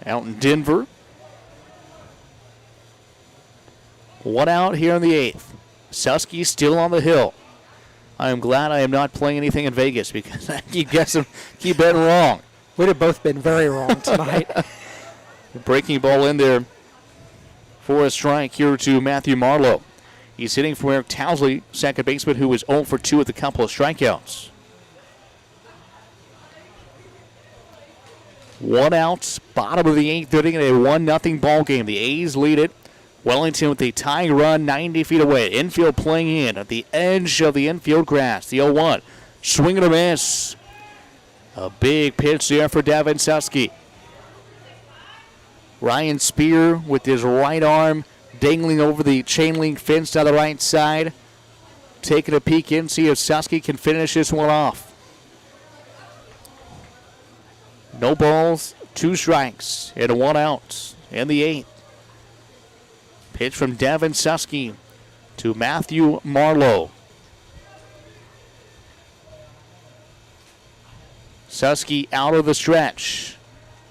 out in Denver. One out here in the 8th. Susky still on the hill. I am glad I am not playing anything in Vegas because I keep betting wrong. We'd have both been very wrong tonight. Breaking ball in there for a strike here to Matthew Marlowe. He's hitting for Eric Towsley, second baseman, who was 0 for 2 with a couple of strikeouts. One out, bottom of the 8th inning in a 1-0 ball game. The A's lead it. Wellington with a tying run 90 feet away. Infield playing in at the edge of the infield grass. The 0-1. Swing and a miss. A big pitch there for Devin Susky. Ryan Spear with his right arm dangling over the chain link fence on the right side. Taking a peek in, see if Susky can finish this one off. No balls, 2 strikes, and 1 out in the 8th. Pitch from Devin Susky to Matthew Marlowe. Susky out of the stretch.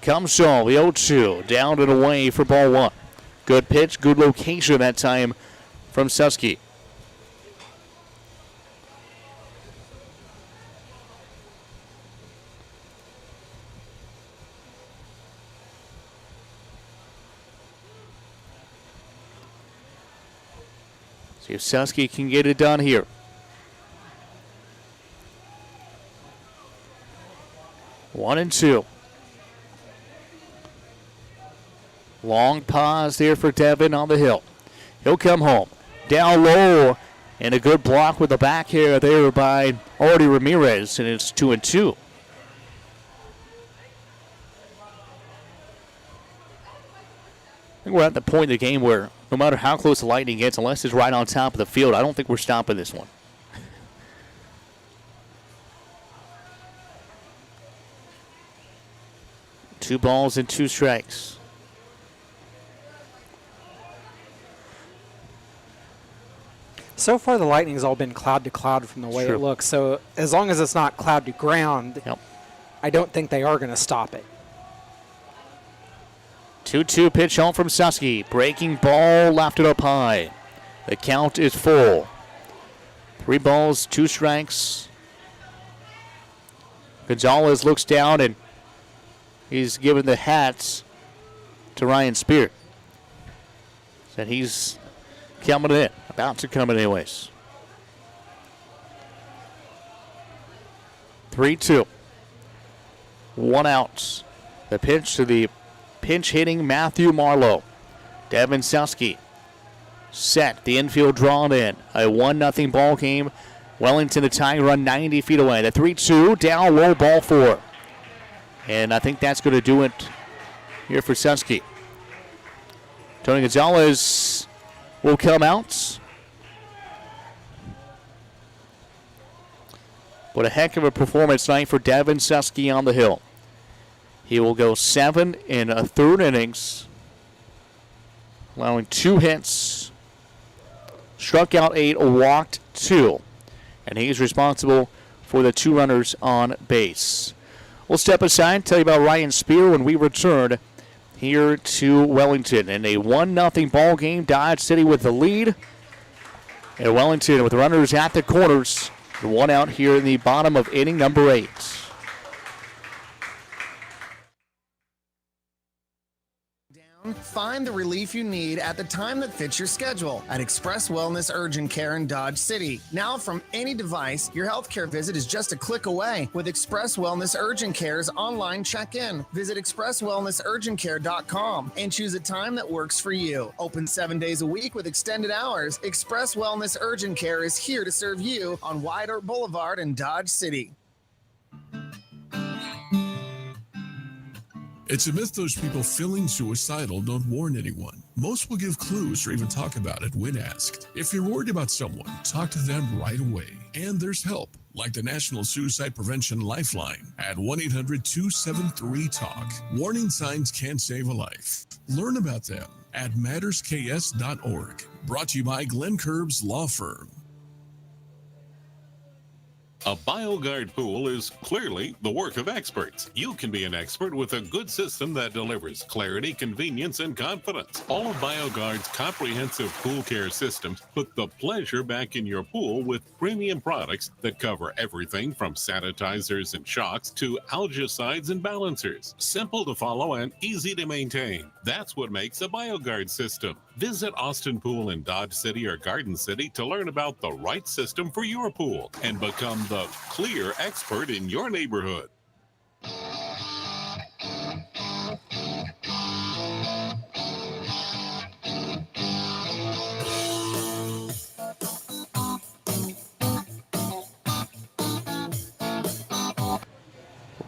Comes on the 0-2. Down and away for ball 1. Good pitch, good location that time from Susky. See if Susky can get it done here. One and 2. Long pause there for Devin on the hill. He'll come home. Down low. And a good block with the back here there by Artie Ramirez. And it's 2 and 2. I think we're at the point in the game where no matter how close the Lightning gets, unless it's right on top of the field, I don't think we're stopping this one. Two balls and 2 strikes. So far, the Lightning's all been cloud to cloud from the way Sure. it looks. So as long as it's not cloud to ground, Yep. I don't think they are going to stop it. 2-2 pitch home from Susky. Breaking ball, left it up high. The count is full. 3 balls, 2 strikes. Gonzalez looks down and he's giving the hats to Ryan Spear. Said he's coming in, about to come in anyways. 3-2. 1 out. The pitch to the pinch hitting Matthew Marlowe. Devin Susky set. The infield drawn in. A 1-0 ball game. Wellington, the tying run 90 feet away. The 3-2 down low, ball 4. And I think that's going to do it here for Susky. Tony Gonzalez will come out. What a heck of a performance tonight for Devin Susky on the hill. He will go 7 1/3 innings, allowing 2 hits, struck out 8, walked 2, and he's responsible for the 2 runners on base. We'll step aside, tell you about Ryan Spear when we return here to Wellington in a 1-0 ball game. Dodge City with the lead, and Wellington with runners at the corners. 1 out here in the bottom of inning number 8. Find the relief you need at the time that fits your schedule at Express Wellness Urgent Care in Dodge City. Now, from any device, your healthcare visit is just a click away with Express Wellness Urgent Care's online check-in. Visit expresswellnessurgentcare.com and choose a time that works for you. Open 7 days a week with extended hours. Express Wellness Urgent Care is here to serve you on Wyatt Earp Boulevard in Dodge City. It's a myth those people feeling suicidal don't warn anyone. Most will give clues or even talk about it when asked. If you're worried about someone, talk to them right away. And there's help, like the National Suicide Prevention Lifeline at 1-800-273-TALK. Warning signs can save a life. Learn about them at mattersks.org. Brought to you by Glenn Curbs Law Firm. A BioGuard pool is clearly the work of experts. You can be an expert with a good system that delivers clarity, convenience, and confidence. All of BioGuard's comprehensive pool care systems put the pleasure back in your pool with premium products that cover everything from sanitizers and shocks to algicides and balancers. Simple to follow and easy to maintain. That's what makes a BioGuard system. Visit Austin Pool in Dodge City or Garden City to learn about the right system for your pool and become the clear expert in your neighborhood.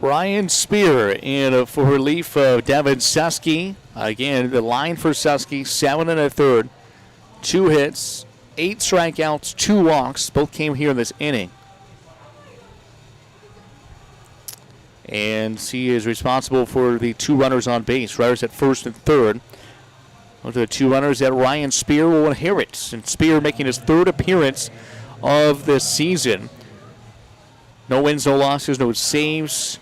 Ryan Spear in for relief of Devin Susky. Again, the line for Susky, 7 1/3, 2 hits, 8 strikeouts, 2 walks. Both came here in this inning. And he is responsible for the 2 runners on base. Runners at first and third. Those are the 2 runners that Ryan Spear will inherit. And Spear making his 3rd appearance of the season. No wins, no losses, no saves.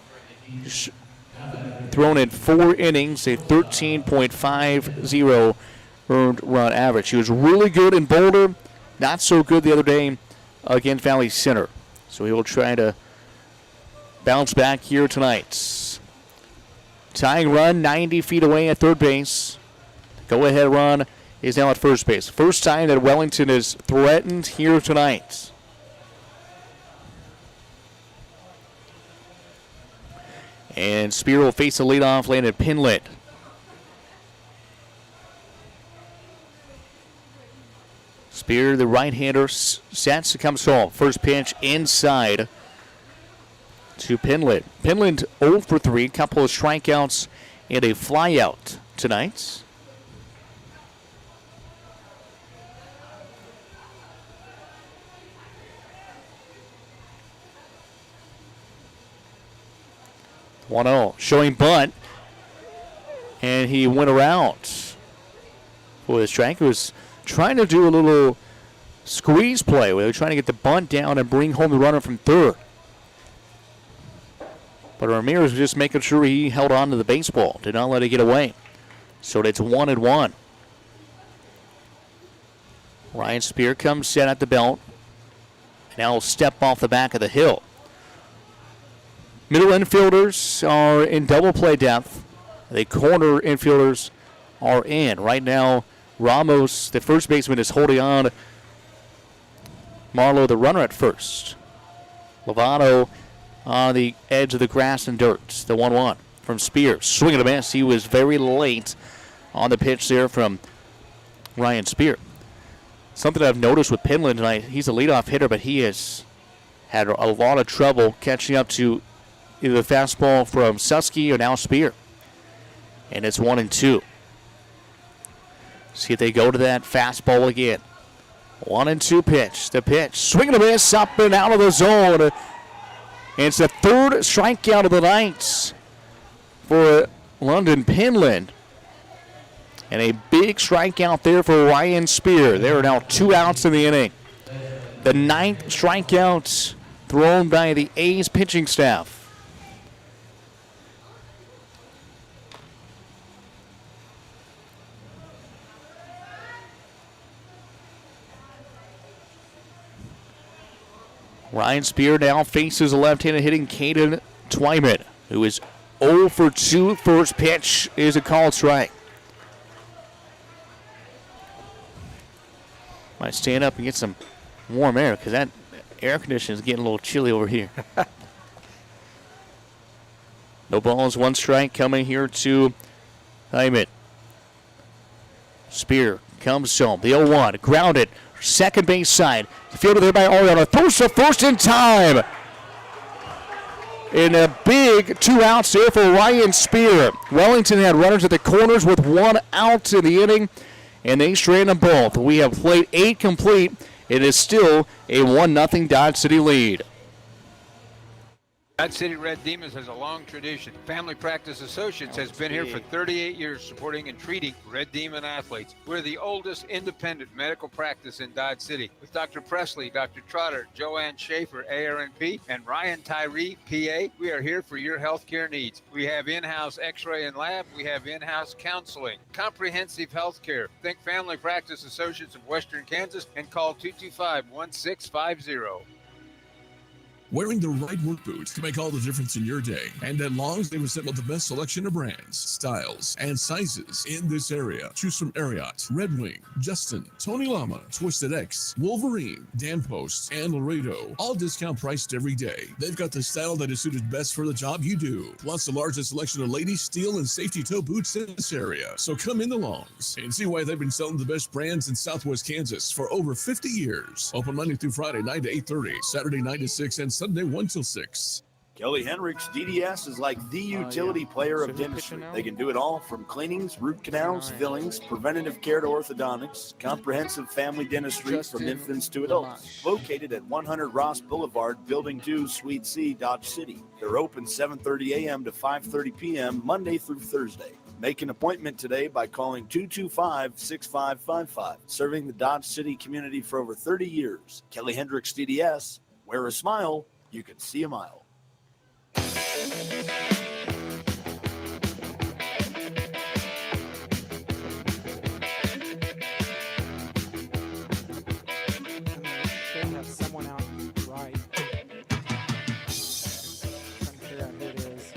Thrown in 4 innings, a 13.50 earned run average. He was really good in Boulder, not so good the other day against Valley Center. So he will try to bounce back here tonight. Tying run 90 feet away at third base. Go-ahead run is now at first base. First time that Wellington is threatened here tonight. And Spear will face the leadoff Landon Pinlet. Spear, the right-hander, sets, comes home. First pitch inside to Pinlet. Pinlet 0 for 3, couple of strikeouts and a flyout tonight. One-0, showing bunt, and he went around for the strike. He was trying to do a little squeeze play where they were trying to get the bunt down and bring home the runner from third. But Ramirez was just making sure he held on to the baseball, did not let it get away. So it's 1-1. Ryan Spear comes set at the belt. Now will step off the back of the hill. Middle infielders are in double play depth. The corner infielders are in. Right now, Ramos, the first baseman, is holding on. Marlowe, the runner, at first. Lovato on the edge of the grass and dirt. The 1-1 from Spear. Swing and a miss. He was very late on the pitch there from Ryan Spear. Something I've noticed with Pinland tonight, he's a leadoff hitter, but he has had a lot of trouble catching up to either the fastball from Susky or now Spear. And it's 1-2. See if they go to that fastball again. 1-2 pitch. The pitch. Swing and a miss up and out of the zone. And it's the 3rd strikeout of the night for London Pinland. And a big strikeout there for Ryan Spear. There are now 2 outs in the inning. The 9th strikeout thrown by the A's pitching staff. Ryan Spear now faces a left-handed hitting Caden Twyman, who is 0 for 2. First pitch is a called strike. Might stand up and get some warm air because that air conditioner is getting a little chilly over here. No balls, 1 strike coming here to Twyman. Spear comes home. The 0-1, grounded. Second base side. Fielded there by Ariana. Throws to first in time. In a big 2 outs there for Ryan Spear. Wellington had runners at the corners with 1 out in the inning, and they straightened them both. We have played 8 complete. It is still a 1-0 Dodge City lead. Dodge City Red Demons has a long tradition. Family Practice Associates has been here for 38 years supporting and treating Red Demon athletes. We're the oldest independent medical practice in Dodge City with Dr. Presley, Dr. Trotter, Joanne Schaefer, ARNP, and Ryan Tyree, PA. We are here for your healthcare needs. We have in-house x-ray and lab. We have in-house counseling, comprehensive healthcare. Think Family Practice Associates of Western Kansas and call 225-1650. Wearing the right work boots can make all the difference in your day. And at Long's, they've assembled the best selection of brands, styles, and sizes in this area. Choose from Ariat, Red Wing, Justin, Tony Lama, Twisted X, Wolverine, Dan Post, and Laredo. All discount priced every day. They've got the style that is suited best for the job you do. Plus the largest selection of ladies, steel, and safety toe boots in this area. So come in to Long's and see why they've been selling the best brands in Southwest Kansas for over 50 years. Open Monday through Friday, 9 to 8:30, Saturday 9 to 6, and Sunday 1 till 6. Kelly Hendricks DDS is like the utility player of dentistry. They can do it all from cleanings, root canals, fillings, preventative care to orthodontics, comprehensive family dentistry from infants to adults. Located at 100 Ross Boulevard, Building 2, Suite C, Dodge City. They're open 7:30 a.m. to 5:30 p.m. Monday through Thursday. Make an appointment today by calling 225-6555. Serving the Dodge City community for over 30 years. Kelly Hendricks DDS. Wear a smile. You can see a mile. Should have someone out right. Trying to figure out who it is.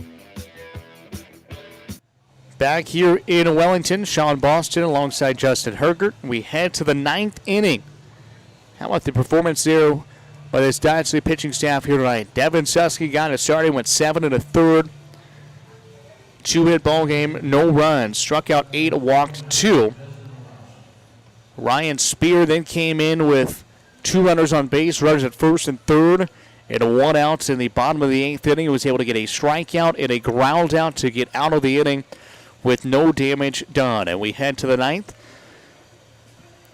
Back here in Wellington, Sean Boston alongside Justin Hergert. We head to the 9th inning. How about the performance there by this Dodge City pitching staff here tonight? Devin Susky got it started, went 7 1/3. 2-hit ball game, no runs. Struck out 8, walked 2. Ryan Spear then came in with 2 runners on base, runners at first and third, and 1 out in the bottom of the 8th inning. He was able to get a strikeout and a ground out to get out of the inning with no damage done. And we head to the 9th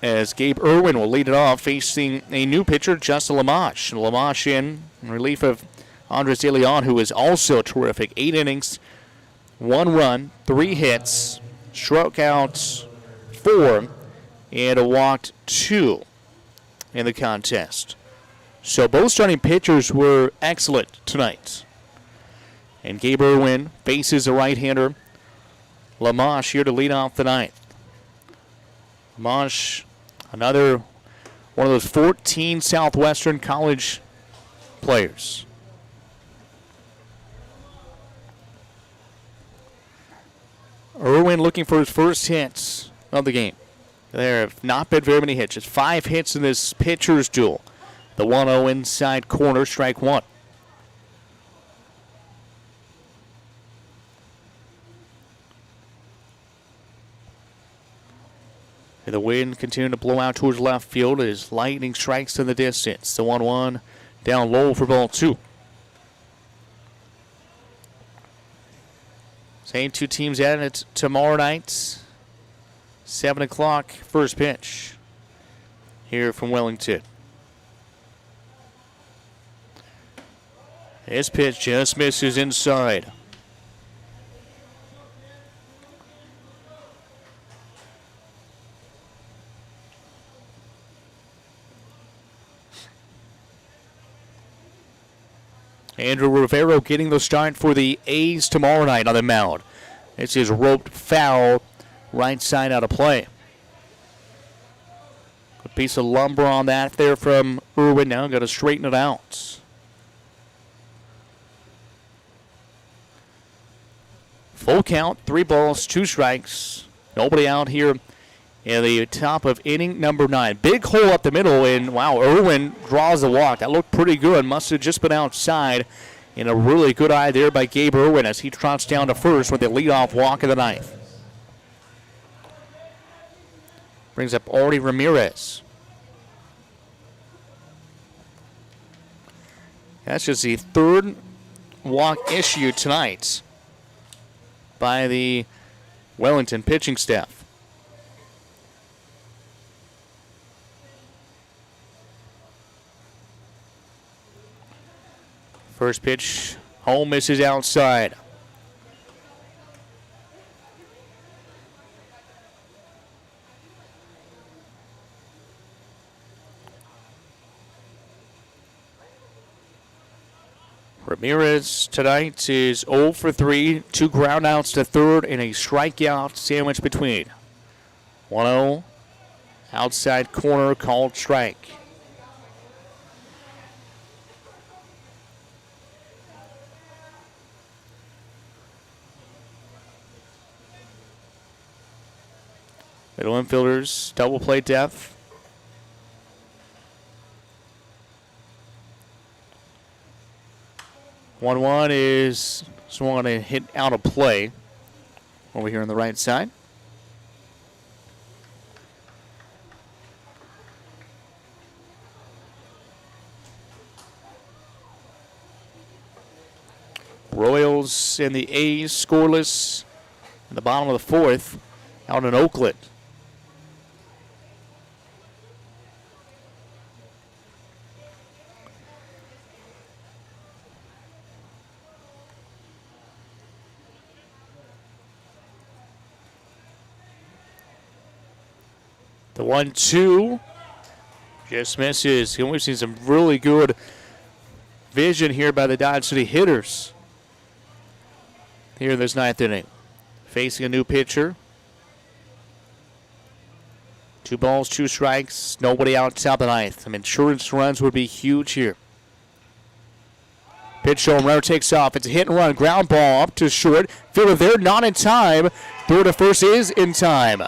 as Gabe Irwin will lead it off, facing a new pitcher, Justin Lamache. Lamache in relief of Andres De Leon, who is also terrific. 8 innings, 1 run, 3 hits, struck out 4, and walked 2 in the contest. So both starting pitchers were excellent tonight. And Gabe Irwin faces a right-hander, Lamache, here to lead off the 9th. Lamache, another one of those 14 Southwestern College players. Irwin looking for his first hits of the game. There have not been very many hits. Just 5 hits in this pitcher's duel. The 1-0 inside corner, strike 1. And the wind continuing to blow out towards left field as lightning strikes in the distance. The 1-1 down low for ball 2. Same 2 teams at it tomorrow night. 7 o'clock, first pitch here from Wellington. This pitch just misses inside. Andrew Rivero getting the start for the A's tomorrow night on the mound. This is roped foul, right side out of play. A piece of lumber on that there from Irwin. Now got to straighten it out. Full count, 3 balls, 2 strikes. Nobody out here in the top of inning number 9. Big hole up the middle, and wow, Irwin draws the walk. That looked pretty good. Must have just been outside. And a really good eye there by Gabe Irwin as he trots down to first with the leadoff walk of the 9th. Brings up Artie Ramirez. That's just the 3rd walk issue tonight by the Wellington pitching staff. First pitch Home misses outside. Ramirez tonight is 0 for 3, 2 groundouts to third, and a strikeout sandwich between. 1-0, outside corner called strike. Middle infielders, double play depth. One is swung and hit out of play over here on the right side. Royals and the A's scoreless in the bottom of the fourth out in Oakland. The 1-2 just misses. And we've seen some really good vision here by the Dodge City hitters here in this ninth inning. Facing a new pitcher. 2 balls, 2 strikes, nobody out top of the ninth. Some insurance runs would be huge here. Pitch home, runner takes off. It's a hit and run. Ground ball up to short. Fielder there, not in time. Throw to first is in time.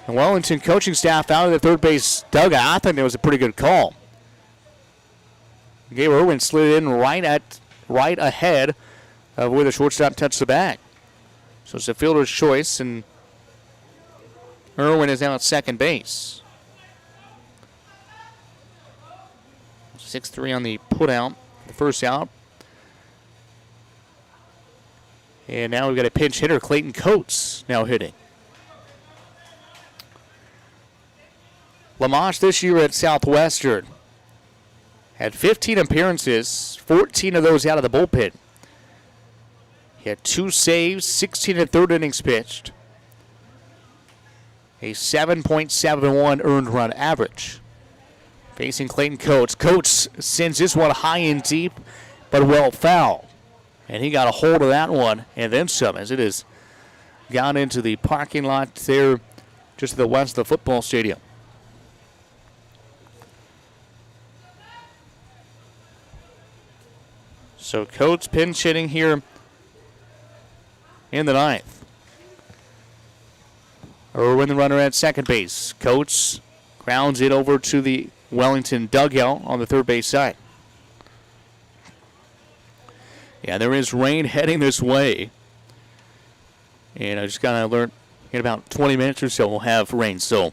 The Wellington coaching staff out of the third base dugout. I think that was a pretty good call. Gabe Irwin slid in right ahead of where the shortstop touched the bag. So it's a fielder's choice, and Irwin is now at second base. 6-3 on the putout, the first out. And now we've got a pinch hitter, Clayton Coates, now hitting. Lamache this year at Southwestern had 15 appearances, 14 of those out of the bullpen. He had 2 saves, 16 and third innings pitched. A 7.71 earned run average. Facing Clayton Coates. Coates sends this one high and deep, but well foul. And he got a hold of that one and then some, as it has gone into the parking lot there just to the west of the football stadium. So Coates pinch hitting here in the ninth. Irwin the runner at second base. Coates grounds it over to the Wellington dugout on the third base side. Yeah, there is rain heading this way. And I just got to learn in about 20 minutes or so we'll have rain. So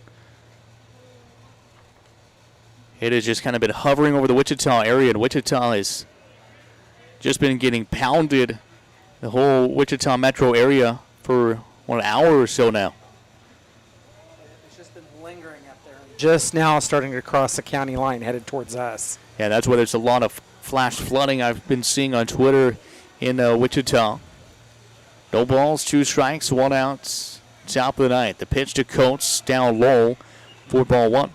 it has just kind of been hovering over the Wichita area, and Wichita has just been getting pounded, the whole Wichita metro area, for an hour or so now. It's just been lingering up there. Just now starting to cross the county line headed towards us. Yeah, that's why there's a lot of flash flooding I've been seeing on Twitter in Wichita. No balls, 2 strikes, 1 out, top of the ninth. The pitch to Coates, down low, 4-1.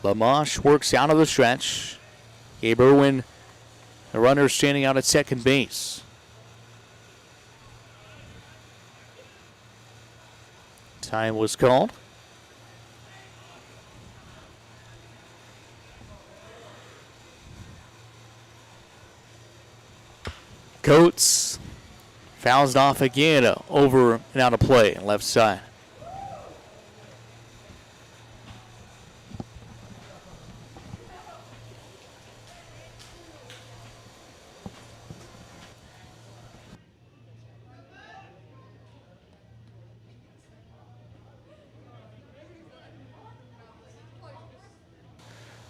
Lamache works out of the stretch. Gabe Irwin, the runner, standing out at second base. Time was called. Coates fouls it off again, over and out of play, left side.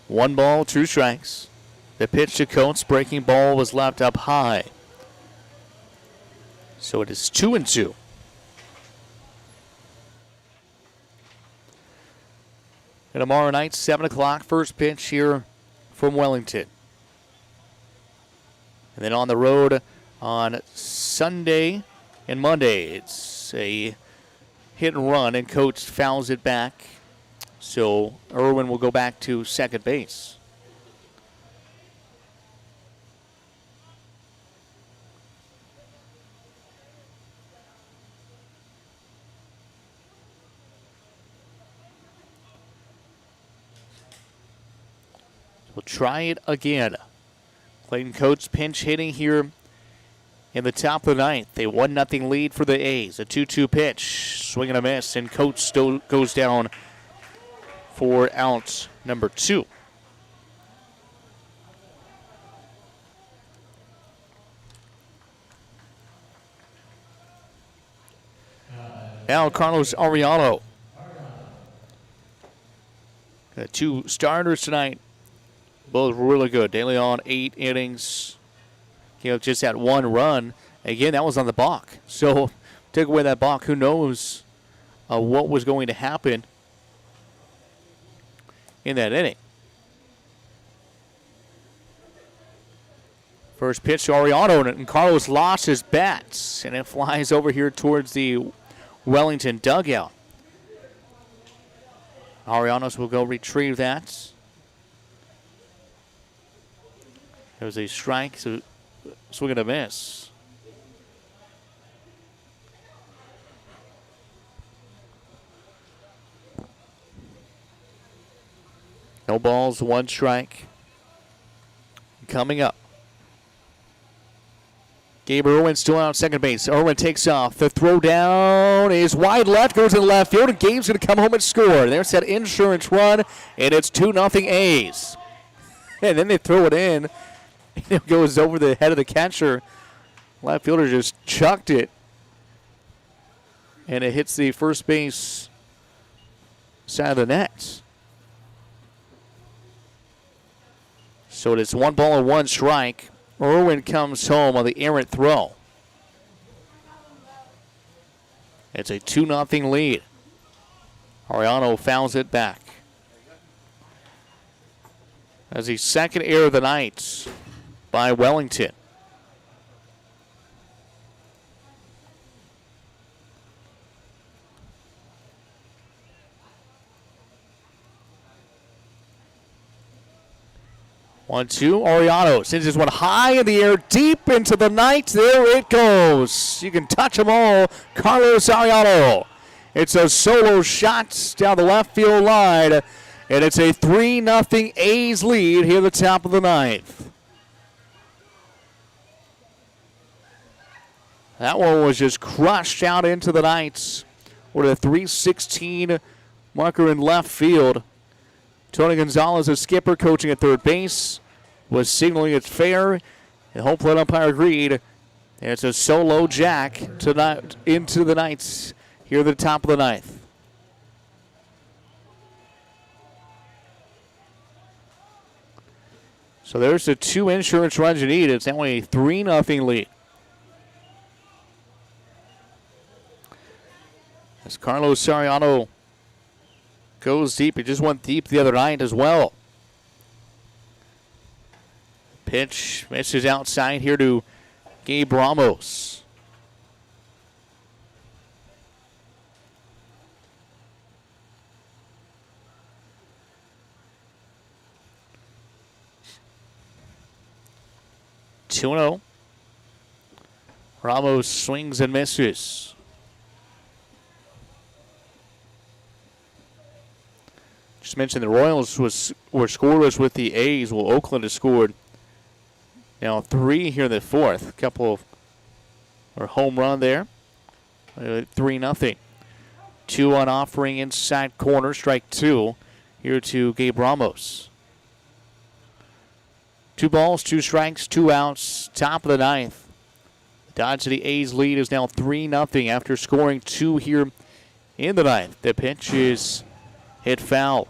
One ball, 2 strikes. The pitch to Coates, breaking ball was left up high. So it is 2-2. And tomorrow night, 7 o'clock, first pitch here from Wellington. And then on the road on Sunday and Monday, it's a hit and run, and Coates fouls it back. So Irwin will go back to second base. We'll try it again. Clayton Coates pinch hitting here in the top of the ninth. A 1-0 lead for the A's. A 2-2 pitch. Swing and a miss, and Coates goes down for out number 2. Now Carlos Arellano. Got 2 starters tonight. Both really good. De Leon, 8 innings. Just had 1 run. Again, that was on the balk. So, take away that balk. Who knows what was going to happen in that inning. First pitch to Arellano, and Carlos lost his bats. And it flies over here towards the Wellington dugout. Arellanos will go retrieve that. There was a strike, so swing and a miss. No balls, 1 strike. Coming up. Gabe Irwin still out second base. Irwin takes off. The throw down is wide left, goes in left field, and Gabe's going to come home and score. There's that insurance run, and it's 2-0 A's. And then they throw it in. It goes over the head of the catcher. Left fielder just chucked it. And it hits the first base side of the net. So it is 1 ball and 1 strike. Irwin comes home on the errant throw. It's a 2-0 lead. Arellano fouls it back. As the second error of the night by Wellington. One, two. Arellano sends this one high in the air, deep into the night. There it goes. You can touch them all. Carlos Arellano. It's a solo shot down the left field line, and it's a 3-0 A's lead here at the top of the ninth. That one was just crushed out into the night with a 3:16 marker in left field. Tony Gonzalez, the skipper, coaching at third base, was signaling it's fair. The home plate umpire agreed. And it's a solo jack tonight into the Knights here at the top of the ninth. So there's the 2 insurance runs you need. It's now a 3-0 lead. As Carlos Arellano goes deep. He just went deep the other night as well. Pitch misses outside here to Gabe Ramos. Two-0. Ramos swings and misses. Just mentioned the Royals were scoreless with the A's. Well, Oakland has scored now 3 here in the fourth. A home run there. 3-0. 2 on offering inside corner. Strike 2 here to Gabe Ramos. 2 balls, 2 strikes, 2 outs. Top of the ninth. The Dodge City A's lead is now 3-0 after scoring 2 here in the ninth. The pitch is hit foul.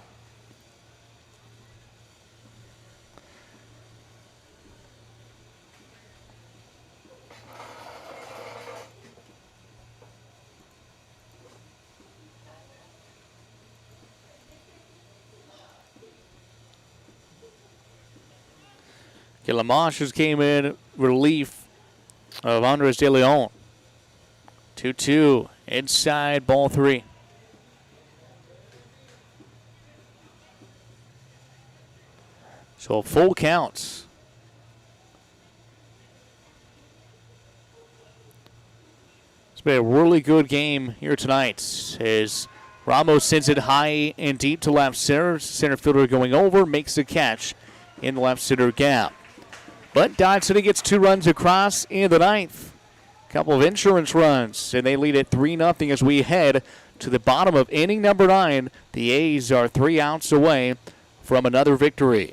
Lamache just came in relief of Andres De Leon. 2-2 inside ball 3. So full counts. It's been a really good game here tonight as Ramos sends it high and deep to left center. Center fielder going over, makes the catch in the left center gap. But Dodge City gets 2 runs across in the 9th. Couple of insurance runs, and they lead at 3-0 as we head to the bottom of inning number 9. The A's are 3 outs away from another victory.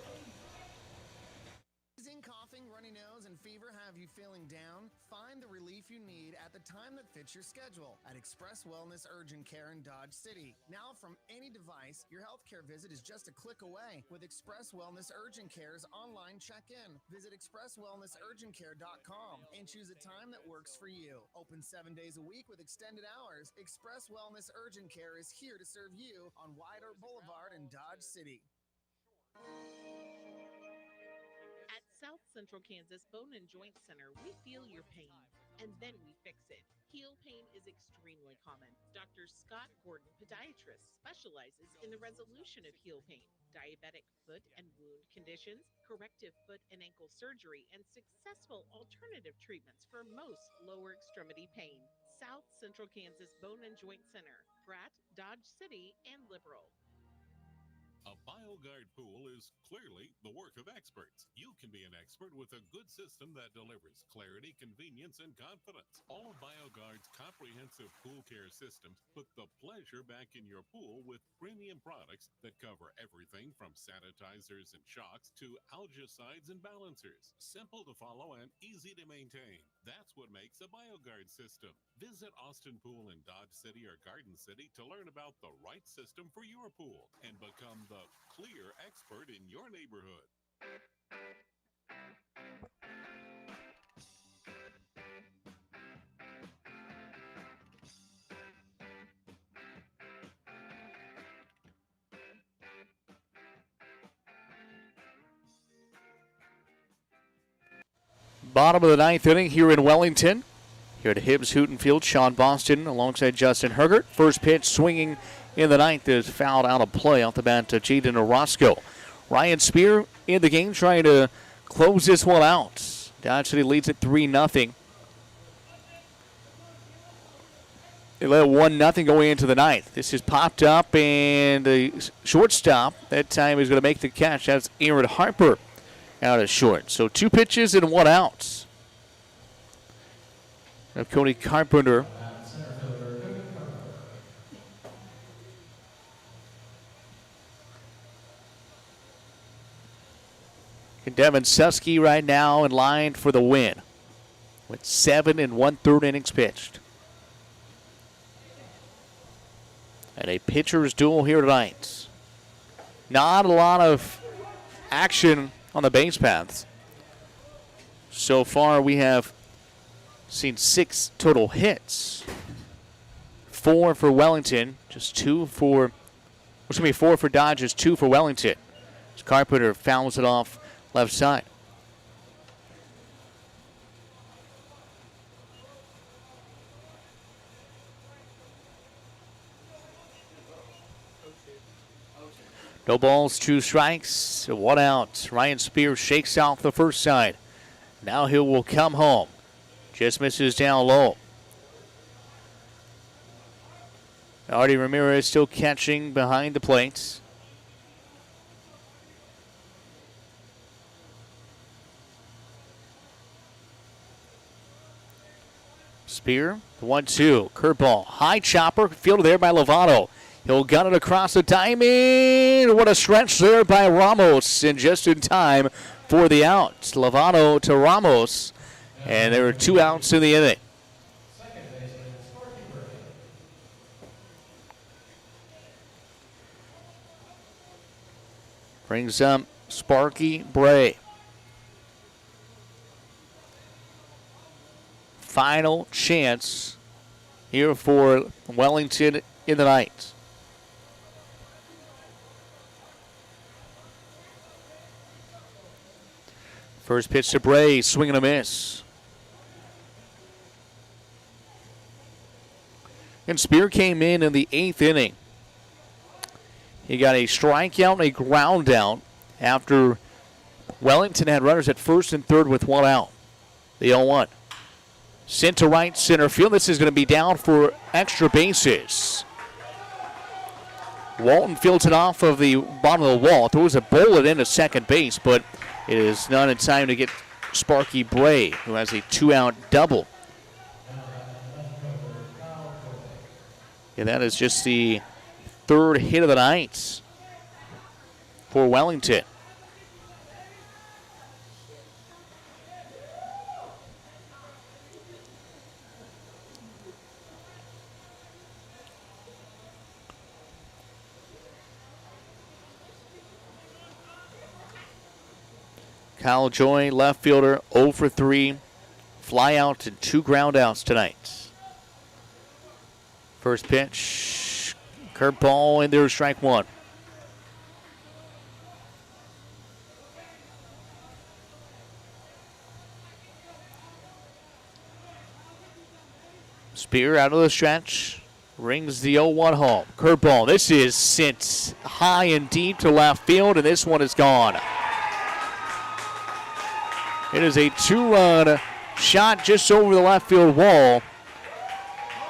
Coughing, runny nose, and fever have you feeling down? Find the relief you need at the time that fits your schedule at Express Wellness Urgent Care in Dodge City. Now from any device, your healthcare visit is just a click away with Express Wellness Urgent Care's online check-in. Visit expresswellnessurgentcare.com and choose a time that works for you. Open 7 days a week with extended hours. Express Wellness Urgent Care is here to serve you on White Oak Boulevard in Dodge City. At South Central Kansas Bone and Joint Center, we feel your pain, and then we fix it. Heel pain is extremely common. Dr. Scott Gordon, podiatrist, specializes in the resolution of heel pain, diabetic foot and wound conditions, corrective foot and ankle surgery, and successful alternative treatments for most lower extremity pain. South Central Kansas Bone and Joint Center, Pratt, Dodge City, and Liberal. A BioGuard pool is clearly the work of experts. You can be an expert with a good system that delivers clarity, convenience, and confidence. All of BioGuard's comprehensive pool care systems put the pleasure back in your pool with premium products that cover everything from sanitizers and shocks to algicides and balancers. Simple to follow and easy to maintain. That's what makes a BioGuard system. Visit Austin Pool in Dodge City or Garden City to learn about the right system for your pool and become the clear expert in your neighborhood. Bottom of the 9th inning here in Wellington. Here at Hibbs Hooten Field, Sean Boston alongside Justin Hergert. First pitch swinging in the 9th is fouled out of play off the bat to Jaden Orozco. Ryan Spear in the game trying to close this one out. Dodge City leads at 3-0. They led 1-0 going into the 9th. This is popped up, and the shortstop that time is going to make the catch. That's Aaron Harper out of short. So 2 pitches and 1 out. Of Cody Carpenter. And Devin Susky right now in line for the win with 7 1/3 innings pitched. And a pitcher's duel here tonight. Not a lot of action on the base paths. So far we have seen 6 total hits. 4 for Wellington, just 2 for, 4 for Dodgers, 2 for Wellington. As Carpenter fouls it off left side. No balls, 2 strikes, 1 out. Ryan Spears shakes off the first side. Now he will come home. Just misses down low. Artie Ramirez still catching behind the plates. Spear, 1-2, curveball, high chopper, fielded there by Lovato. He'll gun it across the diamond. What a stretch there by Ramos, and just in time for the out. Lovato to Ramos, and there were 2 outs in the inning. Brings up Sparky Bray. Final chance here for Wellington in the night. First pitch to Bray, swing and a miss. And Spear came in the 8th inning. He got a strikeout and a ground out after Wellington had runners at first and third with one out. The 0-1. Sent to right center field. This is going to be down for extra bases. Walton fields it off of the bottom of the wall. Throws a bullet into second base, but it is not in time to get Sparky Bray, who has a 2-out double. And that is just the third hit of the night for Wellington. Kyle Joy, left fielder, 0 for 3. Fly out and 2 ground outs tonight. First pitch, curveball, and there's strike one. Spear out of the stretch, rings the 0-1 home. Curveball, this is sent high and deep to left field, and this one is gone. It is a 2-run shot just over the left field wall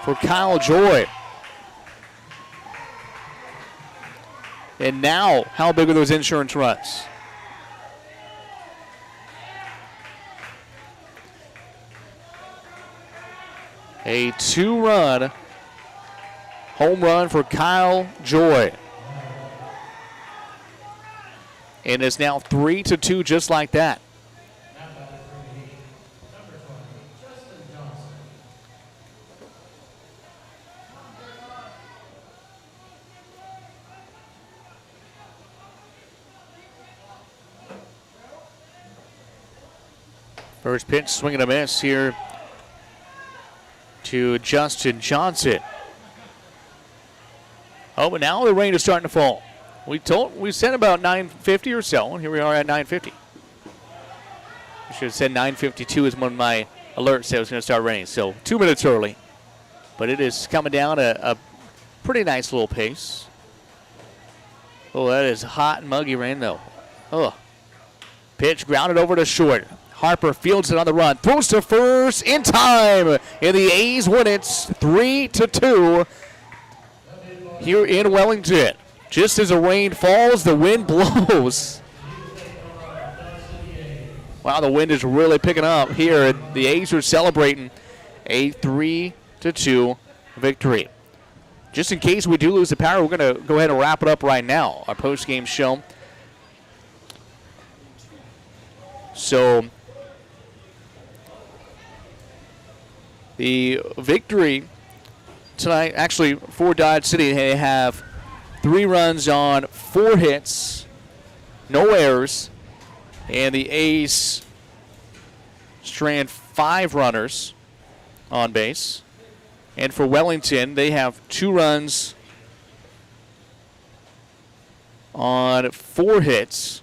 for Kyle Joy. And now, how big are those insurance runs? A 2-run home run for Kyle Joy. And it's now 3-2 just like that. First pitch, swing and a miss here to Justin Johnson. Oh, but now the rain is starting to fall. We said about 9:50 or so, and here we are at 9:50. I should have said 9:52 is when my alert said it was going to start raining, so 2 minutes early. But it is coming down a pretty nice little pace. Oh, that is hot and muggy rain, though. Oh. Pitch grounded over to short. Harper fields it on the run, throws to first in time, and the A's win it 3-2 here in Wellington. Just as the rain falls, the wind blows. Wow, the wind is really picking up here. The A's are celebrating a 3-2 victory. Just in case we do lose the power, we're going to go ahead and wrap it up right now, our post-game show. So the victory tonight, actually for Dodge City, they have 3 runs on 4 hits, no errors, and the A's strand 5 runners on base. And for Wellington, they have 2 runs on 4 hits.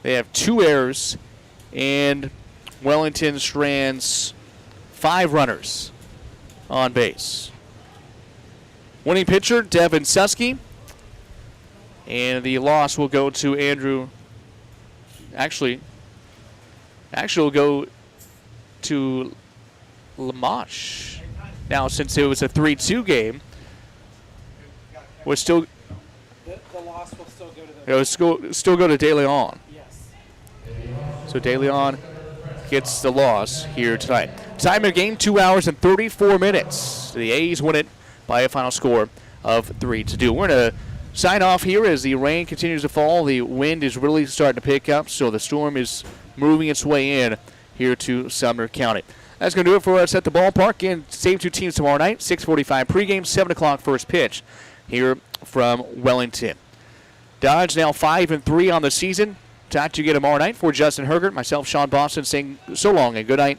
They have 2 errors, and Wellington strands 5 runners on base. Winning pitcher, Devin Susky. And the loss will go to Andrew. Actually will go to Lamache. Now, since it was a 3-2 game, we're still. The loss will still go to the. It'll still go to De Leon. Yes. So De Leon gets the loss here tonight. Time of game, 2 hours and 34 minutes. The A's win it by a final score of 3-2. We're going to sign off here as the rain continues to fall. The wind is really starting to pick up, so the storm is moving its way in here to Sumner County. That's going to do it for us at the ballpark. And same 2 teams tomorrow night, 6:45 pregame, 7 o'clock first pitch here from Wellington. Dodge now 5-3 on the season. Talk to you again tomorrow night. For Justin Hergert, myself, Sean Boston, saying so long and good night